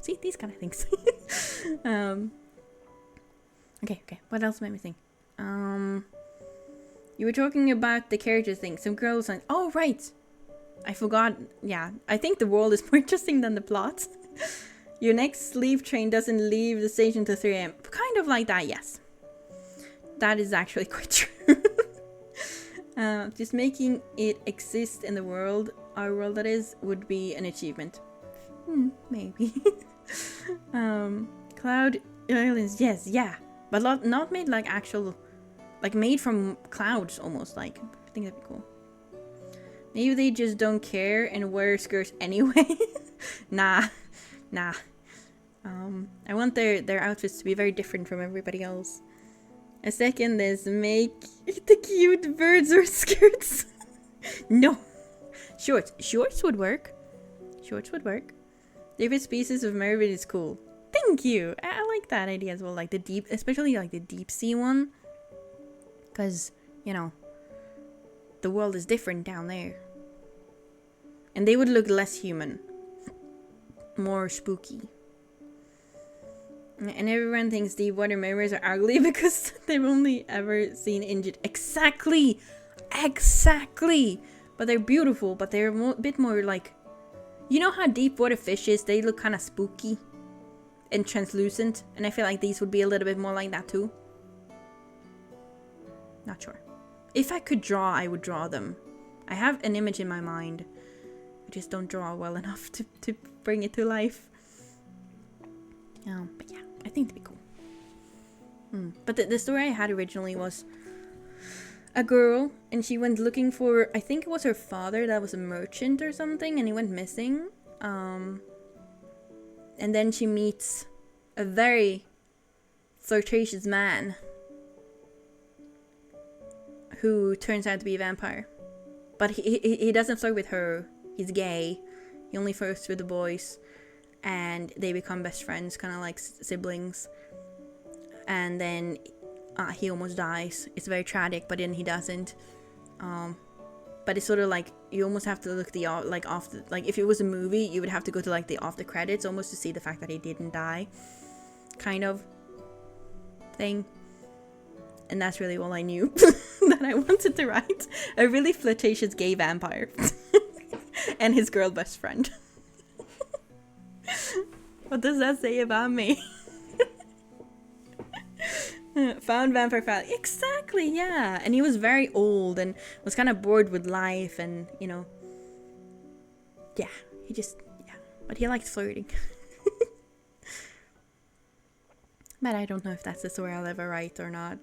See, these kind of things. Okay. What else made me think? You were talking about the character thing. Some girls and oh right, I forgot. Yeah, I think the world is more interesting than the plot. Your next sleep train doesn't leave the station till 3 a.m. Kind of like that, yes. That is actually quite true. Just making it exist in the world, our world that is, would be an achievement. Maybe. Cloud islands, yes, yeah. But not made like actual, like made from clouds almost, like. I think that'd be cool. Maybe they just don't care and wear skirts anyway. Nah. I want their outfits to be very different from everybody else. A second is make the cute birds or skirts. No. Shorts would work. Different species of mermaid is cool. Thank you. I like that idea as well. Like the deep, especially like the deep sea one. Because, you know, the world is different down there. And they would look less human. More spooky. And everyone thinks deep water mermaids are ugly because they've only ever seen injured. Exactly! But they're beautiful, but they're a bit more like... You know how deep water fish is? They look kind of spooky and translucent. And I feel like these would be a little bit more like that too. Not sure. If I could draw, I would draw them. I have an image in my mind. I just don't draw well enough to bring it to life. But yeah, I think it'd be cool. But the story I had originally was a girl, and she went looking for, I think it was her father that was a merchant or something, and he went missing. And then she meets a very flirtatious man who turns out to be a vampire. But he doesn't flirt with her. He's gay. He only flirts with the boys. And they become best friends, kind of like siblings. And then he almost dies. It's very tragic, but then he doesn't. But it's sort of like you almost have to look like if it was a movie, you would have to go to like the after credits almost to see the fact that he didn't die, kind of thing. And that's really all I knew that I wanted to write. A really flirtatious gay vampire and his girl best friend. What does that say about me? Found vampire family. Exactly, yeah. And he was very old and was kind of bored with life and, you know. Yeah, but he liked flirting. But I don't know if that's the story I'll ever write or not.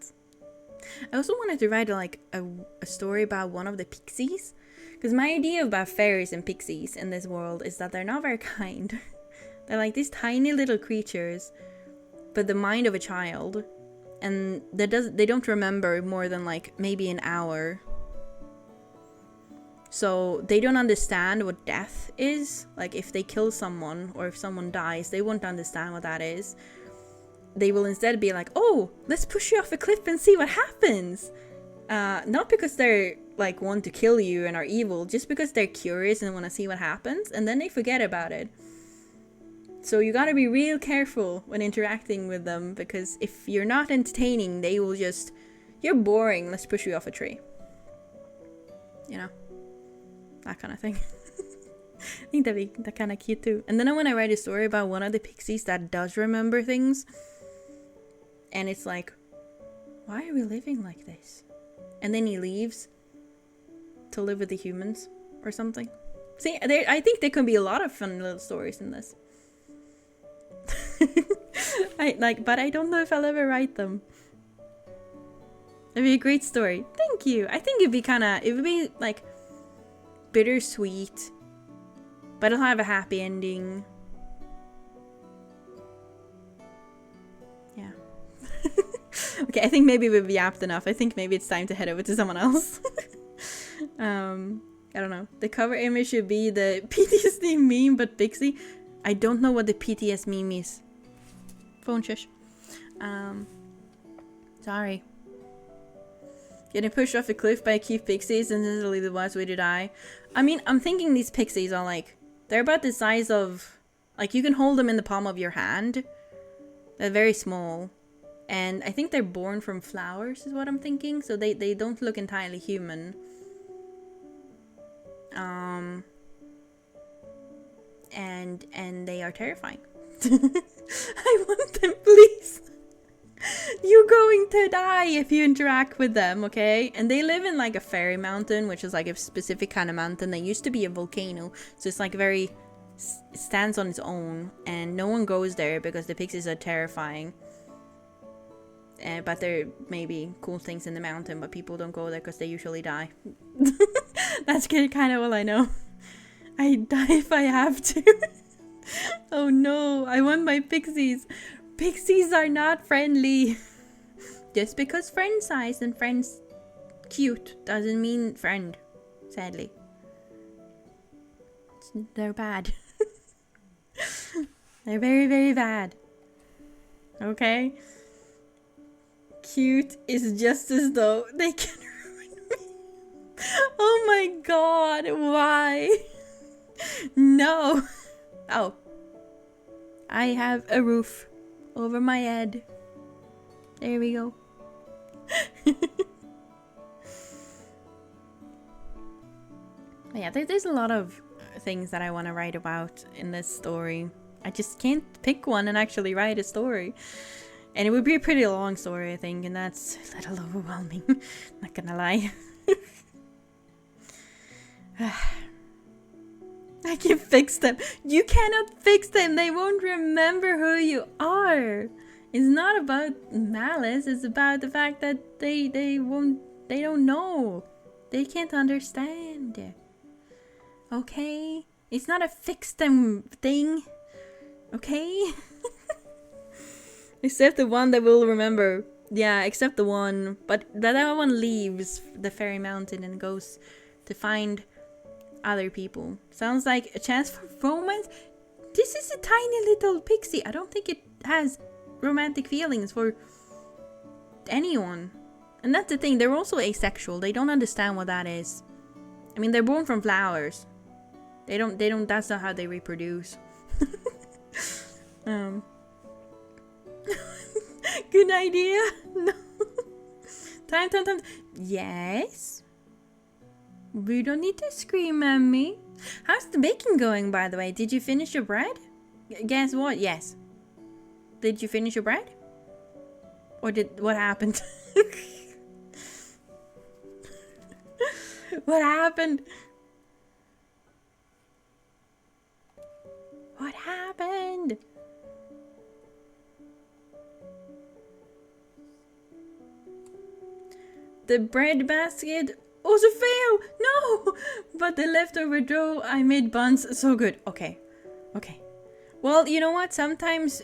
I also wanted to write a story about one of the pixies. Because my idea about fairies and pixies in this world is that they're not very kind. They're like these tiny little creatures, but the mind of a child. And they don't remember more than like maybe an hour. So they don't understand what death is. Like if they kill someone or if someone dies, they won't understand what that is. They will instead be like, oh, let's push you off a cliff and see what happens. Not because they're like want to kill you and are evil, just because they're curious and want to see what happens, and then they forget about it. So you gotta be real careful when interacting with them, because if you're not entertaining, they will just, you're boring, let's push you off a tree. You know? That kind of thing. I think that'd be that kind of cute too. And then I want to write a story about one of the pixies that does remember things. And it's like, why are we living like this? And then he leaves to live with the humans or something. See, I think there can be a lot of fun little stories in this. But I don't know if I'll ever write them. It'd be a great story. Thank you. I think it would be like bittersweet, but it'll have a happy ending. Yeah. Okay, I think maybe we've yapped enough. I think maybe it's time to head over to someone else. I don't know. The cover image should be the PTSD meme, but pixie. I don't know what the PTSD meme is. Phone shush. Sorry. Getting pushed off a cliff by a cute pixies and literally the worst way to die. I mean, I'm thinking these pixies are like, they're about the size of, like, you can hold them in the palm of your hand. They're very small. And I think they're born from flowers is what I'm thinking. So they don't look entirely human. And they are terrifying. I want them, please. You're going to die if you interact with them, okay? And they live in like a fairy mountain, which is like a specific kind of mountain. They used to be a volcano, so it's like very stands on its own, and no one goes there because the pixies are terrifying. But there may be cool things in the mountain, but people don't go there because they usually die. That's kind of all I know. I die if I have to. Oh no, I want my pixies. Pixies are not friendly. Just because friend size and friends cute doesn't mean friend, sadly. They're bad. They're very, very bad. Okay? Cute is just as though they can ruin me. Oh my god, why? No. Oh. I have a roof over my head. There we go. Yeah, there's a lot of things that I want to write about in this story. I just can't pick one and actually write a story. And it would be a pretty long story, I think, and that's a little overwhelming. Not gonna lie. I can fix them. You cannot fix them. They won't remember who you are. It's not about malice. It's about the fact that they don't know. They can't understand. Okay? It's not a fix them thing. Okay? Except the one that will remember. Yeah, except the one. But that one leaves the fairy mountain and goes to find other people. Sounds like a chance for romance. This is a tiny little pixie. I don't think it has romantic feelings for anyone. And that's the thing. They're also asexual. They don't understand what that is. I mean, they're born from flowers. They don't, that's not how they reproduce. Good idea. No. Time. Yes. We don't need to scream at me. How's the baking going, by the way? Did you finish your bread? Guess what? Yes. Did you finish your bread? Or what happened? What happened? What happened? The bread basket also failed. No, but the leftover dough I made buns so good. Okay. Well, you know what? Sometimes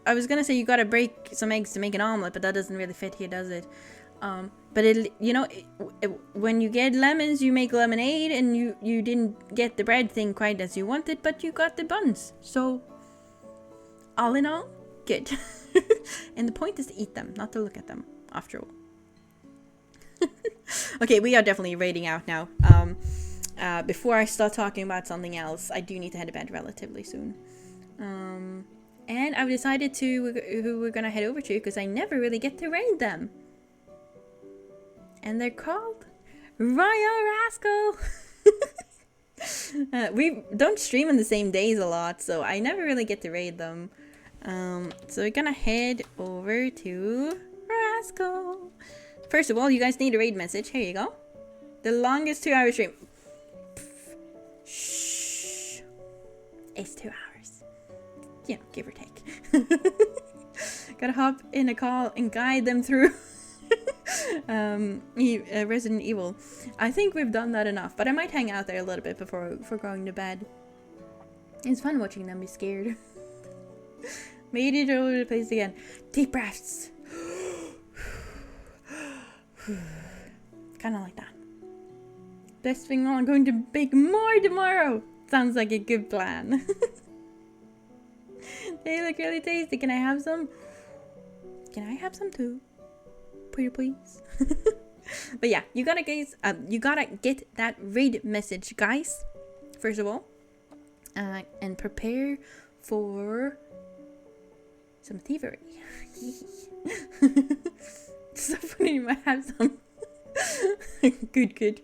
I was gonna say you gotta break some eggs to make an omelet, but that doesn't really fit here, does it? But when you get lemons, you make lemonade, and you didn't get the bread thing quite as you wanted, but you got the buns. So, all in all, good. And the point is to eat them, not to look at them, after all. Okay, we are definitely raiding out now. Before I start talking about something else, I do need to head to bed relatively soon. And I've decided who we're gonna head over to, because I never really get to raid them. And they're called Royal Rascal. We don't stream on the same days a lot, so I never really get to raid them. So we're gonna head over to Rascal. First of all, you guys need a raid message. Here you go. The longest 2-hour stream. Shh. It's 2 hours. You know, give or take. Gotta hop in a call and guide them through Resident Evil. I think we've done that enough, but I might hang out there a little bit before going to bed. It's fun watching them be scared. Made it all over the place again. Deep breaths. Kind of like that. Best thing on, going to bake more tomorrow. Sounds like a good plan. They look really tasty. Can I have some? Can I have some too? Pretty please. But yeah, you gotta get that raid message, guys. First of all, and prepare for some thievery. So funny, you might have some. Good.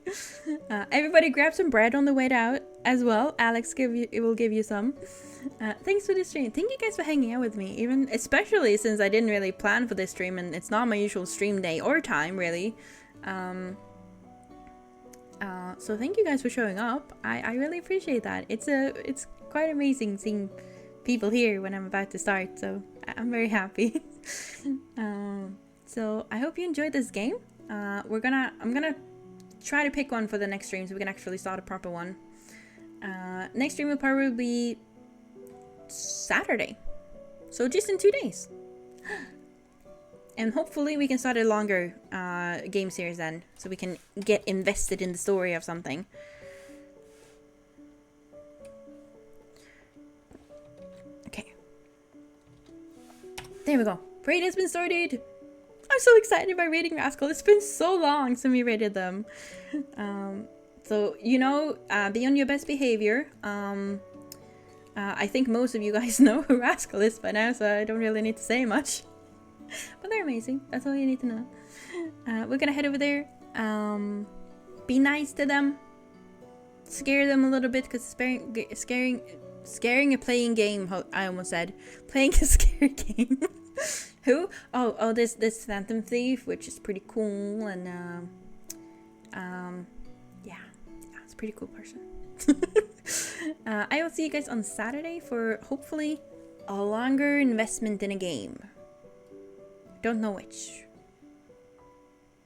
Everybody grab some bread on the way out as well. Alex will give you some. Thanks for the stream. Thank you guys for hanging out with me, even especially since I didn't really plan for this stream and it's not my usual stream day or time really. So thank you guys for showing up. I really appreciate that. It's quite amazing seeing people here when I'm about to start, so I'm very happy. So I hope you enjoyed this game. I'm gonna try to pick one for the next stream so we can actually start a proper one. Next stream will probably be Saturday, so just in 2 days. And hopefully we can start a longer game series then, so we can get invested in the story of something. Okay. There we go. Raid has been started. I'm so excited by raiding Rascal. It's been so long since we raided them. So, you know, be on your best behavior. I think most of you guys know who Rascal is by now, so I don't really need to say much. But they're amazing. That's all you need to know. We're gonna head over there. Be nice to them. Scare them a little bit, because scaring a playing game. I almost said playing a scary game. Who? Oh, this Phantom Thief, which is pretty cool, and yeah, it's a pretty cool person. I will see you guys on Saturday for hopefully a longer investment in a game. Don't know which.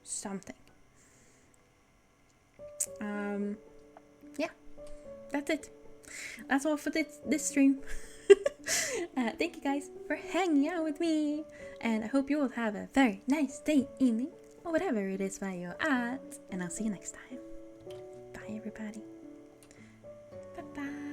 Something. Yeah, that's it. That's all for this stream. Thank you guys for hanging out with me, and I hope you all have a very nice day, evening, or whatever it is where you're at, and I'll see you next time. Bye everybody. Bye bye.